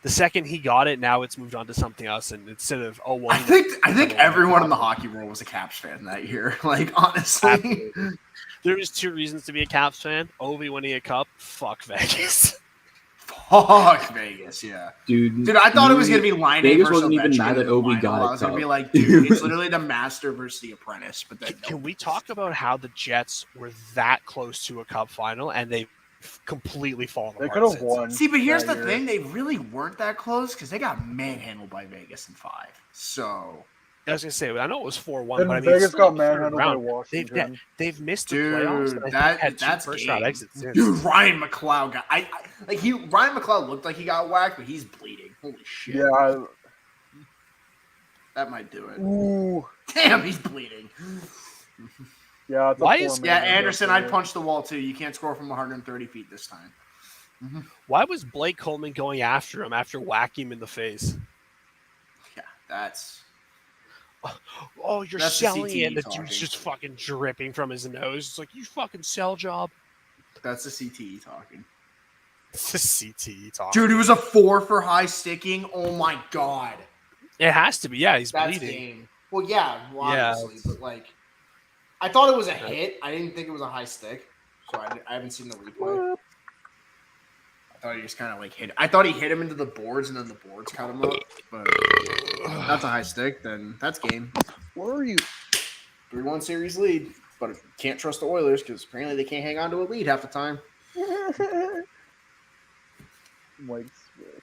Speaker 4: The second he got it, now it's moved on to something else, and instead of
Speaker 2: I think everyone in the hockey world was a Caps fan that year. Like honestly,
Speaker 4: Absolutely. There was 2 reasons to be a Caps fan: Ovi winning a cup, fuck Vegas.
Speaker 2: fuck Vegas, yeah.
Speaker 5: Dude,
Speaker 2: Dude, I thought it was gonna be Line
Speaker 5: Vegas
Speaker 2: versus
Speaker 5: wasn't even
Speaker 2: Ovechkin
Speaker 5: mad
Speaker 2: in
Speaker 5: that
Speaker 2: the
Speaker 5: Ovi
Speaker 2: final.
Speaker 5: got a
Speaker 2: I was gonna
Speaker 5: cup.
Speaker 2: be like, dude, it's literally the master versus the apprentice. But then
Speaker 4: Can we talk about how the Jets were that close to a cup final and they completely fallen
Speaker 1: They
Speaker 4: apart?
Speaker 1: could have
Speaker 4: since?
Speaker 1: won.
Speaker 2: See, but here's
Speaker 1: that
Speaker 2: the
Speaker 1: year.
Speaker 2: thing: they really weren't that close because they got manhandled by Vegas in 5. So
Speaker 4: I was gonna say, I know it was 4-1,
Speaker 1: Then
Speaker 4: but I mean,
Speaker 1: Vegas
Speaker 4: it's still
Speaker 1: got
Speaker 4: the third
Speaker 1: manhandled by
Speaker 4: round.
Speaker 1: Washington.
Speaker 4: They've missed the playoffs.
Speaker 2: Dude,
Speaker 4: And I think had
Speaker 2: that's
Speaker 4: two first round
Speaker 2: game.
Speaker 4: exits since.
Speaker 2: Dude, Ryan McLeod got Ryan McLeod looked like he got whacked, but he's bleeding. Holy shit.
Speaker 1: Yeah.
Speaker 2: That might do it.
Speaker 1: Ooh.
Speaker 2: Damn, he's bleeding.
Speaker 1: Yeah. It's
Speaker 4: Why
Speaker 1: a
Speaker 4: is-
Speaker 2: Yeah,
Speaker 1: four-man,
Speaker 2: Anderson,
Speaker 1: definitely.
Speaker 2: I'd punch the wall too. You can't score from 130 feet this time.
Speaker 4: Why was Blake Coleman going after him after whacking him in the face?
Speaker 2: Yeah, that's
Speaker 4: Oh, you're
Speaker 2: That's the
Speaker 4: selling
Speaker 2: CTE
Speaker 4: it. And the
Speaker 2: talking.
Speaker 4: dude's just fucking dripping from his nose. It's like, you fucking sell job.
Speaker 2: the CTE talking.
Speaker 4: It's a CTE talk.
Speaker 2: Dude, it was a 4 for high sticking. Oh my god.
Speaker 4: It has to be. Yeah, he's
Speaker 2: That's
Speaker 4: bleeding.
Speaker 2: game. Well, yeah,
Speaker 4: Yeah,
Speaker 2: obviously, but like, I thought it was a hit. I didn't think it was a high stick, so I haven't seen the replay. I thought he just kind of like hit. I thought he hit him into the boards, and then the boards cut him up. But if that's a high stick, then that's game.
Speaker 1: Where are you?
Speaker 2: 3-1 series lead, but can't trust the Oilers because apparently they can't hang on to a lead half the time.
Speaker 1: Mike Smith.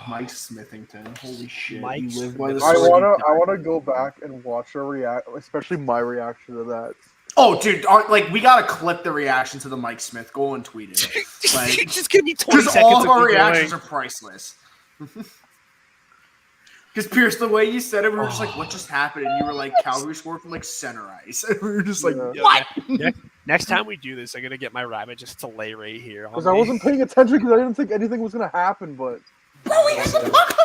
Speaker 2: Mike Smithington, holy shit!
Speaker 4: Mike
Speaker 2: You live by the
Speaker 1: I
Speaker 2: sword, you
Speaker 1: wanna
Speaker 2: die.
Speaker 1: go back and watch a react, especially my reaction to that.
Speaker 2: Oh, dude, like we gotta clip the reaction to the Mike Smith goal and tweet it. Like,
Speaker 4: It's just gonna be 20
Speaker 2: because
Speaker 4: seconds
Speaker 2: all of our
Speaker 4: me
Speaker 2: reactions
Speaker 4: going,
Speaker 2: are priceless. Because Pierce, the way you said it, we were just like, "What just happened?" And you were like, "Calgary scored from like center ice." And we were just like,
Speaker 1: Yeah.
Speaker 2: "What?"
Speaker 4: Next time we do this, I'm gonna get my rabbit just to lay right here.
Speaker 1: Because I wasn't paying attention because I didn't think anything was gonna happen. But
Speaker 2: Bro, he has a puck.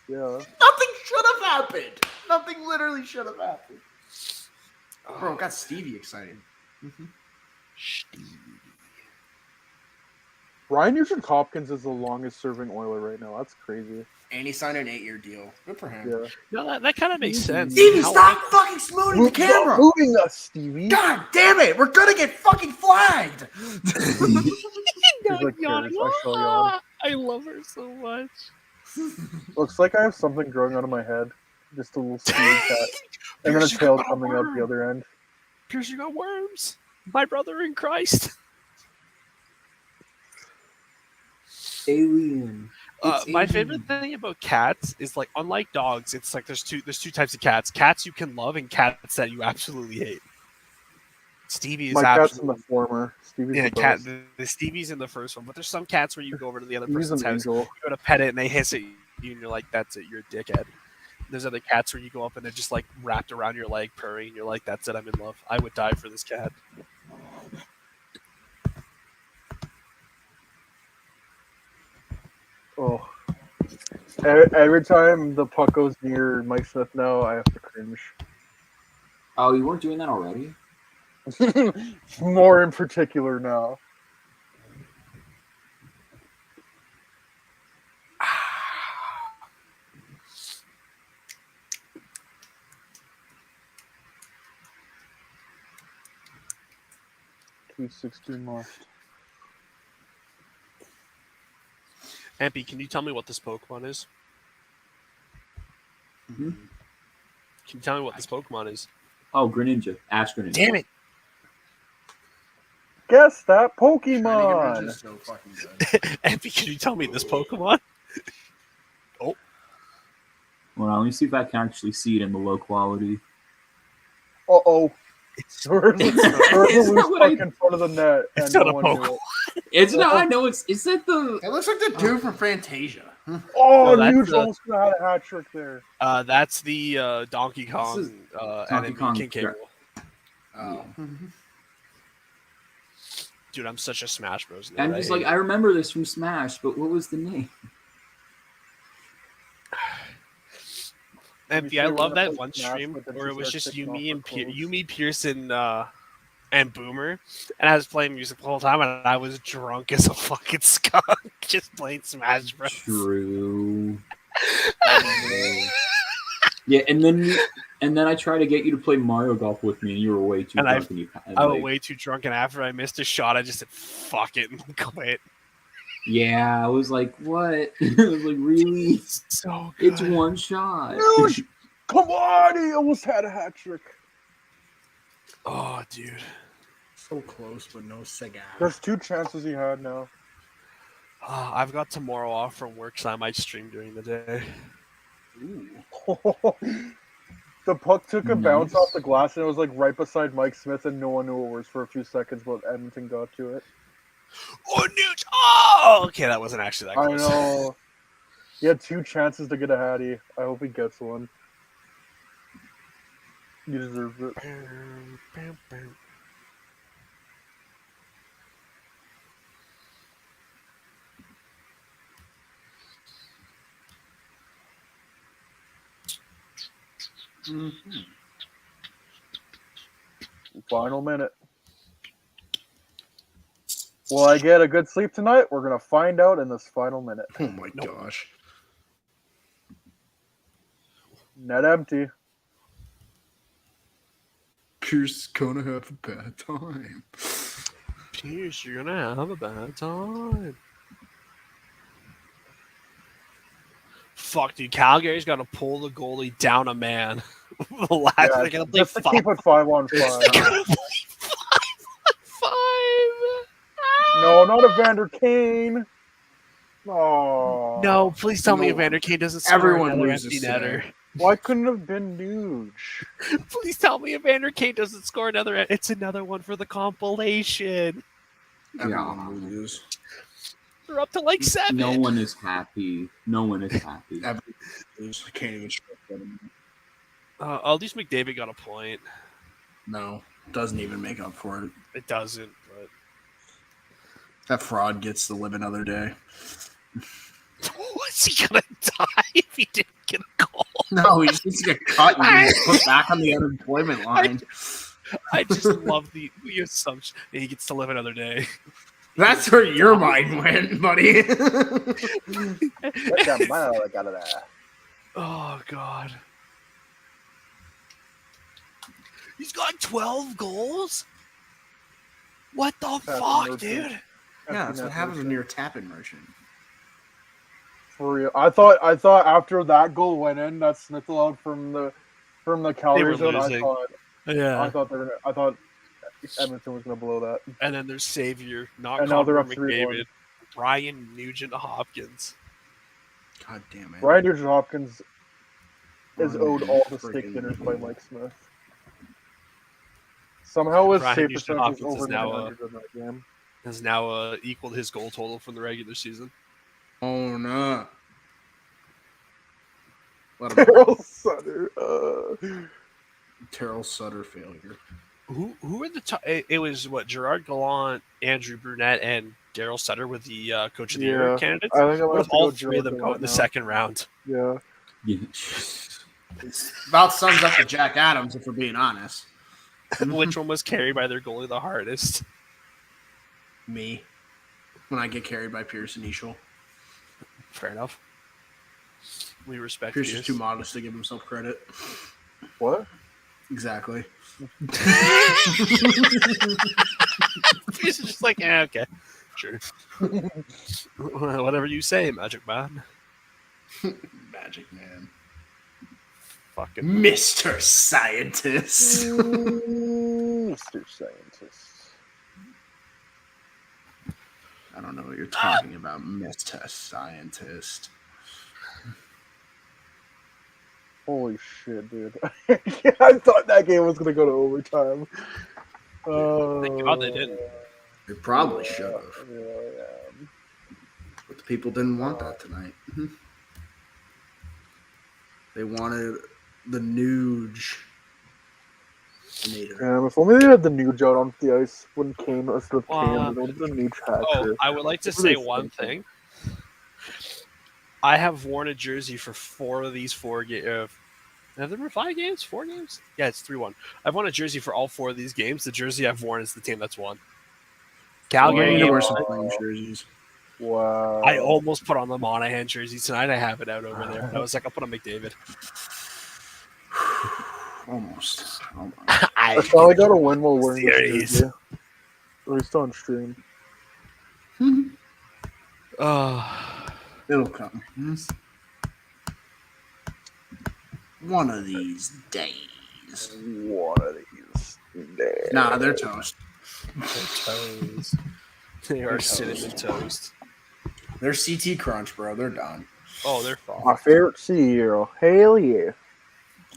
Speaker 1: yeah,
Speaker 2: Nothing should have happened. Nothing literally should have happened. Bro, it got Stevie excited.
Speaker 1: Ryan Nugent Hopkins is the longest serving Oiler right now. That's crazy.
Speaker 2: And he signed an 8-year deal. Good for him.
Speaker 1: Yeah.
Speaker 4: No, that kind of makes sense.
Speaker 2: Stevie,
Speaker 4: How-
Speaker 2: stop fucking smoothing the
Speaker 1: Stop
Speaker 2: camera.
Speaker 1: moving us, Stevie.
Speaker 2: God damn it, we're gonna get fucking flagged.
Speaker 1: He's like,
Speaker 4: yawning.
Speaker 1: "Pierce, I shall yawn."
Speaker 4: I love her so much.
Speaker 1: Looks like I have something growing out of my head. Just a little Stevie cat, and then a
Speaker 4: Pierce, you
Speaker 1: tail
Speaker 4: got a
Speaker 1: coming out the
Speaker 4: worm.
Speaker 1: other end.
Speaker 4: Pierce, you got worms. My brother in Christ.
Speaker 5: Alien. It's
Speaker 4: My
Speaker 5: alien.
Speaker 4: favorite thing about cats is like, unlike dogs, it's like there's two types of cats: cats you can love and cats that you absolutely hate. Stevie is
Speaker 1: My cat's in
Speaker 4: absolutely
Speaker 1: the former. Stevie's
Speaker 4: yeah,
Speaker 1: the
Speaker 4: cat.
Speaker 1: best.
Speaker 4: The Stevie's in the first one, but there's some cats where you go over to the other
Speaker 1: Stevie's
Speaker 4: person's
Speaker 1: an
Speaker 4: house,
Speaker 1: angel.
Speaker 4: you go to pet it, and they hiss at you, and you're like, "That's it, you're a dickhead." There's other cats where you go up and they're just like wrapped around your leg, purring, and you're like, "That's it, I'm in love. I would die for this cat."
Speaker 1: Oh. Every time the puck goes near Mike Smith now, I have to cringe.
Speaker 5: Oh, you weren't doing that already?
Speaker 1: More in particular now. $2.16 left.
Speaker 4: Ampy, can you tell me what this Pokemon is?
Speaker 5: Mm-hmm.
Speaker 4: Can you tell me what this Pokemon is?
Speaker 5: Oh, Greninja. Ash Greninja.
Speaker 4: Damn it!
Speaker 1: Guess that
Speaker 2: Shenanigan
Speaker 1: Pokemon.
Speaker 2: Ridge is so fucking good.
Speaker 4: Ampy, can you tell me this Pokemon?
Speaker 5: Well, let me see if I can actually see it in the low quality.
Speaker 1: Uh-oh.
Speaker 4: It's
Speaker 1: There was a
Speaker 5: Is
Speaker 1: loose
Speaker 5: that what I-
Speaker 1: puck in front of the net.
Speaker 4: It's
Speaker 1: and
Speaker 4: not
Speaker 1: no
Speaker 4: a
Speaker 1: one knew
Speaker 4: Pokemon.
Speaker 1: it.
Speaker 5: It's not. I know it's. Is that the?
Speaker 2: It looks like the dude from Fantasia.
Speaker 1: Oh,
Speaker 4: No, that's
Speaker 1: Nuge
Speaker 4: the-
Speaker 1: almost could have had a hat trick there.
Speaker 4: That's the Donkey Kong
Speaker 5: This is Donkey
Speaker 4: enemy
Speaker 5: Kong
Speaker 4: Kincaid
Speaker 5: threat.
Speaker 4: rule.
Speaker 2: Oh.
Speaker 4: Dude, I'm such a Smash Bros. nerd.
Speaker 5: I'm just like, I remember this from Smash, but what was the name?
Speaker 4: Ampy, I
Speaker 1: sure
Speaker 4: love
Speaker 1: we're gonna
Speaker 4: that
Speaker 1: play
Speaker 4: one
Speaker 1: Smash,
Speaker 4: stream
Speaker 1: but then
Speaker 4: where it
Speaker 1: she
Speaker 4: was
Speaker 1: starts
Speaker 4: just
Speaker 1: taking off her clothes.
Speaker 4: Yumi, Pearson, and Boomer, and I was playing music the whole time, and I was drunk as a fucking skunk just playing Smash Bros.
Speaker 5: True. Yeah, and then I tried to get you to play Mario Golf with me, and you were way too
Speaker 4: And
Speaker 5: drunk. And you,
Speaker 4: I was way too drunk, and after I missed a shot, I just said, "Fuck it," and quit.
Speaker 5: Yeah, I was like, what? I was like, really?
Speaker 4: So good.
Speaker 5: It's one shot.
Speaker 1: Nuge! Come on! He almost had a hat trick.
Speaker 4: Oh, dude.
Speaker 2: So close, but no cigar.
Speaker 1: There's 2 chances he had now.
Speaker 4: I've got tomorrow off from work, so I might stream during the day.
Speaker 1: The puck took a bounce
Speaker 5: Nice.
Speaker 1: off the glass and it was like right beside Mike Smith, and no one knew it was for a few seconds, but Edmonton got to it.
Speaker 4: Oh, Nuge! Oh, okay, that wasn't actually that
Speaker 1: I
Speaker 4: close.
Speaker 1: know. He had 2 chances to get a Hattie. I hope he gets one. He deserves it. Final minute. Will I get a good sleep tonight? We're going to find out in this final minute.
Speaker 2: Oh my gosh.
Speaker 1: Net empty.
Speaker 2: Pierce is gonna have a bad time.
Speaker 4: Pierce, you're gonna have a bad time. Fuck, dude. Calgary's got to pull the goalie down a man. The last,
Speaker 1: Yeah,
Speaker 4: they're gonna play
Speaker 1: just to keep it 5-on-5.
Speaker 4: They're gonna play 5-on-5.
Speaker 1: No, not Evander Kane. Oh.
Speaker 4: No, please tell me
Speaker 2: No.
Speaker 4: Evander Kane doesn't score
Speaker 2: Everyone
Speaker 4: another
Speaker 2: loses
Speaker 4: empty
Speaker 2: today.
Speaker 4: netter.
Speaker 1: Why couldn't it have been Nuge?
Speaker 4: Please tell me Evander Kane doesn't score another. It's another one for the compilation.
Speaker 2: Everyone loses.
Speaker 4: They're up to like 7.
Speaker 5: No one is happy. No one is happy.
Speaker 2: Everyone loses. I can't even stress that anymore.
Speaker 4: At least McDavid got a point.
Speaker 2: No, doesn't even make up for it.
Speaker 4: It doesn't, but
Speaker 2: That fraud gets to live another day.
Speaker 4: what's he gonna die if he didn't get a goal?
Speaker 2: No, he just needs to get cut and be put back on the unemployment line.
Speaker 4: I just love the assumption that he gets to live another day.
Speaker 2: That's where your mind went, buddy.
Speaker 4: Oh God. He's got 12 goals? What the fuck, dude?
Speaker 2: Yeah, that's what happens when you're a tapping merchant.
Speaker 1: For real. I thought after that goal went in, that Smith allowed from the Calgary zone.
Speaker 4: losing. Yeah.
Speaker 1: I thought Edmonton was gonna blow that.
Speaker 4: And then there's Savior, not
Speaker 1: And now they're
Speaker 4: Connor
Speaker 1: up 3-1.
Speaker 4: McDavid, Ryan Nugent Hopkins.
Speaker 2: God damn it.
Speaker 1: Ryan Nugent Hopkins is
Speaker 2: Ryan
Speaker 1: owed all the
Speaker 2: freaking
Speaker 1: stick dinners by
Speaker 2: Nugent.
Speaker 1: Mike Smith. Somehow his
Speaker 4: Ryan
Speaker 1: save
Speaker 4: Nugent
Speaker 1: percentage was
Speaker 4: Hopkins is
Speaker 1: over
Speaker 4: now,
Speaker 1: 900 in that game.
Speaker 4: Has now equaled his goal total from the regular season.
Speaker 2: Oh, no. Let him
Speaker 1: Terrell Sutter.
Speaker 2: Terrell Sutter failure.
Speaker 4: Who were the top? It was what, Gerard Gallant, Andrew Brunette, and Daryl Sutter were the coach of the year
Speaker 1: Yeah,
Speaker 4: candidates.
Speaker 1: I think I'm
Speaker 4: What
Speaker 1: gonna
Speaker 4: if
Speaker 1: have to
Speaker 4: all
Speaker 1: go
Speaker 4: 3 of them
Speaker 1: Gerard
Speaker 4: go in the
Speaker 1: Gallant now.
Speaker 4: second round?
Speaker 1: Yeah.
Speaker 2: It's about sums up to Jack Adams, if we're being honest.
Speaker 4: Which one was carried by their goalie the hardest?
Speaker 2: Me. When I get carried by Pierce and Eschel.
Speaker 4: Fair enough. We respect
Speaker 2: Pierce
Speaker 4: you.
Speaker 2: is too modest to give himself credit.
Speaker 1: What?
Speaker 2: Exactly.
Speaker 4: Pierce is just like, yeah, okay, sure. Whatever you say, Magic Man.
Speaker 2: Magic Man.
Speaker 4: Fucking
Speaker 2: Mr. Scientist.
Speaker 1: Mr. Scientist.
Speaker 2: I don't know what you're talking about, Mr. Scientist.
Speaker 1: Holy shit, dude. I thought that game was going to go to overtime.
Speaker 4: Thank God they didn't.
Speaker 2: They probably should have.
Speaker 1: Yeah.
Speaker 2: But the people didn't want that tonight. They wanted the Nuge.
Speaker 1: If only they had the Nuge out on the ice when Kane was with Kane. It would have been a Nuge hat
Speaker 4: Oh,
Speaker 1: trick.
Speaker 4: I would like to
Speaker 1: What do
Speaker 4: say
Speaker 1: they
Speaker 4: one
Speaker 1: think?
Speaker 4: thing. I have worn a jersey for 4 of these 4 games. Have there been 5 games? 4 games? Yeah, it's 3-1. I've worn a jersey for all 4 of these games. The jersey I've worn is the team that's won. Calgary.
Speaker 2: I need to
Speaker 1: Wow.
Speaker 2: wear some plain jerseys.
Speaker 1: Wow.
Speaker 4: I almost put on the Monahan jersey tonight. I have it out over there. I was like, I'll put on McDavid.
Speaker 2: Almost.
Speaker 1: I finally got a win while wearing this
Speaker 4: Series.
Speaker 1: jersey. At least on stream.
Speaker 2: It'll come. One of these days.
Speaker 1: One of these days.
Speaker 2: Nah, they're toast.
Speaker 4: They're toast. They are cinnamon toast.
Speaker 2: They're CT Crunch, bro. They're done.
Speaker 4: Oh, they're fine.
Speaker 1: My favorite cereal. Hell yeah.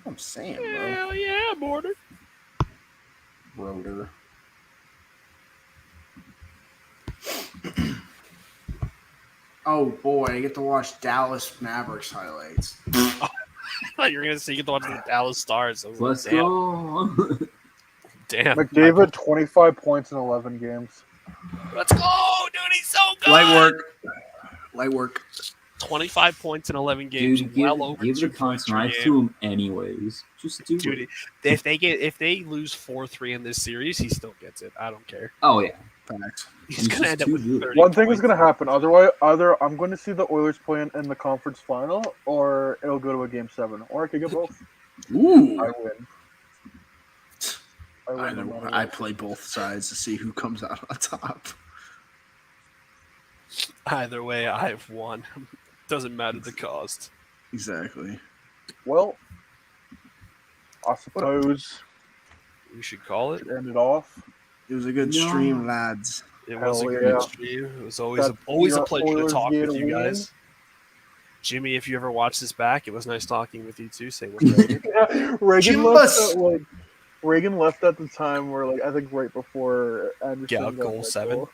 Speaker 2: I'm saying, bro.
Speaker 4: Hell yeah, border.
Speaker 2: Rotor. Oh boy, I get to watch Dallas Mavericks highlights.
Speaker 4: I thought you were gonna say you get to watch the Dallas Stars. I was
Speaker 5: Let's
Speaker 4: like,
Speaker 5: go.
Speaker 4: damn.
Speaker 1: McDavid, 25 points in 11 games.
Speaker 4: Let's go, dude. He's so good.
Speaker 2: Light work.
Speaker 4: 25 points in 11 games.
Speaker 5: Dude,
Speaker 4: well over
Speaker 5: give
Speaker 4: 2
Speaker 5: the
Speaker 4: points per
Speaker 5: contract
Speaker 4: game.
Speaker 5: to him anyways. Just do
Speaker 4: Dude,
Speaker 5: it.
Speaker 4: if they lose 4-3 in this series, he still gets it. I don't care.
Speaker 5: Oh yeah.
Speaker 2: Facts.
Speaker 4: He's gonna end up with 30
Speaker 1: One thing is
Speaker 4: points.
Speaker 1: going to happen. Otherwise, either I'm going to see the Oilers playing in the conference final, or it'll go to a game 7, or I could get both.
Speaker 2: Ooh.
Speaker 1: I win. no matter
Speaker 2: I
Speaker 1: what.
Speaker 2: play both sides to see who comes out on top.
Speaker 4: Either way, I've won. Doesn't matter the cost.
Speaker 2: Exactly.
Speaker 1: Well, I suppose
Speaker 4: We should call it.
Speaker 1: to end it off.
Speaker 2: It was a good stream, lads.
Speaker 4: It was a
Speaker 1: Hell
Speaker 4: good
Speaker 1: yeah.
Speaker 4: stream. It was always
Speaker 1: That
Speaker 4: always a
Speaker 1: New
Speaker 4: pleasure to
Speaker 1: Oilers
Speaker 4: talk
Speaker 1: get
Speaker 4: with
Speaker 1: a
Speaker 4: you
Speaker 1: win.
Speaker 4: guys. Jimmy, if you ever watch this back, it was nice talking with you too. Same with Reagan.
Speaker 1: Yeah, Reagan
Speaker 2: Jimbus!
Speaker 1: left at the time where, like, I think right before Anderson
Speaker 4: Yeah,
Speaker 1: got
Speaker 4: goal
Speaker 1: that
Speaker 4: 7.
Speaker 1: goal.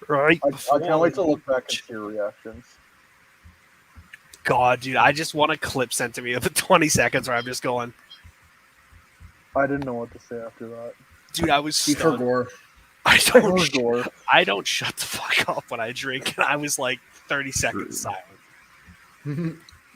Speaker 4: Right.
Speaker 1: I can't wait to look back and see your reactions.
Speaker 4: God, dude, I just want a clip sent to me of the 20 seconds where I'm just going,
Speaker 1: I didn't know what to say after that.
Speaker 4: dude, I was
Speaker 2: For
Speaker 4: stunned.
Speaker 2: Gore.
Speaker 4: I
Speaker 1: It
Speaker 4: don't,
Speaker 1: was Gore.
Speaker 4: I don't shut the fuck up when I drink, and I was like 30 seconds silent.